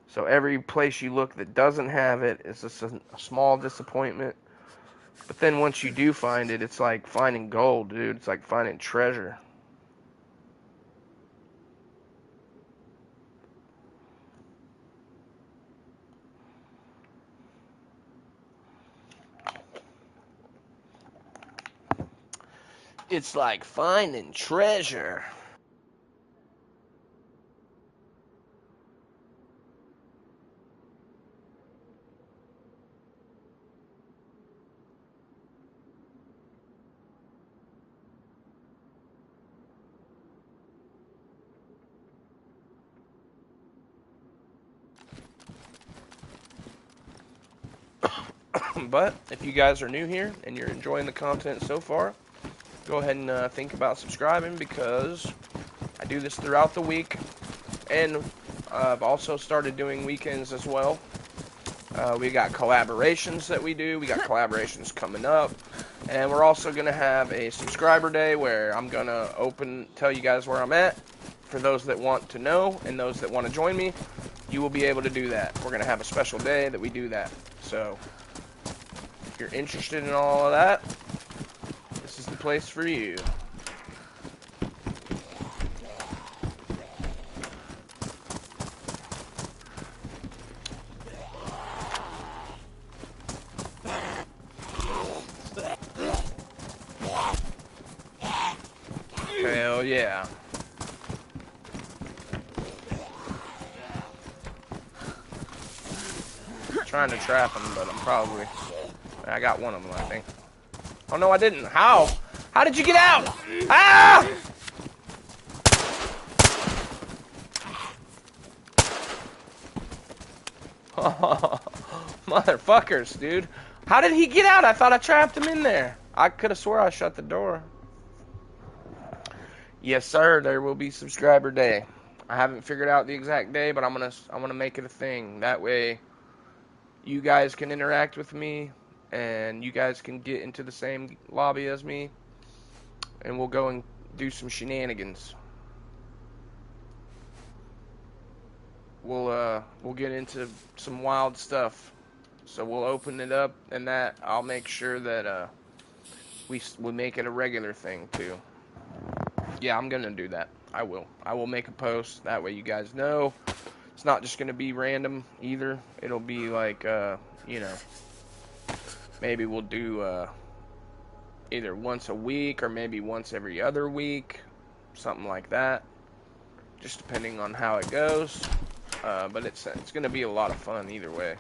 So every place you look that doesn't have it is just a small disappointment. But then once you do find it, it's like finding gold, dude. It's like finding treasure. It's like finding treasure. But if you guys are new here and you're enjoying the content so far, go ahead and think about subscribing, because I do this throughout the week, and I've also started doing weekends as well. We got collaborations that we do. We got collaborations coming up, and we're also going to have a subscriber day where I'm going to tell you guys where I'm at. For those that want to know and those that want to join me, you will be able to do that. We're going to have a special day that we do that. So if you're interested in all of that, this is the place for you. Hell yeah. Trying to trap him, but I got one of them, I think. Oh no, I didn't. How? How did you get out? Ah! Motherfuckers, dude. How did he get out? I thought I trapped him in there. I could have swore I shut the door. Yes, sir. There will be subscriber day. I haven't figured out the exact day, but I'm gonna make it a thing. That way, you guys can interact with me, and you guys can get into the same lobby as me, and we'll go and do some shenanigans. We'll get into some wild stuff. So we'll open it up, and that I'll make sure that we make it a regular thing too. Yeah, I'm gonna do that. I will make a post, that way you guys know. It's not just gonna be random either. It'll be like you know, maybe we'll do either once a week or maybe once every other week, something like that, just depending on how it goes. But it's gonna be a lot of fun either way.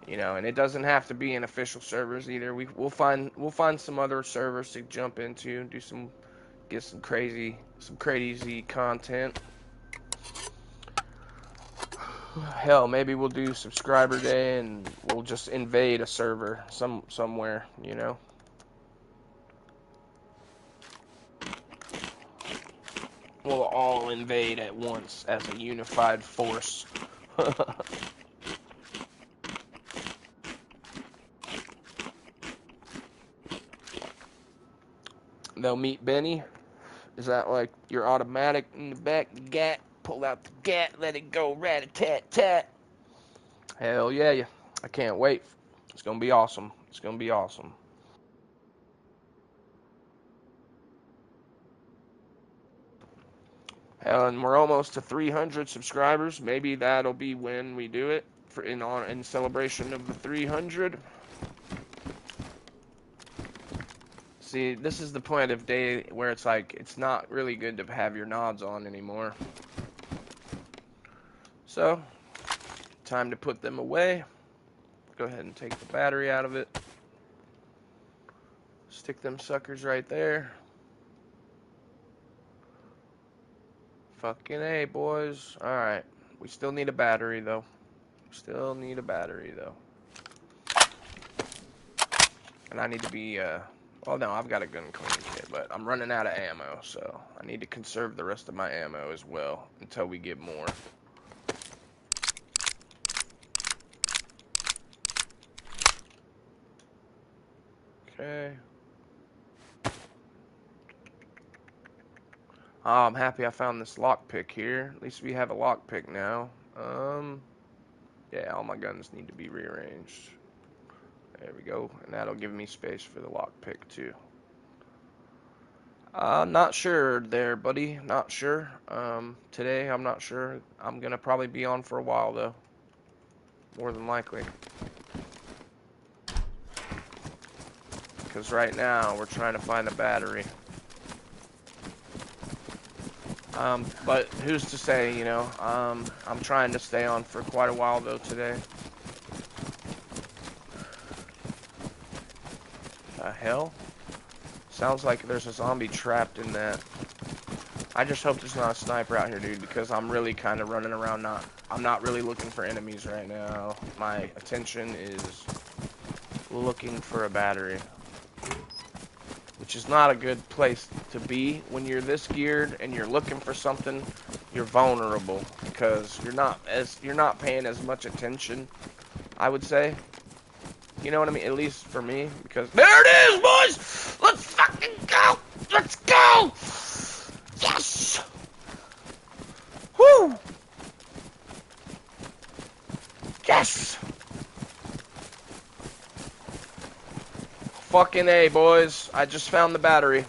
You know, and it doesn't have to be in official servers either. We'll find some other servers to jump into, get some crazy content. Hell, maybe we'll do subscriber day and we'll just invade a server somewhere, you know. We'll all invade at once as a unified force. They'll meet Benny. Is that like your automatic in the back? The gat. Pull out the gat. Let it go. Rat-a-tat-tat. Hell yeah. I can't wait. It's going to be awesome. It's going to be awesome. Hell, and we're almost to 300 subscribers. Maybe that'll be when we do it in celebration of the 300. See, this is the point of day where it's like, it's not really good to have your nods on anymore. So, time to put them away. Go ahead and take the battery out of it. Stick them suckers right there. Fucking A, boys. Alright. We still need a battery, though. And I need to be, well, no, I've got a gun cleaning kit, but I'm running out of ammo, so I need to conserve the rest of my ammo as well until we get more. Okay. Oh, I'm happy I found this lockpick here. At least we have a lockpick now. Yeah, all my guns need to be rearranged. There we go, and that'll give me space for the lockpick too. Not sure there, buddy. Not sure. Today, I'm not sure. I'm gonna probably be on for a while though. More than likely. Because right now, we're trying to find a battery. But who's to say, you know? I'm trying to stay on for quite a while though today. The hell? Sounds like there's a zombie trapped in that. I just hope there's not a sniper out here, dude, because I'm really kind of running around. I'm not really looking for enemies right now. My attention is looking for a battery, which is not a good place to be when you're this geared and you're looking for something. You're vulnerable because you're not paying as much attention, I would say. You know what I mean? At least for me, because there it is, boys. Let's fucking go. Let's go. Yes. Woo. Yes. Fucking A, boys. I just found the battery.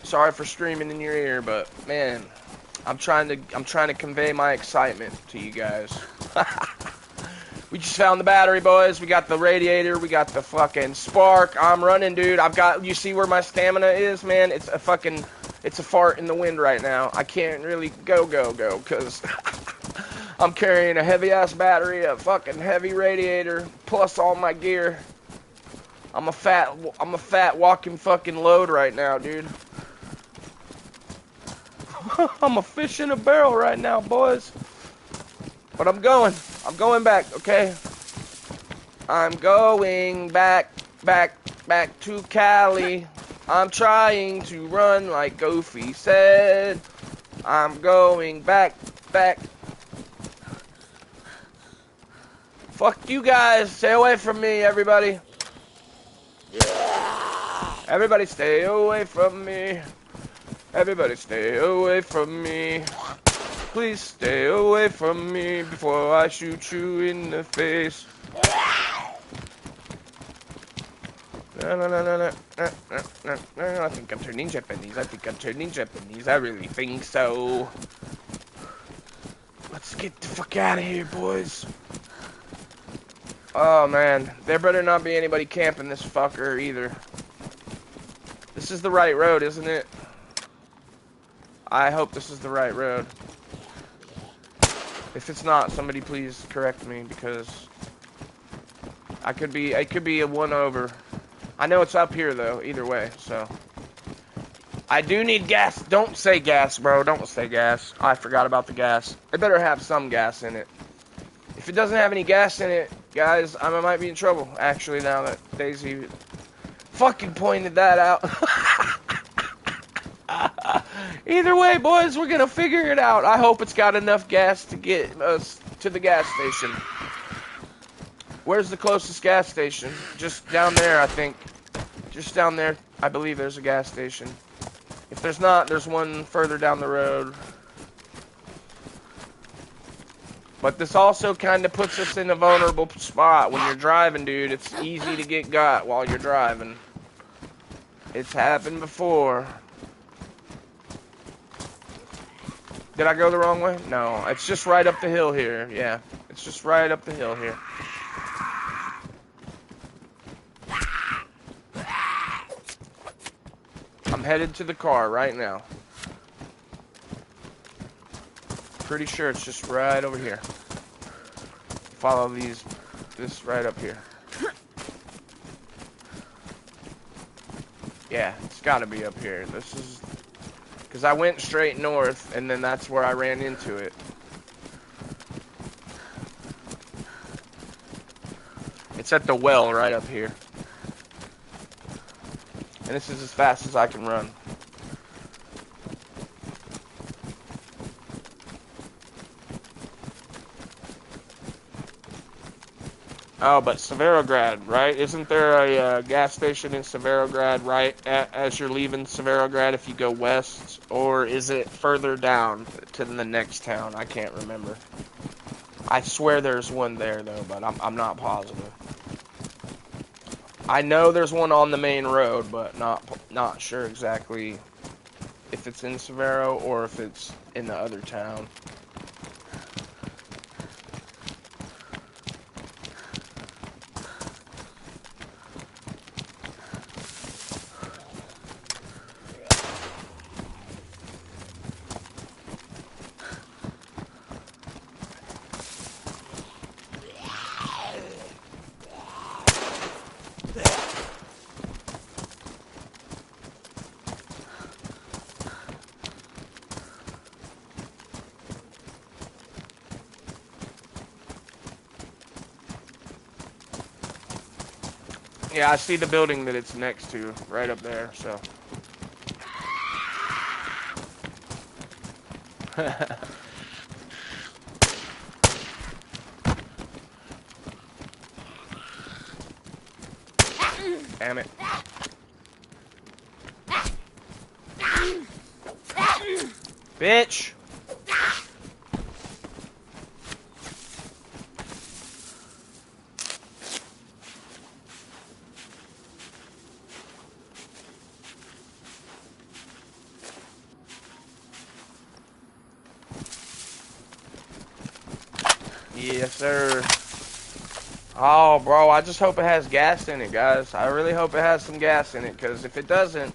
Sorry for screaming in your ear, but man, I'm trying to convey my excitement to you guys. We just found the battery, boys. We got the radiator. We got the fucking spark. I'm running, dude. You see where my stamina is, man? It's a fart in the wind right now. I can't really go, because I'm carrying a heavy-ass battery, a fucking heavy radiator, plus all my gear. I'm a fat walking fucking load right now, dude. I'm a fish in a barrel right now, boys. But I'm going back, okay? I'm going back to Cali. I'm trying to run like Goofy said. I'm going back. Fuck you guys. Stay away from me, everybody. Everybody stay away from me. Everybody stay away from me. Please stay away from me before I shoot you in the face. I think I'm turning Japanese. I really think so. Let's get the fuck out of here, boys. Oh, man. There better not be anybody camping this fucker either. This is the right road, isn't it? I hope this is the right road. If it's not, somebody please correct me, because it could be a one over. I know it's up here though, either way, so. I do need gas. Don't say gas, bro. Don't say gas. I forgot about the gas. It better have some gas in it. If it doesn't have any gas in it, guys, I might be in trouble, actually, now that DayZ fucking pointed that out. Either way, boys, we're gonna figure it out. I hope it's got enough gas to get us to the gas station. Where's the closest gas station? Just down there, I think. Just down there, I believe there's a gas station. If there's not, there's one further down the road. But this also kind of puts us in a vulnerable spot. When you're driving, dude, it's easy to get got while you're driving. It's happened before. Did I go the wrong way? No, it's just right up the hill here. Yeah, it's just right up the hill here. I'm headed to the car right now. Pretty sure it's just right over here. Follow this right up here. Yeah, it's gotta be up here. This is, because I went straight north, and then that's where I ran into it. It's at the well right up here. And this is as fast as I can run. Oh, but Severograd, right? Isn't there a gas station in Severograd right as you're leaving Severograd if you go west? Or is it further down to the next town? I can't remember. I swear there's one there, though, but I'm not positive. I know there's one on the main road, but not sure exactly if it's in Severo or if it's in the other town. Yeah, I see the building that it's next to, right up there, so. Damn it. Bitch! Yes, sir. Oh, bro, I just hope it has gas in it, guys. I really hope it has some gas in it, because if it doesn't,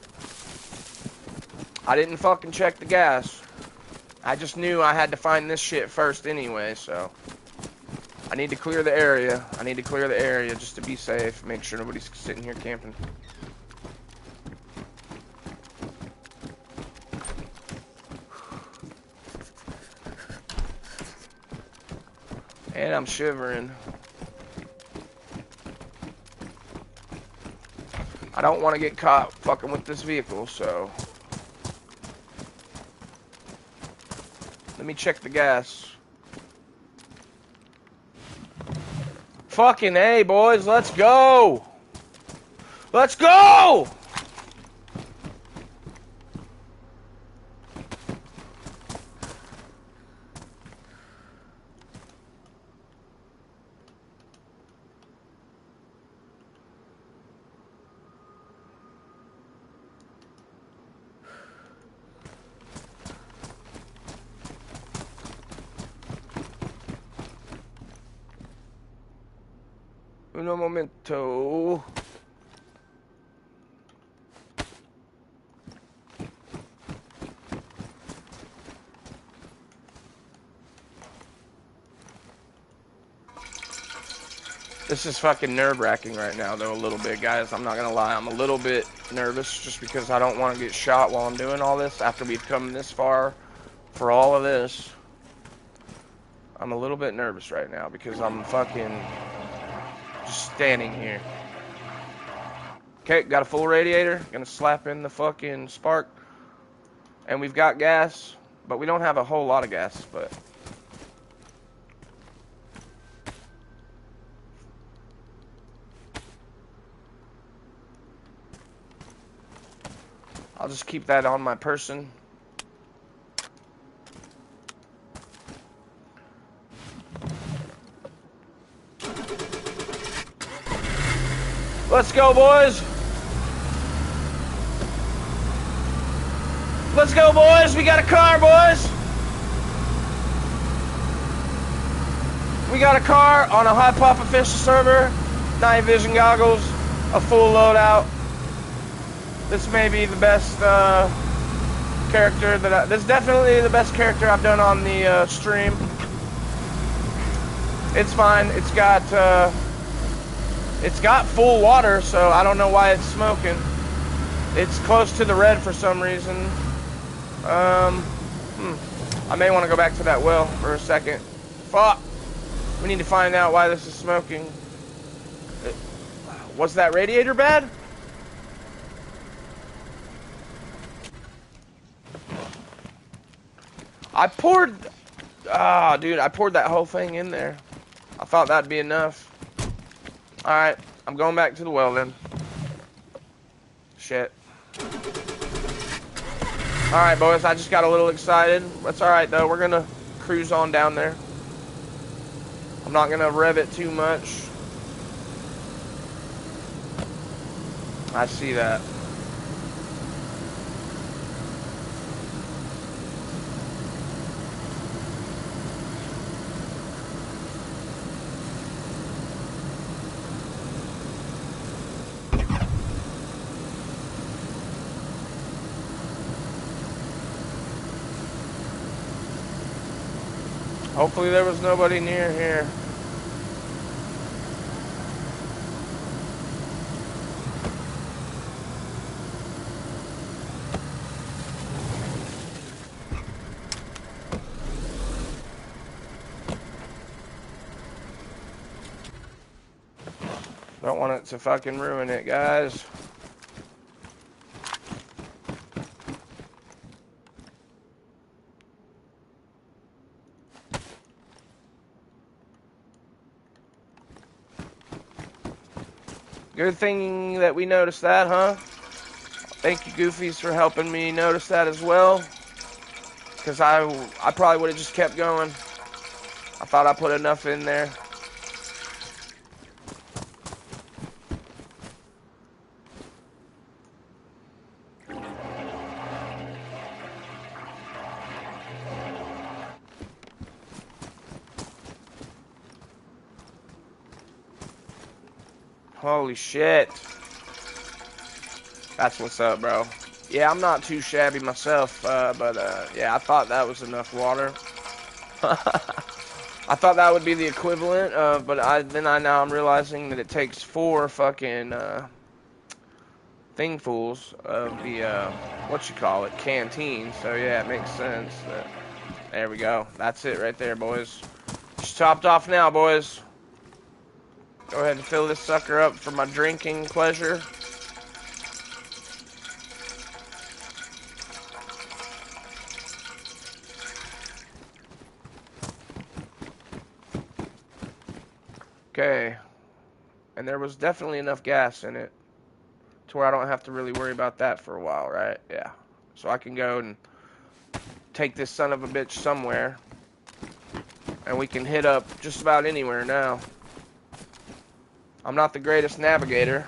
I didn't fucking check the gas. I just knew I had to find this shit first anyway, so. I need to clear the area. I need to clear the area just to be safe. Make sure nobody's sitting here camping. And I'm shivering. I don't want to get caught fucking with this vehicle, so. Let me check the gas. Fucking A, boys, let's go! Let's go! Uno momento. This is fucking nerve-wracking right now, though, a little bit, guys. I'm not gonna lie. I'm a little bit nervous just because I don't want to get shot while I'm doing all this after we've come this far for all of this. I'm a little bit nervous right now because I'm fucking just standing here. Okay, got a full radiator. Gonna slap in the fucking spark. And we've got gas, but we don't have a whole lot of gas, but... I'll just keep that on my person. Let's go, boys. Let's go, boys. We got a car, boys. We got a car on a High Pop official server, night vision goggles, a full loadout. This may be the best character that this is definitely the best character I've done on the stream. It's fine. It's got full water, so I don't know why it's smoking. It's close to the red for some reason. I may want to go back to that well for a second. Fuck. We need to find out why this is smoking. Was that radiator bad? I poured... Ah, dude, I poured that whole thing in there. I thought that'd be enough. Alright, I'm going back to the well then. Shit. Alright, boys, I just got a little excited. That's alright, though. We're gonna cruise on down there. I'm not gonna rev it too much. I see that. Hopefully there was nobody near here. Don't want it to fucking ruin it, guys. Good thing that we noticed that, huh? Thank you, Goofies, for helping me notice that as well. Because I probably would have just kept going. I thought I put enough in there. Holy shit. That's what's up, bro. Yeah, I'm not too shabby myself, but yeah, I thought that was enough water. I thought that would be the equivalent of, but now I'm realizing that it takes 4 fucking thingfuls of the canteen. So yeah, it makes sense. There we go. That's it right there, boys. Just topped off now, boys. Go ahead and fill this sucker up for my drinking pleasure. Okay. And there was definitely enough gas in it to where I don't have to really worry about that for a while, right? Yeah. So I can go and take this son of a bitch somewhere. And we can hit up just about anywhere now. I'm not the greatest navigator.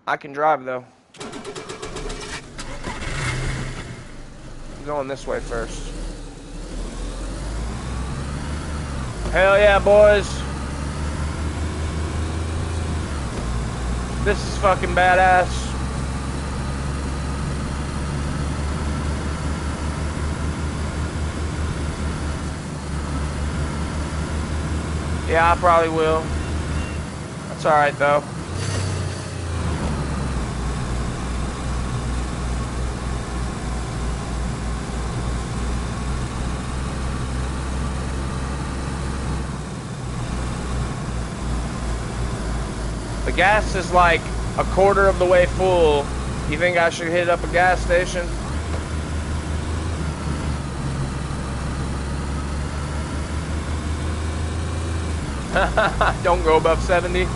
I can drive, though. I'm going this way first. Hell yeah, boys. This is fucking badass. Yeah, I probably will. That's alright, though. The gas is like a quarter of the way full. You think I should hit up a gas station? Don't go above 70.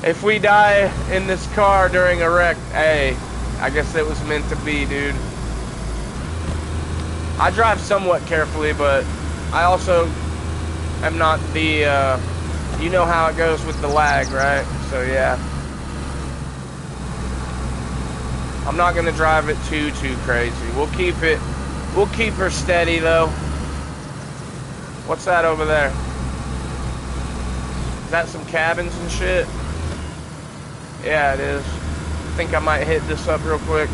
If we die in this car during a wreck, hey, I guess it was meant to be, dude. I drive somewhat carefully, but I also am not the, you know how it goes with the lag, right? So yeah. I'm not gonna drive it too crazy. We'll keep her steady though. What's that over there? Is that some cabins and shit? Yeah, it is. I think I might hit this up real quick.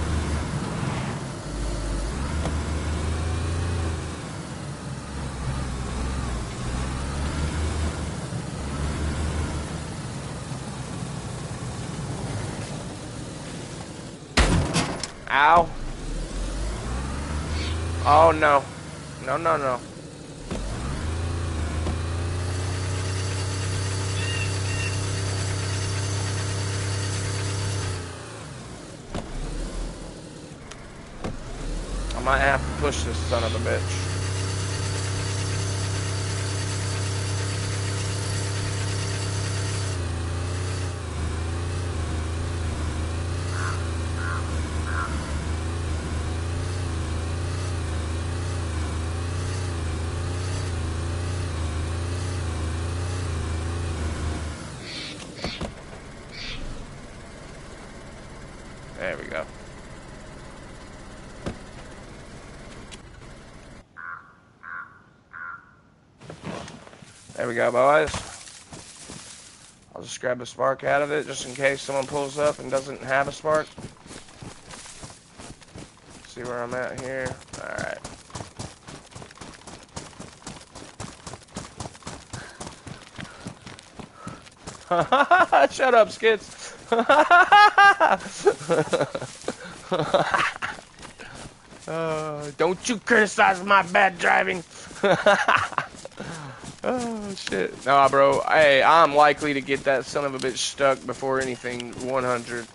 Ow. Oh no. No, no, no. I might have to push this son of a bitch. There we go. There we go, boys. I'll just grab a spark out of it just in case someone pulls up and doesn't have a spark. See where I'm at here. Alright. Shut up, Skits. Don't you criticize my bad driving. Shit. Nah, bro. Hey, I'm likely to get that son of a bitch stuck before anything 100.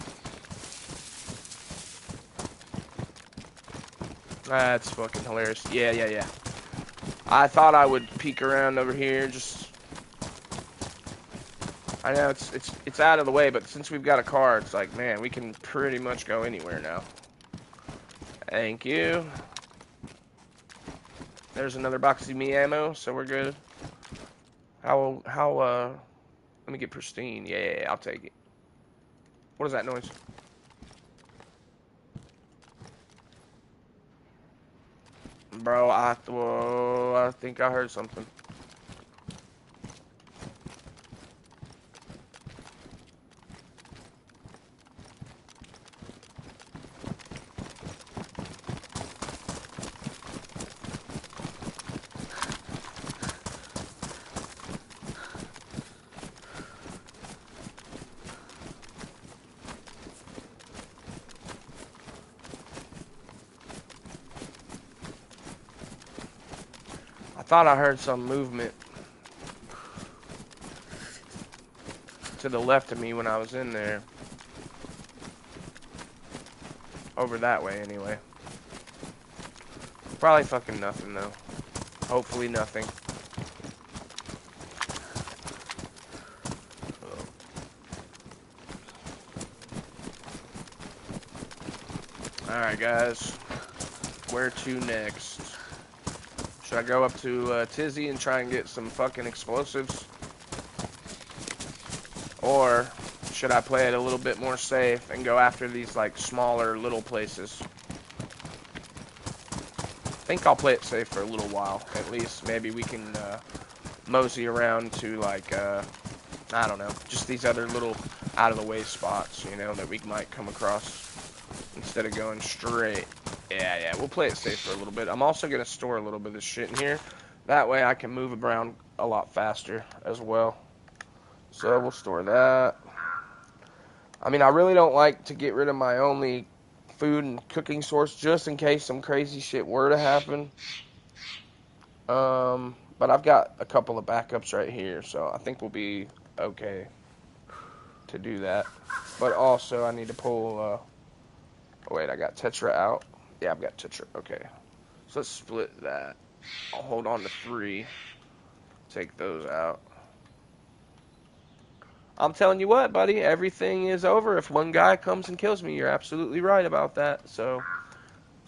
That's fucking hilarious. Yeah, yeah, yeah. I thought I would peek around over here. Just, I know it's out of the way, but since we've got a car, it's like, man, we can pretty much go anywhere now. Thank you. There's another box of me ammo, so we're good. Let me get pristine. Yeah, I'll take it. What is that noise? Bro, I think I heard something. I thought I heard some movement to the left of me when I was in there. Over that way, anyway. Probably fucking nothing, though. Hopefully nothing. Alright, guys. Where to next? Should I go up to Tizzy and try and get some fucking explosives? Or should I play it a little bit more safe and go after these, like, smaller little places? I think I'll play it safe for a little while, at least. Maybe we can mosey around to, like, I don't know, just these other little out-of-the-way spots, you know, that we might come across instead of going straight. Yeah, we'll play it safe for a little bit. I'm also going to store a little bit of this shit in here. That way I can move around a lot faster as well. So we'll store that. I mean, I really don't like to get rid of my only food and cooking source just in case some crazy shit were to happen. But I've got a couple of backups right here, so I think we'll be okay to do that. But also I need to pull, oh wait, I got Tetra out. Yeah, I've got Tetra, okay. So let's split that. I'll hold on to 3. Take those out. I'm telling you what, buddy, everything is over if one guy comes and kills me. You're absolutely right about that. So,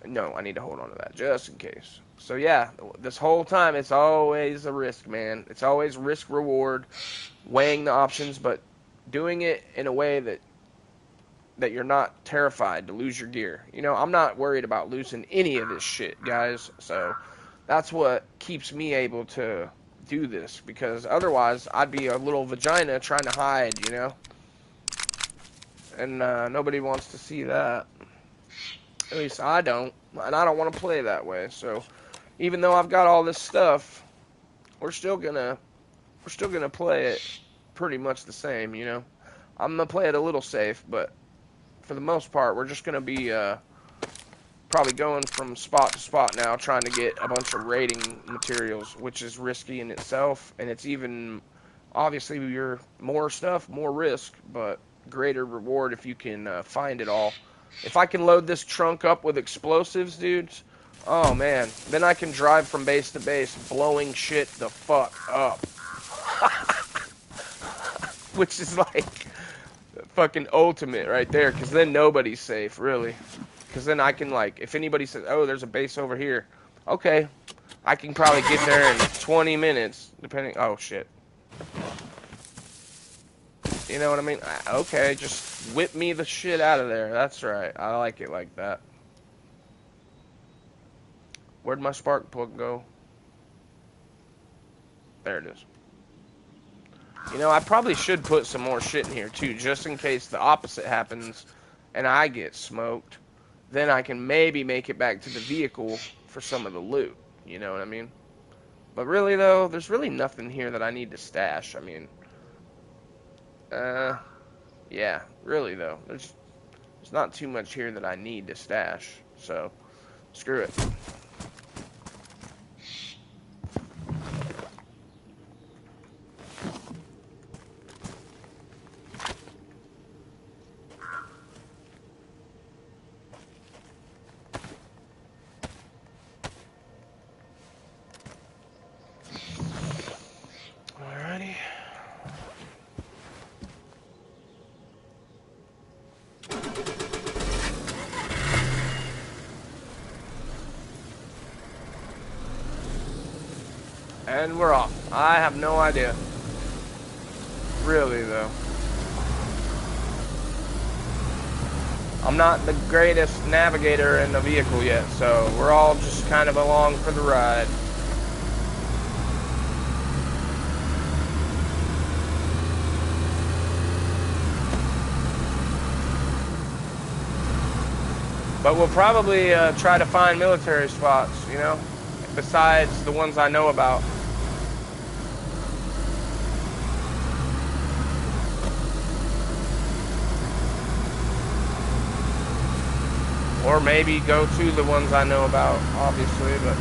no, I need to hold on to that just in case. So, yeah, this whole time it's always a risk, man. It's always risk-reward, weighing the options, but doing it in a way that you're not terrified to lose your gear. You know, I'm not worried about losing any of this shit, guys. So, that's what keeps me able to do this, because otherwise I'd be a little vagina trying to hide, you know, and nobody wants to see that. At least I don't, and I don't want to play that way. So even though I've got all this stuff, we're still gonna play it pretty much the same, you know. I'm gonna play it a little safe, but for the most part we're just gonna be probably going from spot to spot now, trying to get a bunch of raiding materials, which is risky in itself, and it's even, obviously, you're more stuff, more risk, but greater reward if you can find it all. If I can load this trunk up with explosives, dudes, oh man, then I can drive from base to base, blowing shit the fuck up. Which is like fucking ultimate right there, because then nobody's safe, really. Because then I can, like, if anybody says, oh, there's a base over here, okay, I can probably get there in 20 minutes, depending, oh, shit. You know what I mean? Okay, just whip me the shit out of there. That's right. I like it like that. Where'd my spark plug go? There it is. You know, I probably should put some more shit in here, too, just in case the opposite happens and I get smoked. Then I can maybe make it back to the vehicle for some of the loot. You know what I mean? But really, though, there's really nothing here that I need to stash. I mean, yeah, really, though. There's not too much here that I need to stash. So, screw it. And we're off. I have no idea. Really, though. I'm not the greatest navigator in the vehicle yet, so we're all just kind of along for the ride. But we'll probably try to find military spots, you know, besides the ones I know about. Or maybe go to the ones I know about, obviously, but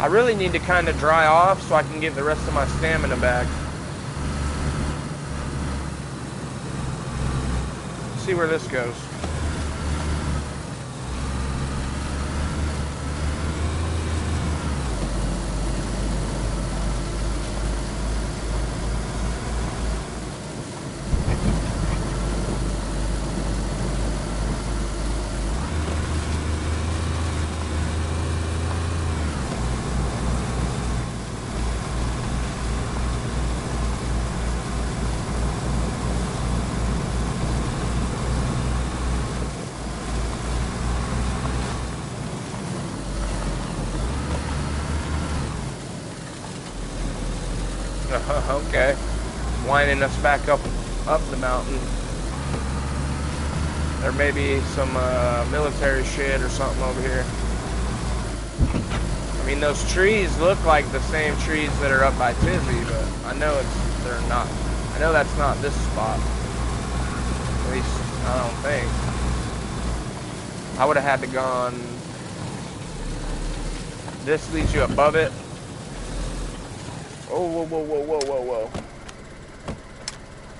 I really need to kind of dry off so I can get the rest of my stamina back. Let's see where this goes. Okay, winding us back up the mountain. There may be some military shit or something over here. I mean, those trees look like the same trees that are up by Tizzy, but I know they're not. I know that's not this spot. At least I don't think. I would have had to gone. This leads you above it. Oh, whoa, whoa, whoa, whoa, whoa, whoa.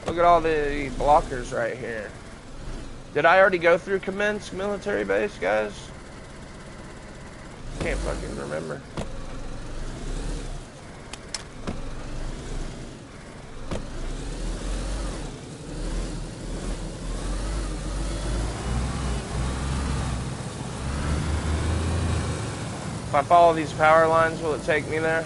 Look at all the blockers right here. Did I already go through commence military base, guys? Can't fucking remember. If I follow these power lines, will it take me there?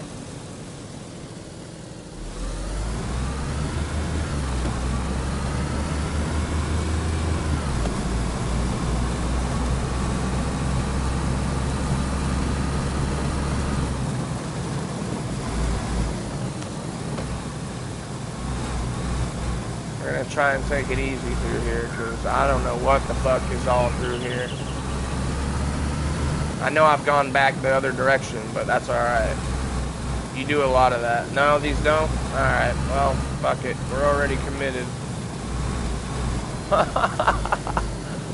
Try and take it easy through here, because I don't know what the fuck is all through here. I know I've gone back the other direction, but that's alright. You do a lot of that. No, these don't? Alright, well, fuck it. We're already committed.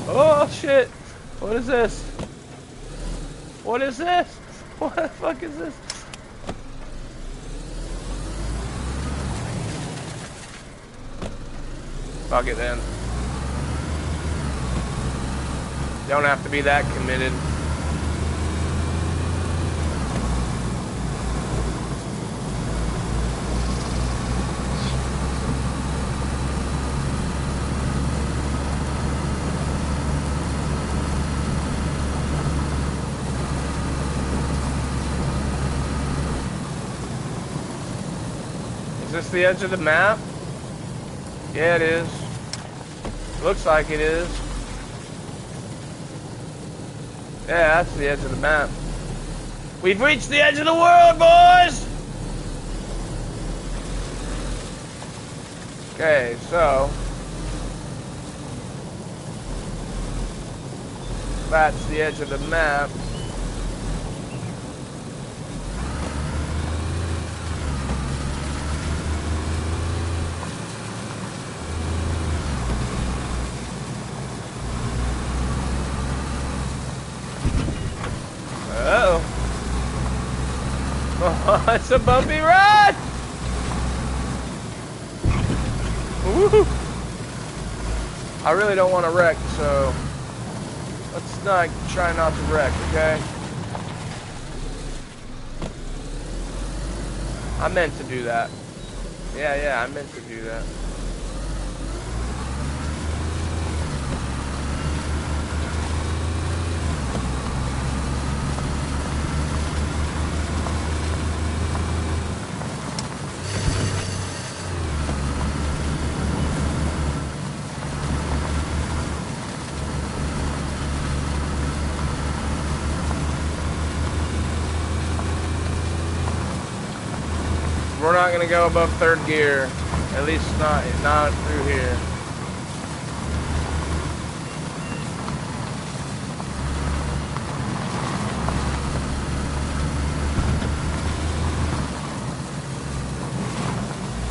Oh, shit. What is this? What is this? What the fuck is this? Fuck it then. Don't have to be that committed. Is this the edge of the map? Yeah, it is. Looks like it is. Yeah, that's the edge of the map. We've reached the edge of the world, boys! Okay, so that's the edge of the map. Oh, it's a bumpy ride! Woo! I really don't want to wreck, so let's not try not to wreck, okay? I meant to do that. Yeah, I meant to do that. we're not gonna go above third gear. At least not through here.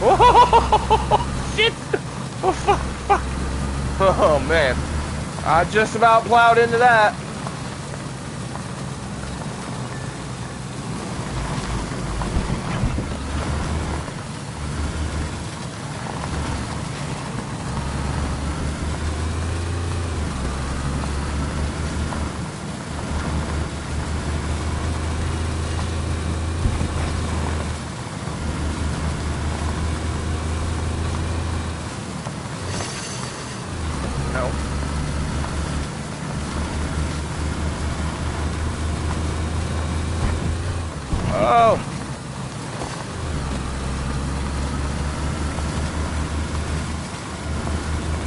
Oh shit! Oh fuck! Fuck! Oh man, I just about plowed into that. Oh!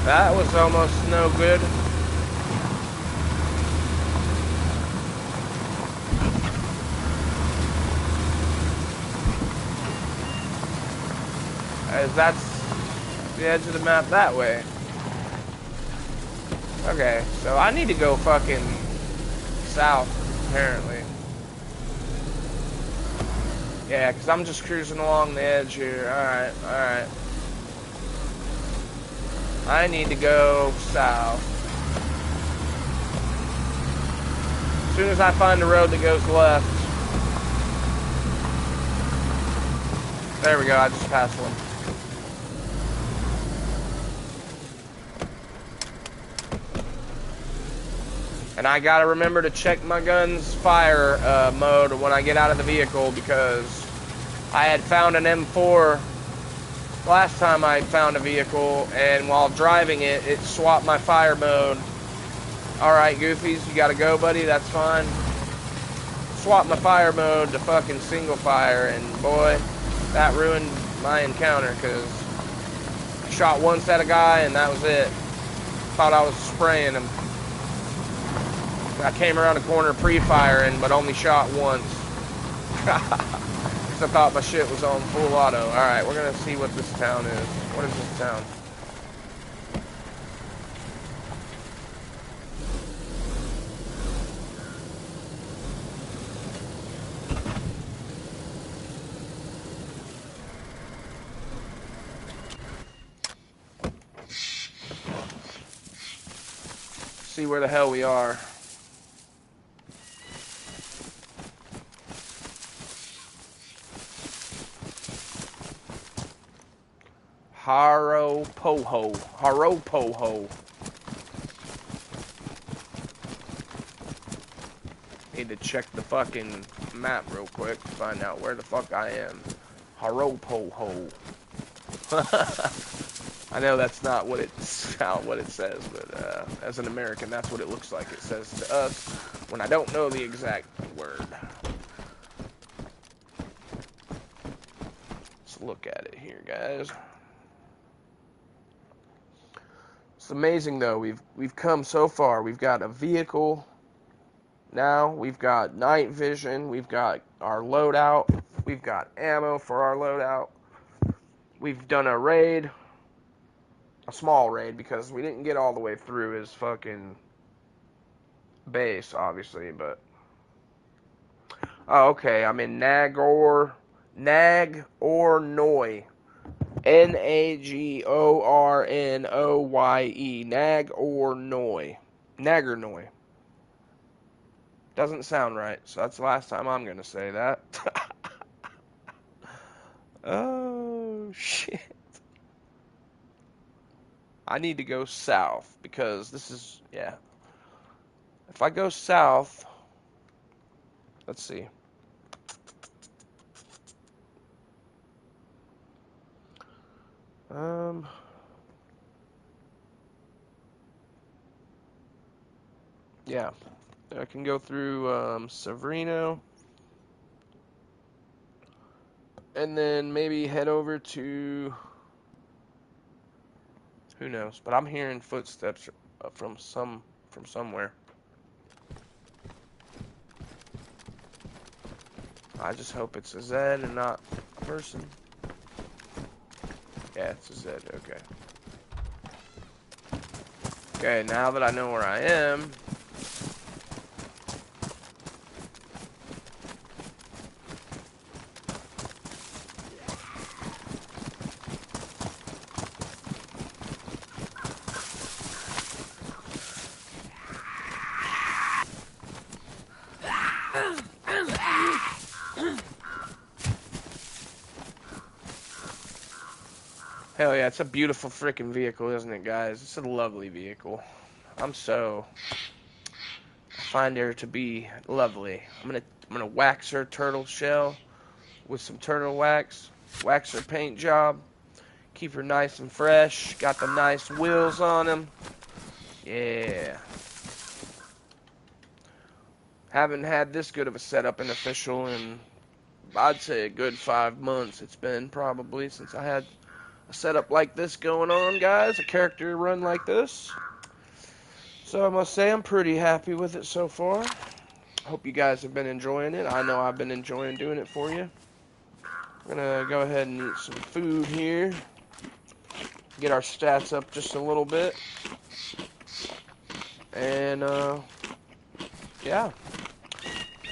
That was almost no good. As that's the edge of the map that way. Okay, so I need to go fucking south, apparently. Yeah, because I'm just cruising along the edge here. Alright, alright. I need to go south. As soon as I find a road that goes left. There we go, I just passed one. And I gotta remember to check my gun's fire mode when I get out of the vehicle, because I had found an M4 last time I found a vehicle, and while driving it, it swapped my fire mode. Alright, Goofies, you gotta go, buddy, that's fine. Swapped my fire mode to fucking single fire, and boy, that ruined my encounter, because I shot once at a guy, and that was it. Thought I was spraying him. I came around the corner pre-firing, but only shot once. Because I thought my shit was on full auto. Alright, we're going to see what this town is. What is this town? See where the hell we are. Haropoho. Need to check the fucking map real quick to find out where the fuck I am. Haropoho. I know that's not what it says, but as an American, that's what it looks like. It says to us when I don't know the exact word. Let's look at it here, guys. It's amazing though. We've come so far. We've got a vehicle now. We've got night vision. We've got our loadout. We've got ammo for our loadout. We've done a raid. A small raid, because we didn't get all the way through his fucking base, obviously, but... Oh, okay, I'm in Nagornoye. Nagornoye. Nagornoye. Nagornoye. Doesn't sound right, so that's the last time I'm gonna say that. Oh, shit. I need to go south, because this is, yeah. If I go south, let's see. Yeah, I can go through Severino, and then maybe head over to, who knows, but I'm hearing footsteps from somewhere. I just hope it's a Z and not a person. Yeah, it's a Z, okay. Okay, now that I know where I am... Hell yeah, it's a beautiful freaking vehicle, isn't it, guys? It's a lovely vehicle. I find her to be lovely. I'm gonna wax her turtle shell with some turtle wax. Wax her paint job. Keep her nice and fresh. Got the nice wheels on them. Yeah. Haven't had this good of a setup in official in, I'd say, a good 5 months. It's been probably since I had a setup like this going on, guys. A character run like this. So I must say I'm pretty happy with it so far. Hope you guys have been enjoying it. I know I've been enjoying doing it for you. I'm gonna go ahead and eat some food here. Get our stats up just a little bit. And, yeah.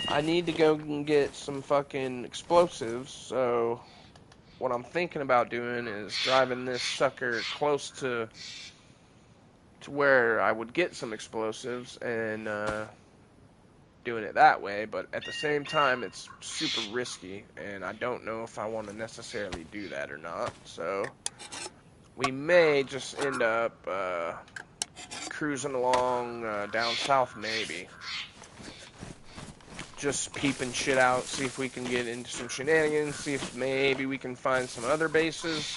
I need to go and get some fucking explosives, so what I'm thinking about doing is driving this sucker close to where I would get some explosives and, doing it that way, but at the same time, it's super risky, and I don't know if I want to necessarily do that or not, so we may just end up cruising along down south, maybe. Just peeping shit out, see if we can get into some shenanigans, see if maybe we can find some other bases.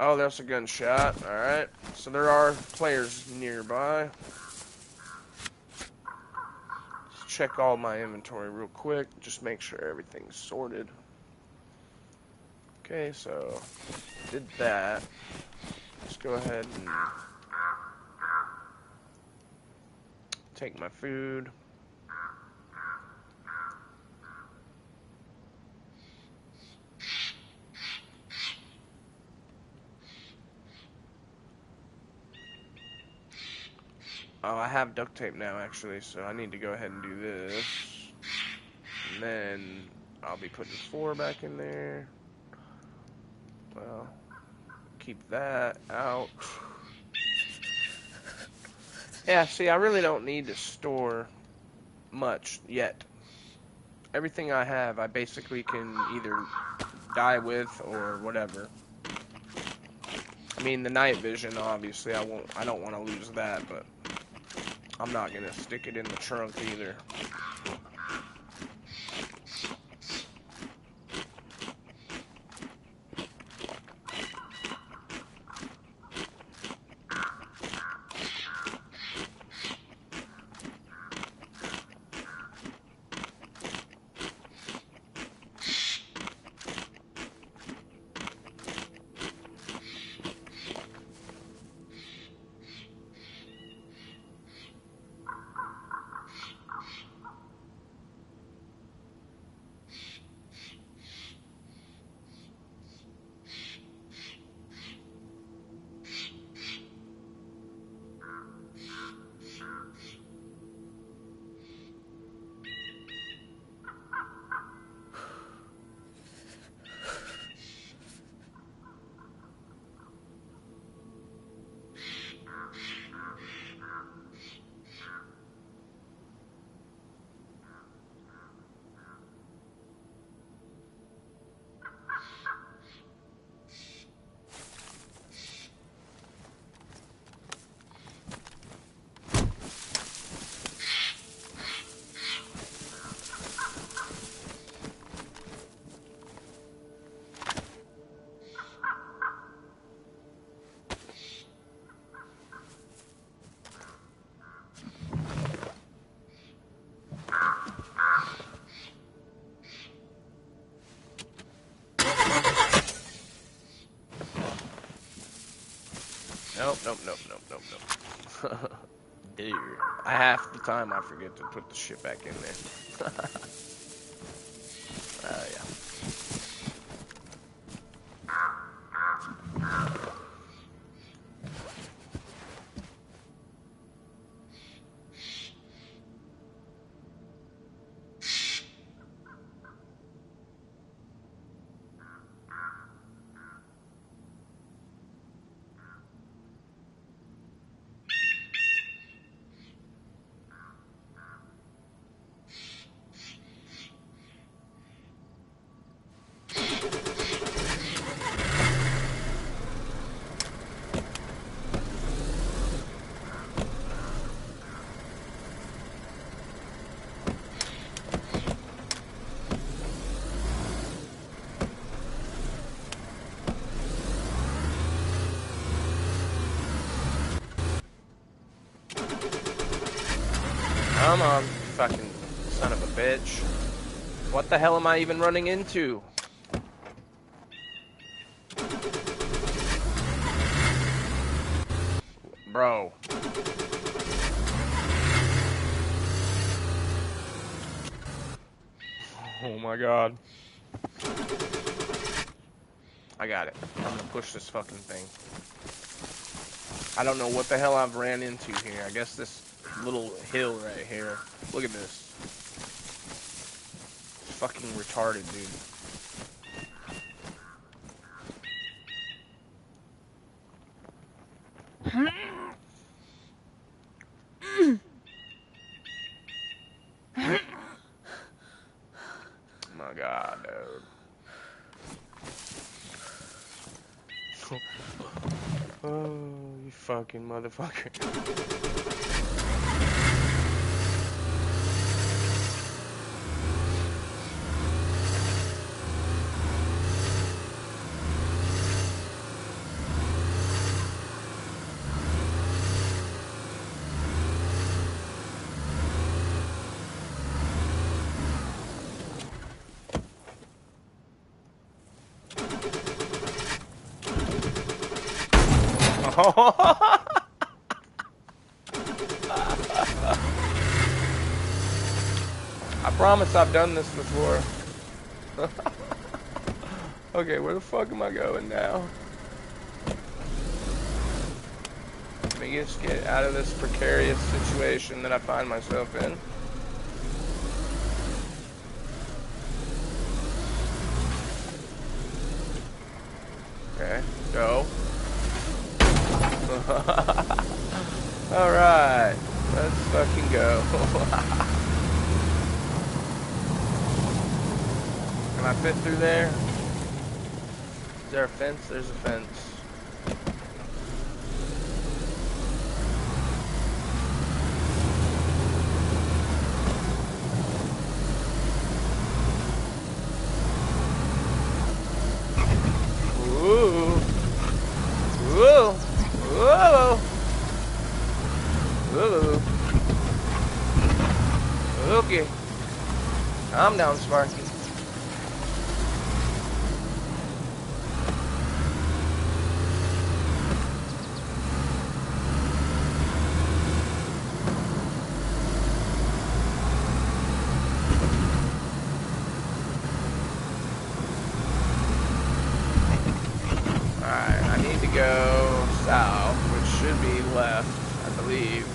Oh, there's a gunshot, alright. So there are players nearby. Check all my inventory real quick, just make sure everything's sorted. Okay, so did that. Let's go ahead and take my food. Oh, I have duct tape now, actually, so I need to go ahead and do this. And then I'll be putting 4 back in there. Well, keep that out. Yeah, see, I really don't need to store much yet. Everything I have, I basically can either die with or whatever. I mean, the night vision, obviously, I don't want to lose that, but I'm not gonna stick it in the trunk either. Nope. Dude, half the time I forget to put the shit back in there. Yeah. Come on, fucking son of a bitch. What the hell am I even running into? Bro. Oh my god. I got it. I'm gonna push this fucking thing. I don't know what the hell I've ran into here. I guess this little hill right here. Look at this. Fucking retarded, dude. Oh my god, dude. Oh, you fucking motherfucker. I promise I've done this before. Okay, where the fuck am I going now? Let me just get out of this precarious situation that I find myself in. Okay, go. Alright, let's fucking go. Can I fit through there? Is there a fence? There's a fence. Ooh. Whoa. Whoa. Whoa. Okay. Calm down, Sparky. Alright, I need to go south, which should be left, I believe.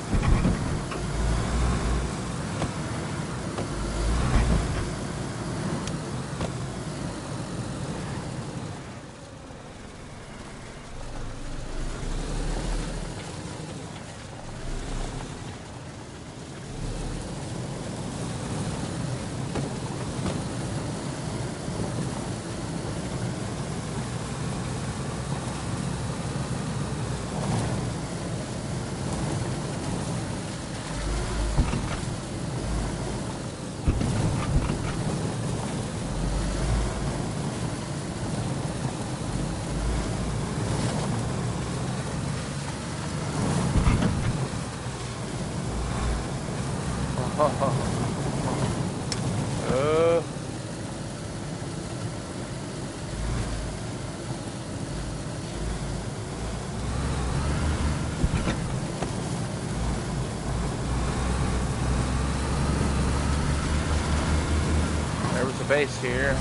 There was a base here.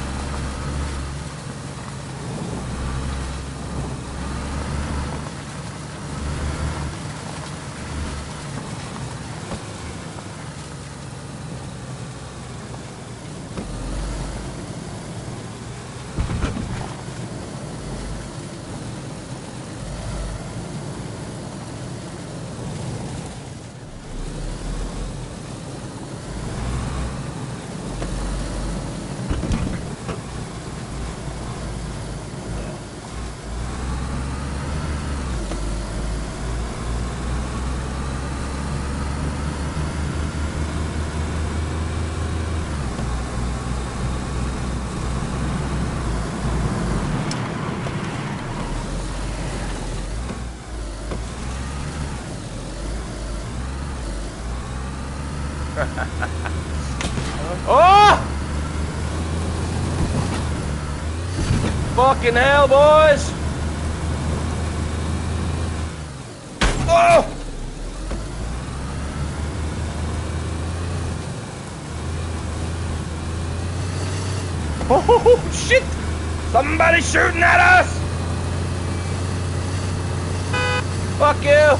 Oh! Fucking hell, boys! Oh! Oh, shit! Somebody's shooting at us! Fuck you!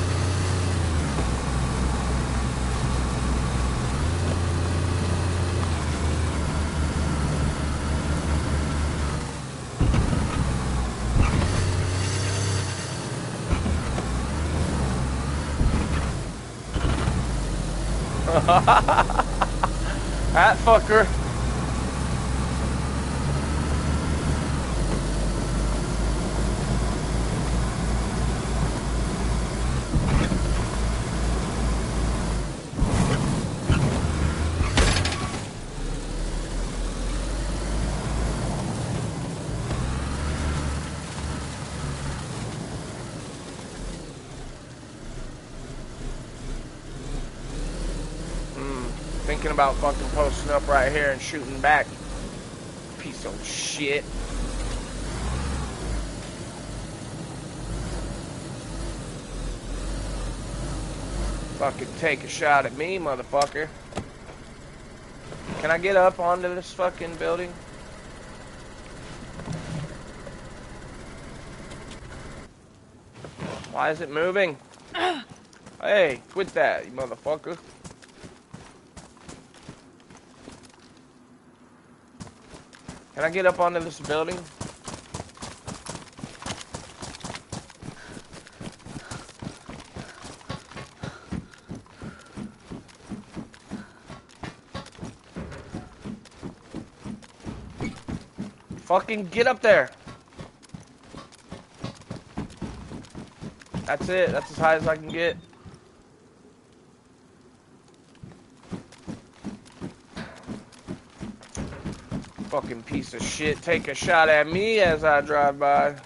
That fucker. Thinking about fucking posting up right here and shooting back. Piece of shit. Fucking take a shot at me, motherfucker. Can I get up onto this fucking building? Why is it moving? Hey, quit that, you motherfucker. Can I get up onto this building? Fucking get up there. That's it. That's as high as I can get. Fucking piece of shit. Take a shot at me as I drive by.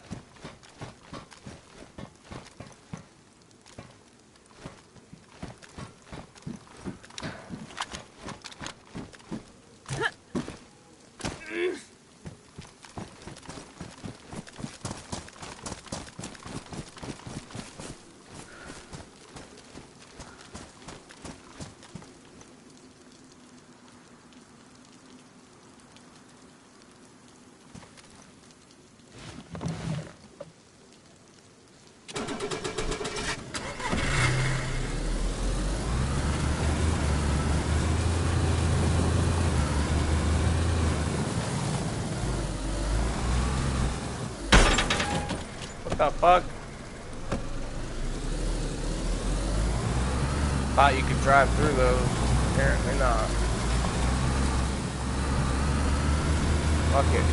What the fuck? Thought you could drive through those. Apparently not. Fuck it.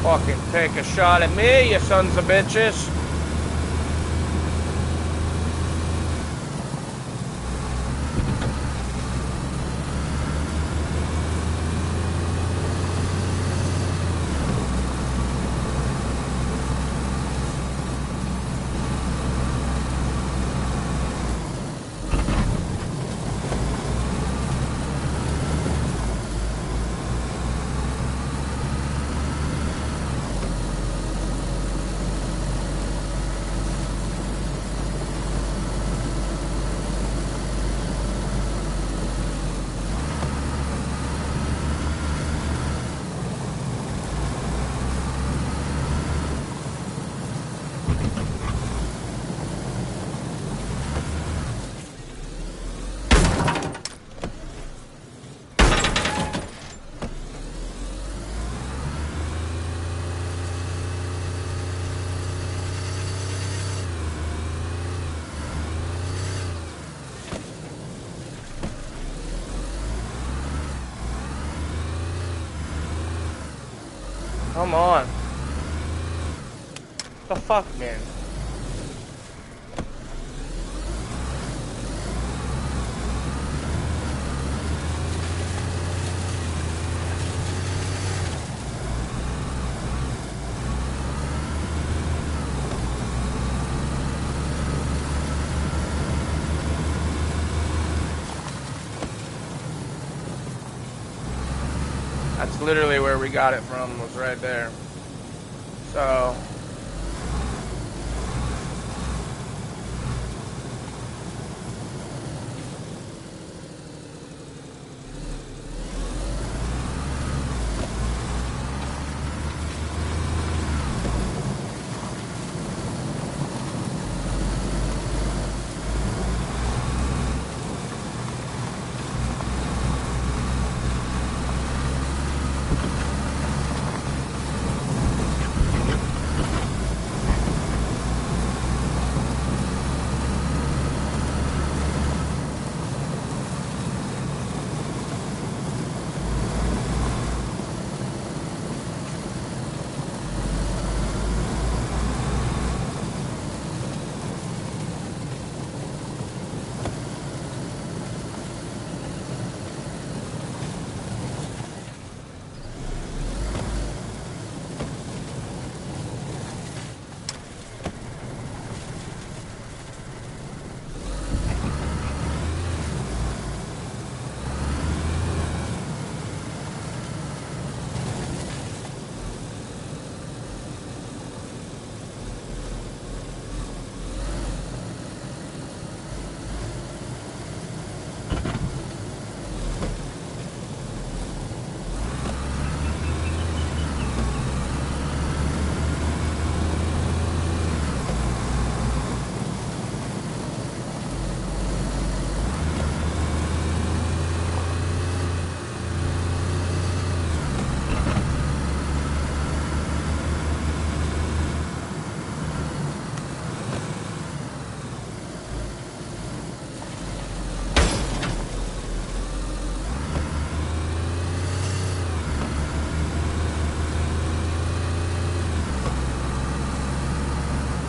Fucking take a shot at me, you sons of bitches. Come on. What the fuck, man? That's literally where we got it from, was right there. So...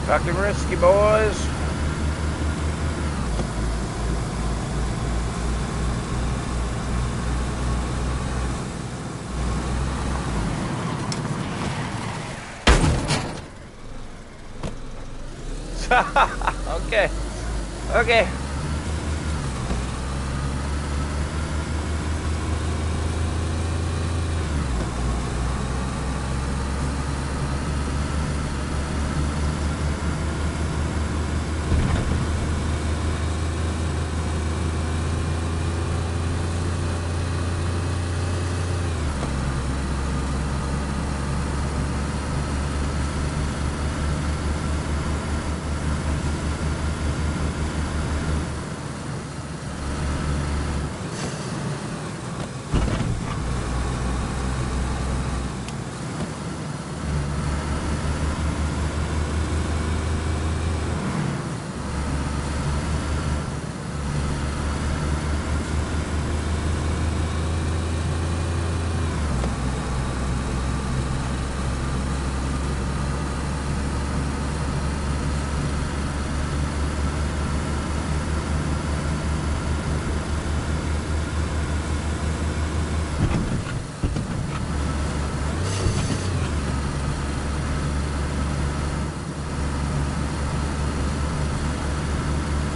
Fucking risky, boys. Okay. Okay.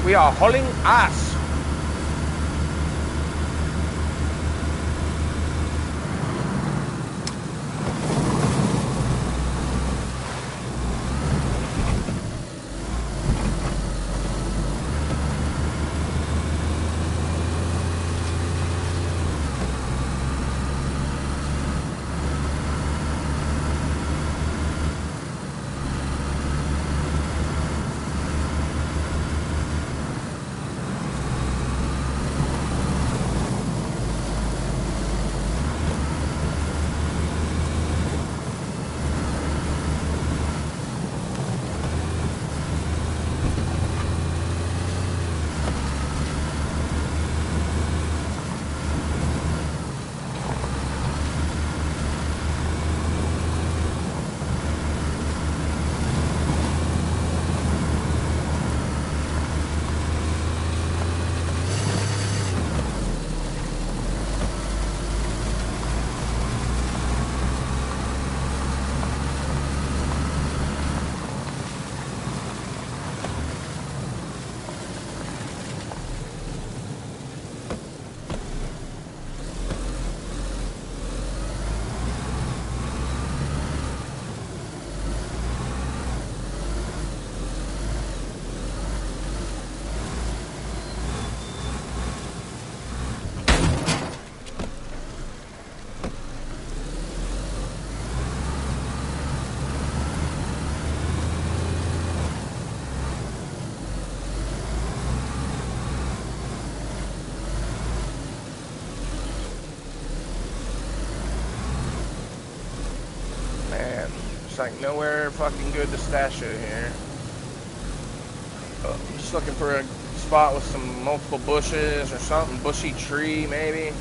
We are hauling ass. Looks like nowhere fucking good to stash it here. I'm just looking for a spot with some multiple bushes or something. Bushy tree, maybe.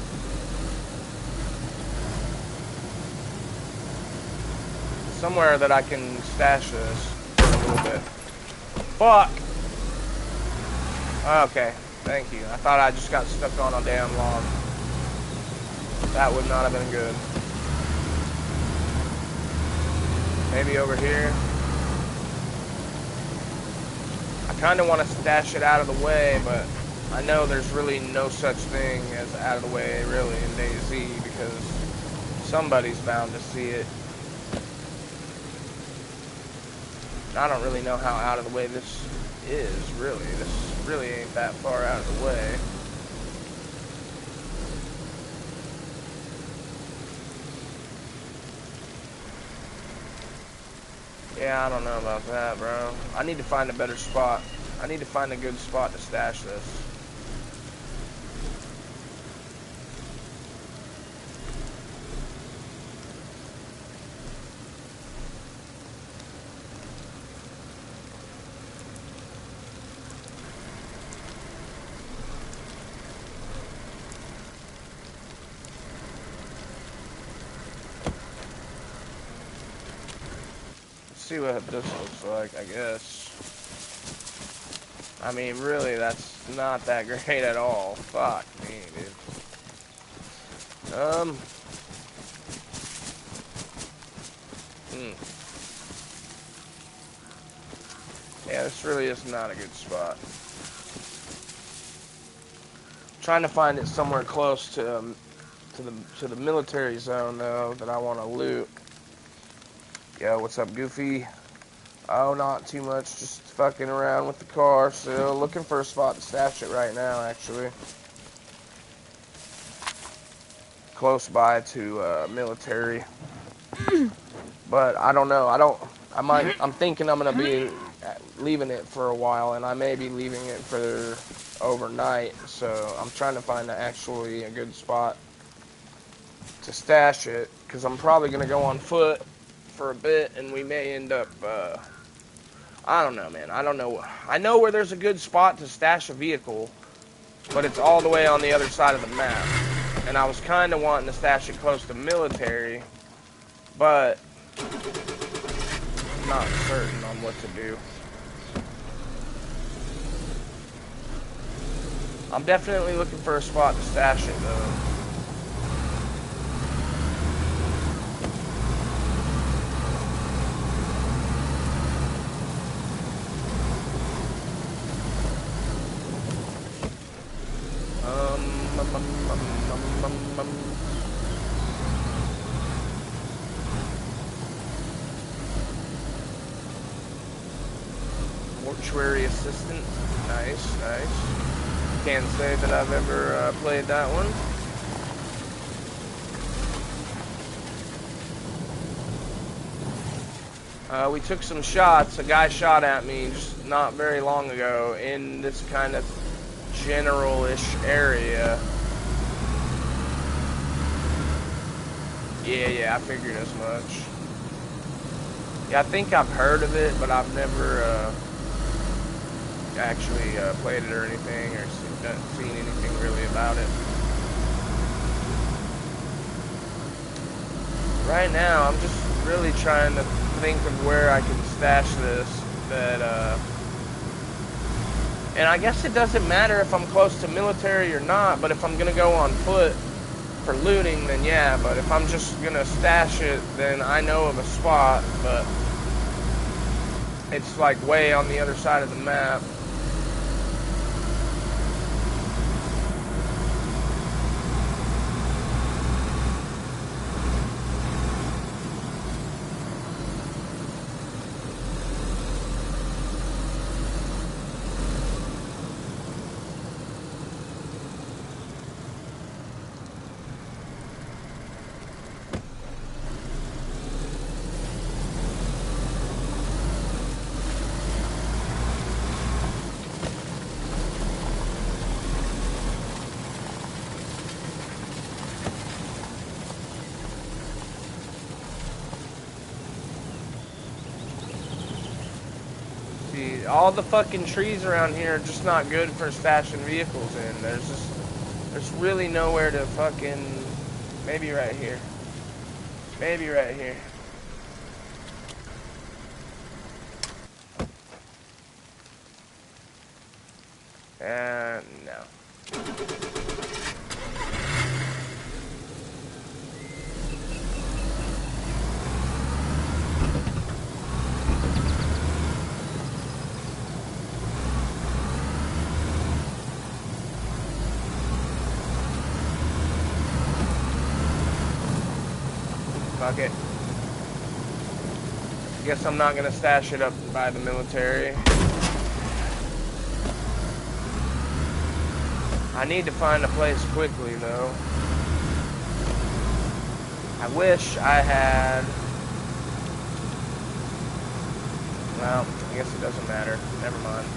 Somewhere that I can stash this for a little bit. Fuck! Okay, thank you. I thought I just got stuck on a damn log. That would not have been good. Maybe over here. I kind of want to stash it out of the way, but I know there's really no such thing as out of the way, really, in DayZ, because somebody's bound to see it. I don't really know how out of the way this is, really. This really ain't that far out of the way. Yeah, I don't know about that, bro. I need to find a better spot. I need to find a good spot to stash this. See what this looks like, I guess. I mean, really, that's not that great at all. Fuck me, dude. Yeah, this really is not a good spot. I'm trying to find it somewhere close to the military zone, though, that I want to loot. Yo, what's up, Goofy? Oh, not too much. Just fucking around with the car. Still looking for a spot to stash it right now, actually. Close by to military. But I don't know. I'm thinking I'm gonna be leaving it for a while, and I may be leaving it for overnight. So I'm trying to find actually a good spot to stash it, because I'm probably gonna go on foot for a bit, and we may end up, I don't know, man. I don't know. I know where there's a good spot to stash a vehicle, but it's all the way on the other side of the map. And I was kind of wanting to stash it close to military, but I'm not certain on what to do. I'm definitely looking for a spot to stash it, though. Mortuary assistant. Nice, nice. Can't say that I've ever played that one. We took some shots. A guy shot at me just not very long ago in this kind of general-ish area. Yeah, I figured as much. Yeah, I think I've heard of it, but I've never actually played it or anything, or seen anything really about it. Right now, I'm just really trying to think of where I can stash this and I guess it doesn't matter if I'm close to military or not, but if I'm gonna go on foot for looting, then yeah. But if I'm just gonna stash it, then I know of a spot, but it's like way on the other side of the map. see. All the fucking trees around here are just not good for stashing vehicles in. There's really nowhere to fucking, maybe right here. Maybe right here. And no. Fuck it. Guess I'm not gonna stash it up by the military. I need to find a place quickly though. I wish I had... Well, I guess it doesn't matter. Never mind.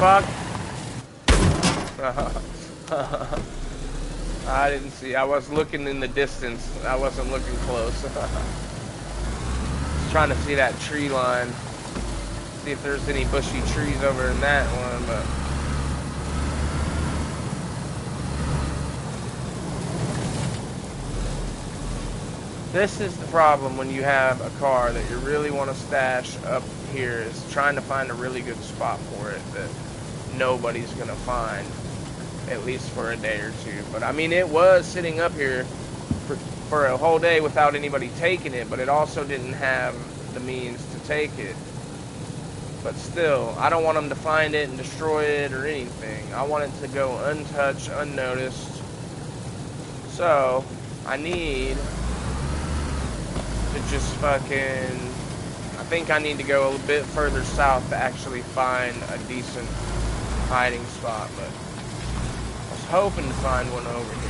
Fuck. I didn't see. I was looking in the distance. I wasn't looking close. Just trying to see that tree line. See if there's any bushy trees over in that one, but... This is the problem when you have a car that you really want to stash up here, is trying to find a really good spot for it that nobody's going to find, at least for a day or two. But I mean, it was sitting up here for a whole day without anybody taking it, but it also didn't have the means to take it. But still, I don't want them to find it and destroy it or anything. I want it to go untouched, unnoticed. So, I need to just fucking... I think I need to go a little bit further south to actually find a decent hiding spot, but I was hoping to find one over here.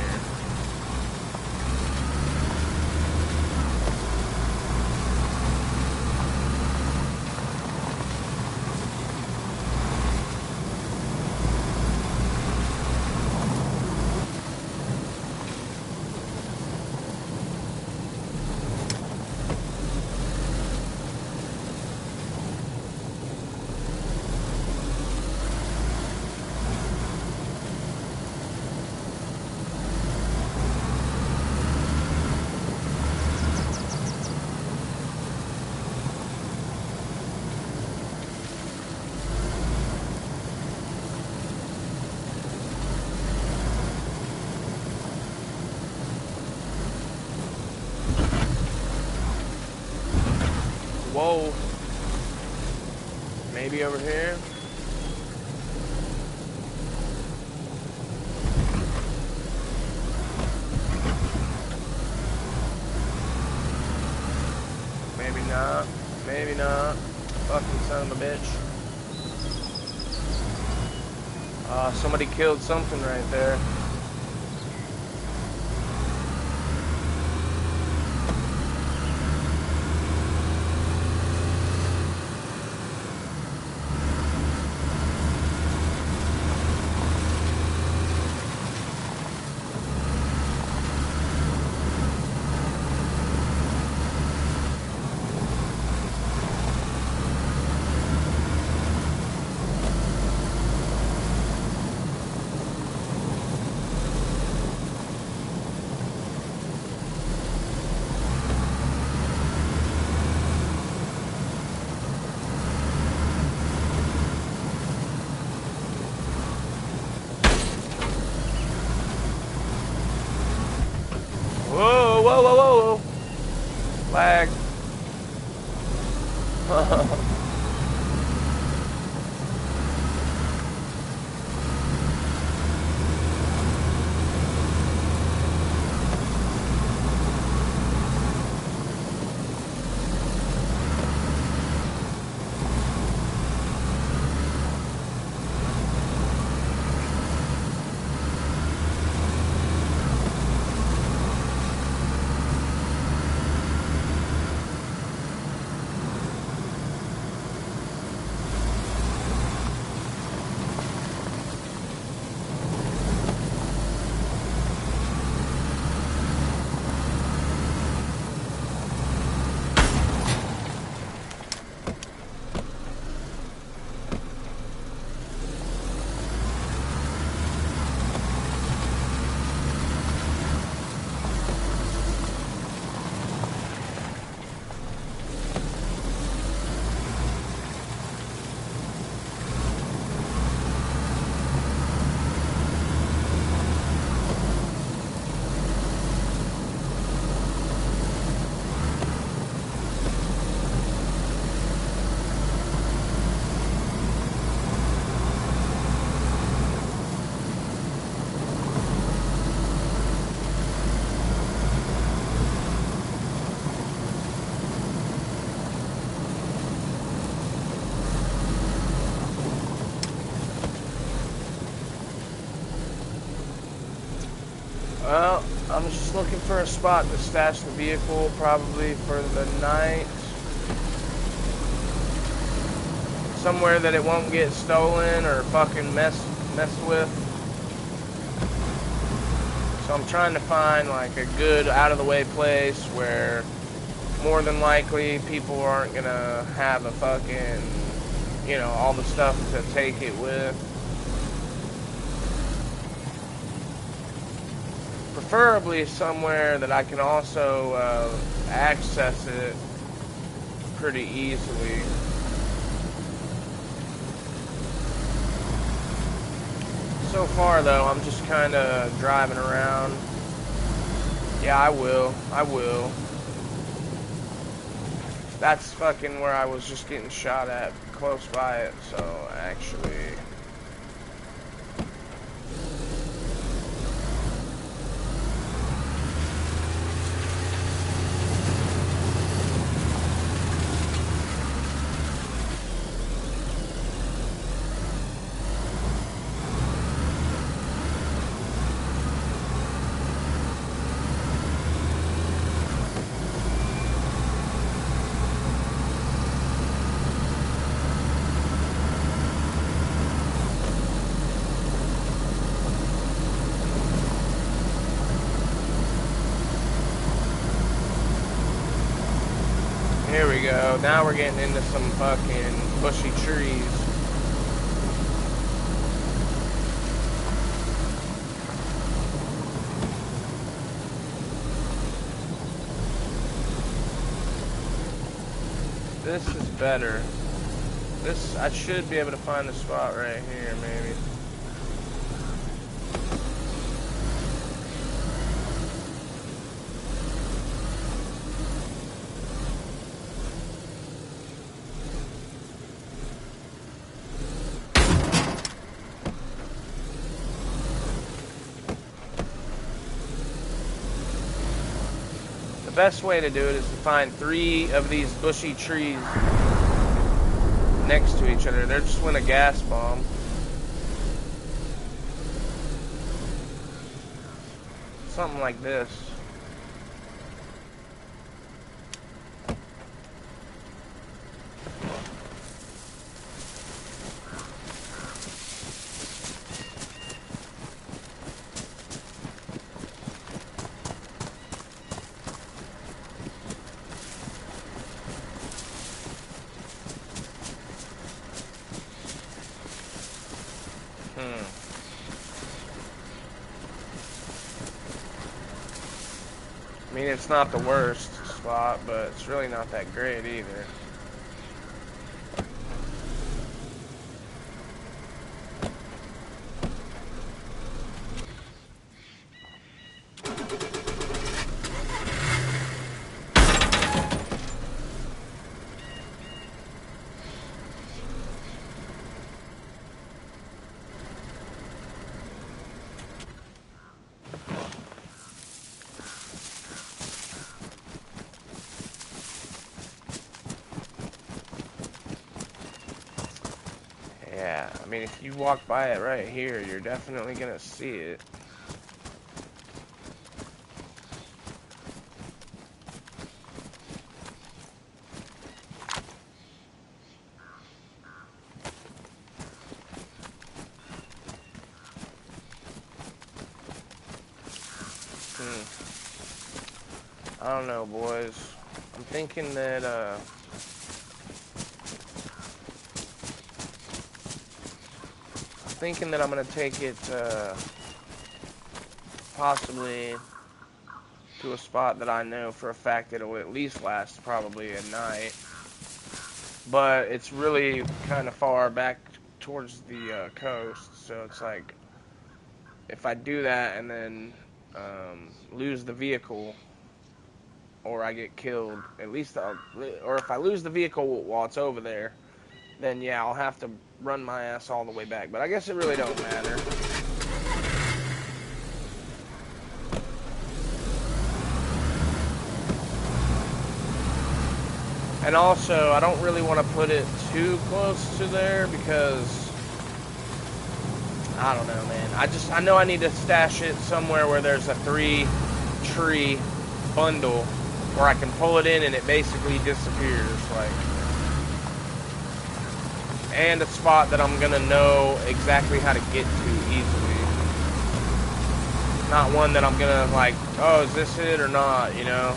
Whoa. Maybe over here. Maybe not. Maybe not. Fucking son of a bitch. Somebody killed something right there. Whoa, whoa, whoa, whoa. Lag. I'm just looking for a spot to stash the vehicle, probably for the night. Somewhere that it won't get stolen or fucking messed with. So I'm trying to find like a good out-of-the-way place where more than likely people aren't gonna have a fucking, you know, all the stuff to take it with. Preferably somewhere that I can also access it pretty easily. So far, though, I'm just kind of driving around. Yeah, I will. That's fucking where I was just getting shot at, close by it, so actually... Here we go. Now we're getting into some fucking bushy trees. This is better. This, I should be able to find the spot right here, maybe. The best way to do it is to find 3 of these bushy trees next to each other. They're just when a gas bomb. Something like this. I mean, it's not the worst spot, but it's really not that great either. Yeah, I mean, if you walk by it right here, you're definitely gonna see it. I don't know, boys. I'm thinking that, I'm gonna take it possibly to a spot that I know for a fact it'll at least last probably a night, but it's really kind of far back towards the coast, so it's like if I do that and then lose the vehicle or I get killed, at least or if I lose the vehicle while it's over there, then yeah, I'll have to run my ass all the way back. But I guess it really don't matter. And also, I don't really want to put it too close to there because, I don't know, man. I know I need to stash it somewhere where there's a 3 tree bundle where I can pull it in and it basically disappears, like, and a spot that I'm gonna know exactly how to get to easily. Not one that I'm gonna like, oh, is this it or not, you know?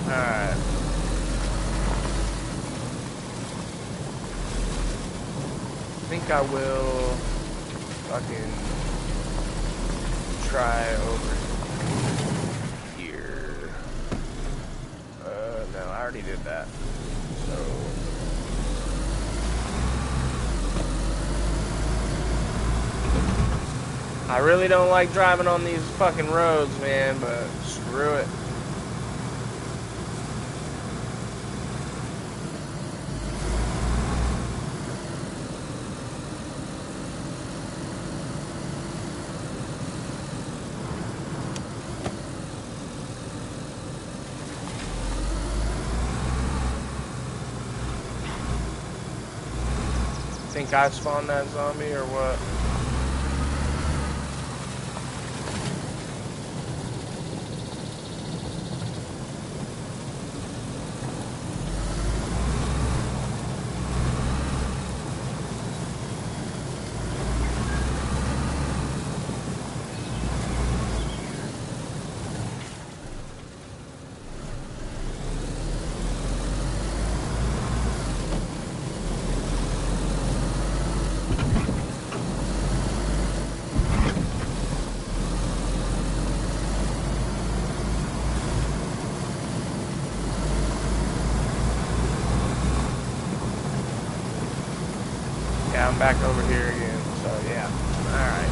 Alright. I think I will fucking try over here. No, I already did that. So I really don't like driving on these fucking roads, man, but screw it. Think I spawned that zombie or what? Yeah, I'm back over here again, so yeah. Alright.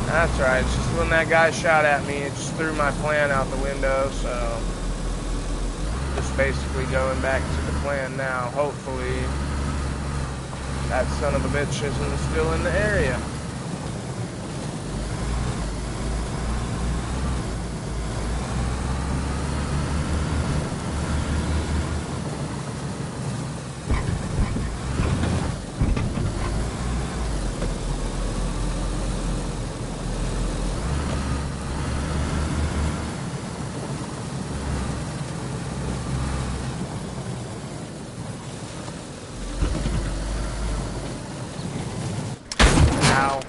That's right, it's just when that guy shot at me, it just threw my plan out the window, so just basically going back to the plan now. Hopefully that son of a bitch isn't still in the area. Ow.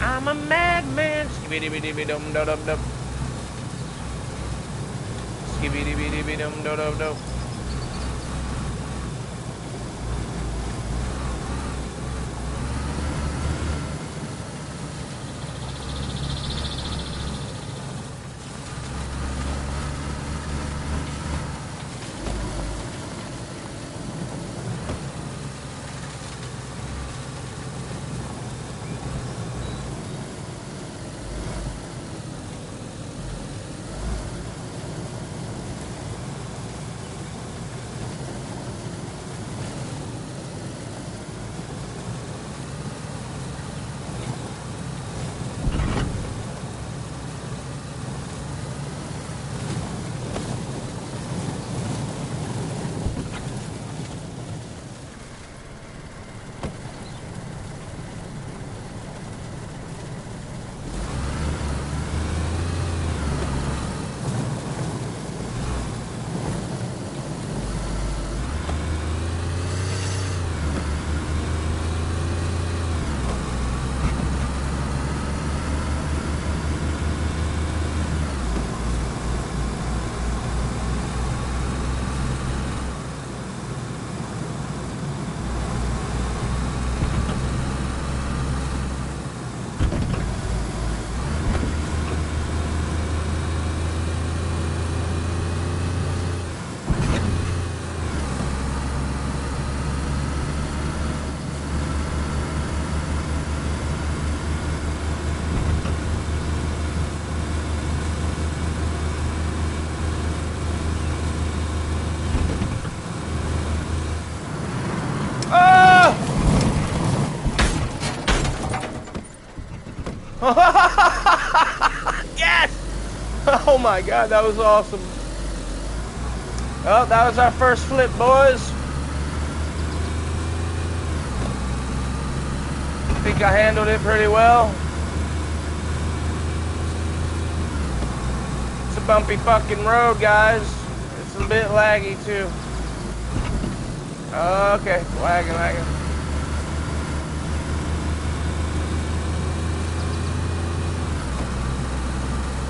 I'm a madman. Skibidi-bidi-bidi-dum-dum-dum-dum. Skibidi-bidi-bidi-dum-dum-dum-dum. Yes! Oh my god, that was awesome. Oh, that was our first flip, boys. I think I handled it pretty well. It's a bumpy fucking road, guys. It's a bit laggy, too. Okay, lagging.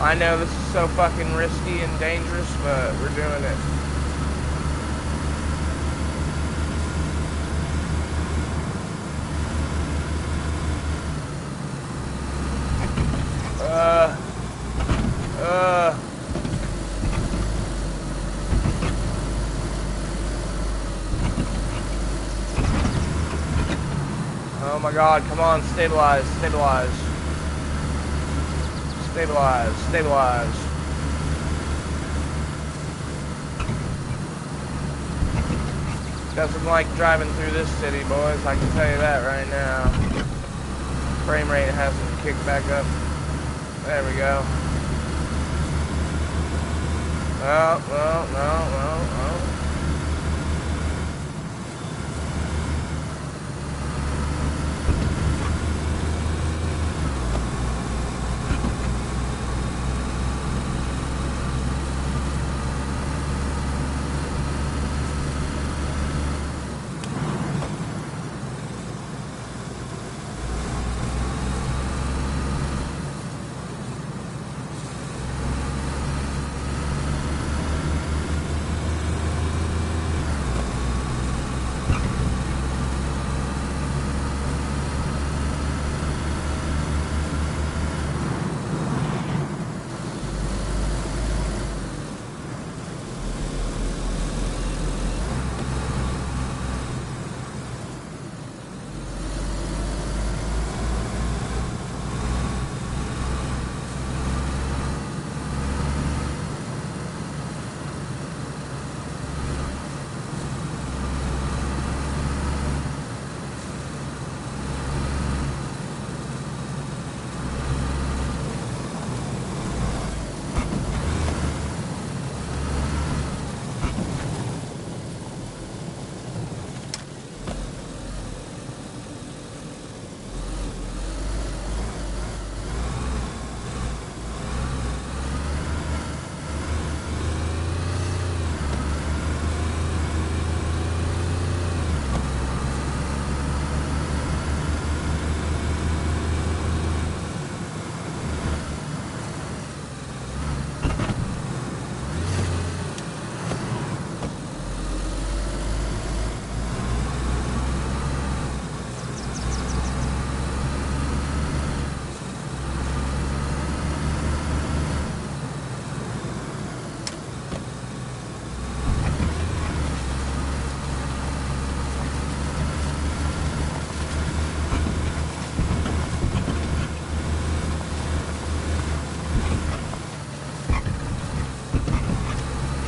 I know this is so fucking risky and dangerous, but we're doing it. Oh my god, come on, stabilize. Doesn't like driving through this city, boys, I can tell you that right now. Frame rate hasn't kicked back up. There we go. Oh, no.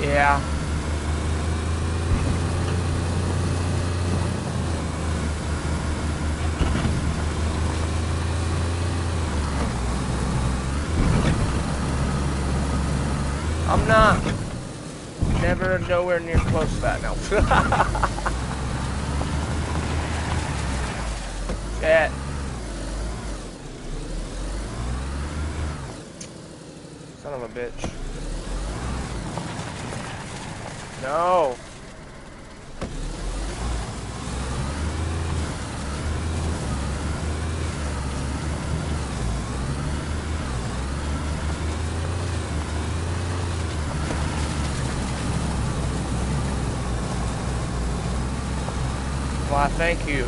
Yeah. I'm not. Never nowhere near close to that now. Shit. Son of a bitch. No. Why, thank you.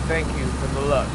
Thank you for the luck.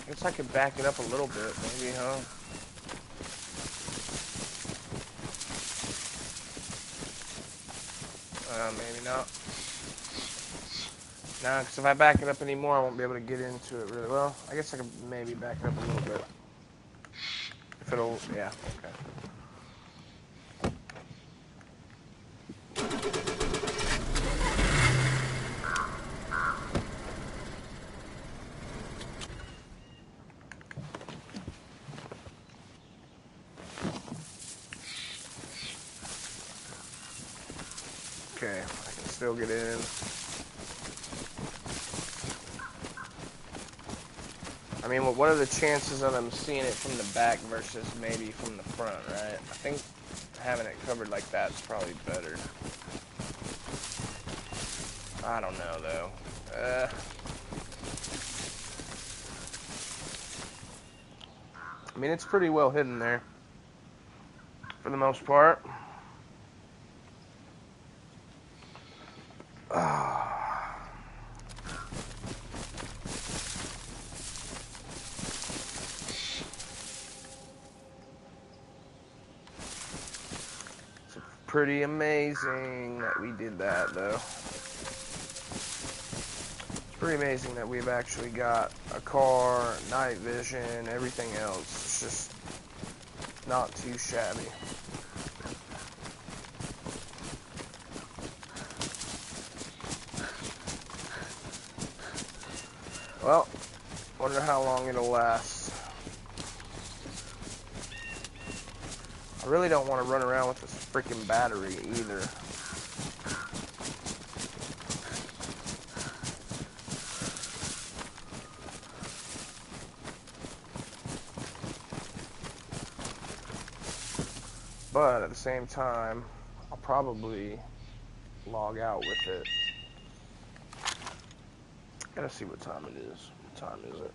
Guess I could back it up a little bit, maybe, huh? Maybe not. Nah, because if I back it up anymore, I won't be able to get into it really well. I guess I could maybe back it up a little bit. If it'll, yeah, okay. Okay, I can still get in. I mean, what are the chances of them seeing it from the back versus maybe from the front, right? I think having it covered like that is probably better. I don't know, though. I mean, it's pretty well hidden there, for the most part. It's pretty amazing that we did that, though. It's pretty amazing that we've actually got a car, night vision, everything else. It's just not too shabby. Well, wonder how long it'll last. I really don't want to run around with this freaking battery either. But at the same time, I'll probably log out with it. Gotta see what time it is. What time is it?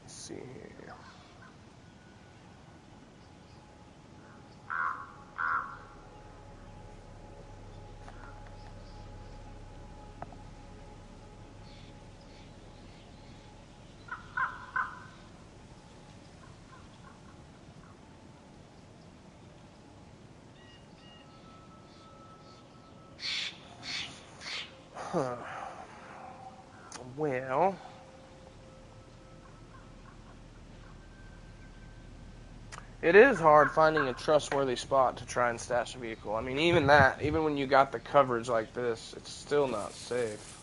Let's see here. Huh. Well, it is hard finding a trustworthy spot to try and stash a vehicle. I mean, even when you got the coverage like this, it's still not safe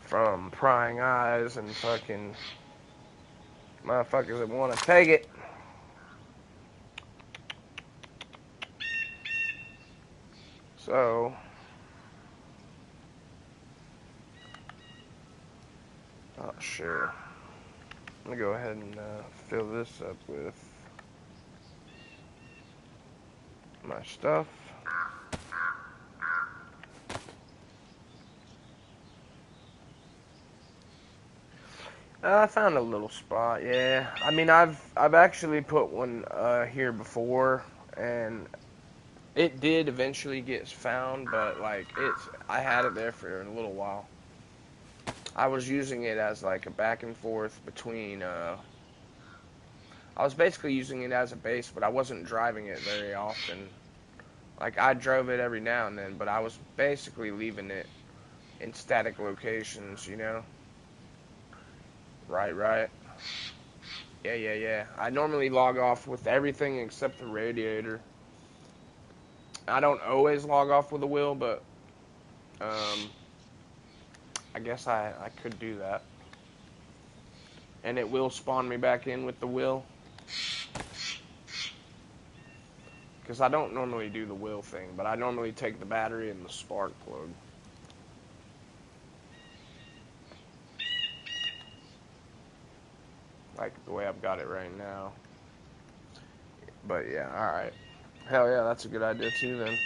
from prying eyes and fucking motherfuckers that want to take it. So, not sure. I'm gonna go ahead and fill this up with my stuff. I found a little spot, yeah. I mean, I've actually put one here before, and it did eventually get found, but like I had it there for a little while. I was using it as like a back and forth between. I was basically using it as a base, but I wasn't driving it very often. Like I drove it every now and then, but I was basically leaving it in static locations, you know. Right. Yeah. I normally log off with everything except the radiator. I don't always log off with a wheel, but I guess I could do that. And it will spawn me back in with the wheel. Because I don't normally do the wheel thing, but I normally take the battery and the spark plug. Like the way I've got it right now. But yeah, alright. Hell yeah, that's a good idea too then.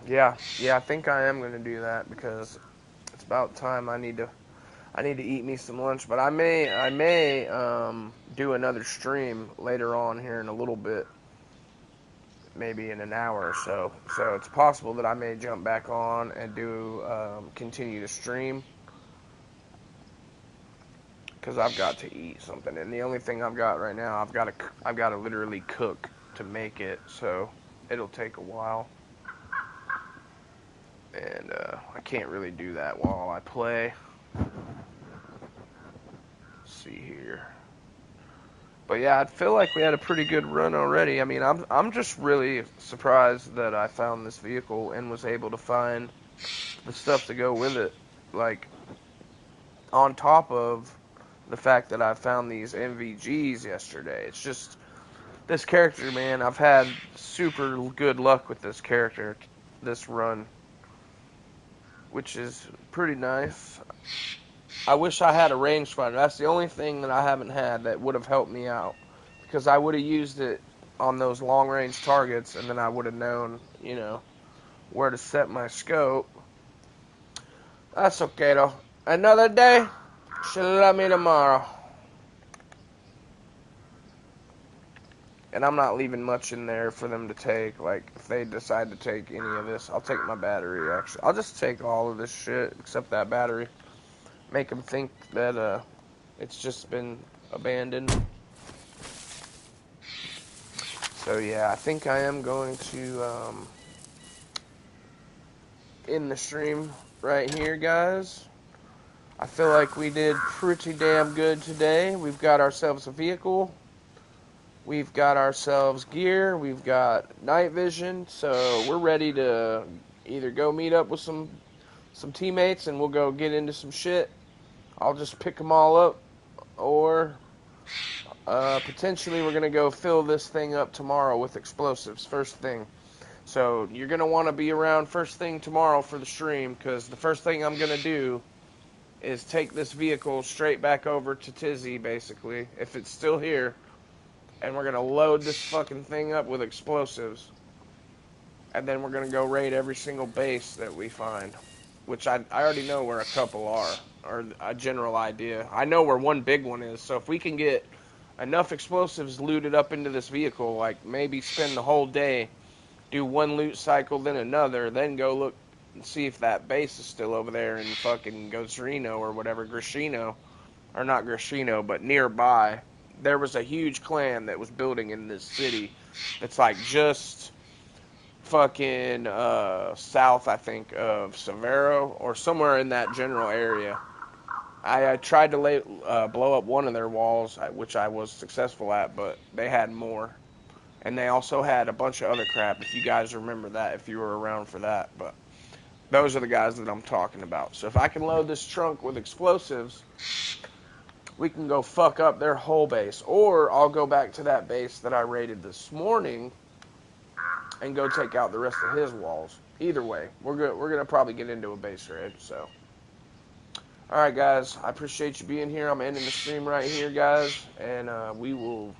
Yeah, I think I am going to do that because it's about time I need to I need to eat me some lunch, but I may do another stream later on here in a little bit, maybe in an hour or so. So it's possible that I may jump back on and do continue to stream, because I've got to eat something, and the only thing I've got right now, I've got to literally cook to make it, so it'll take a while, and I can't really do that while I play. Let's see here. But yeah, I feel like we had a pretty good run already. I mean, I'm just really surprised that I found this vehicle and was able to find the stuff to go with it. Like, on top of the fact that I found these MVGs yesterday. It's just, this character, man, I've had super good luck with this character this run, which is pretty nice. I wish I had a rangefinder. That's the only thing that I haven't had that would have helped me out, because I would have used it on those long-range targets, and then I would have known, you know, where to set my scope. That's okay, though. Another day, she'll love me tomorrow. And I'm not leaving much in there for them to take. Like, if they decide to take any of this, I'll take my battery, actually. I'll just take all of this shit, except that battery. Make them think that it's just been abandoned. So yeah, I think I am going to end the stream right here, guys. I feel like we did pretty damn good today. We've got ourselves a vehicle. We've got ourselves gear. We've got night vision. So we're ready to either go meet up with some teammates and we'll go get into some shit. I'll just pick them all up, or potentially we're going to go fill this thing up tomorrow with explosives first thing. So you're going to want to be around first thing tomorrow for the stream, because the first thing I'm going to do is take this vehicle straight back over to Tizzy, basically, if it's still here, and we're going to load this fucking thing up with explosives, and then we're going to go raid every single base that we find, which I already know where a couple are, or a general idea. I know where one big one is, so if we can get enough explosives looted up into this vehicle, like maybe spend the whole day, do one loot cycle, then another, then go look and see if that base is still over there in fucking Gosrino or whatever, Grishino, or not Grishino, but nearby. There was a huge clan that was building in this city. It's like just fucking south, I think, of Severo, or somewhere in that general area. I tried to blow up one of their walls, which I was successful at, but they had more. And they also had a bunch of other crap, if you guys remember that, if you were around for that. But those are the guys that I'm talking about. So if I can load this trunk with explosives, we can go fuck up their whole base. Or I'll go back to that base that I raided this morning and go take out the rest of his walls. Either way, we're going to probably get into a base raid, so. Alright, guys, I appreciate you being here. I'm ending the stream right here, guys, and we will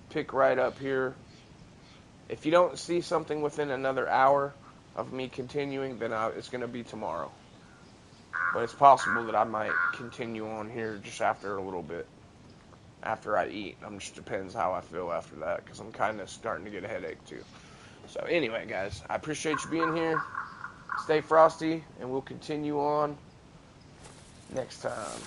pick right up here. If you don't see something within another hour of me continuing, then it's going to be tomorrow. But it's possible that I might continue on here just after a little bit, after I eat. It just depends how I feel after that, because I'm kind of starting to get a headache, too. So, anyway, guys, I appreciate you being here. Stay frosty, and we'll continue on next time.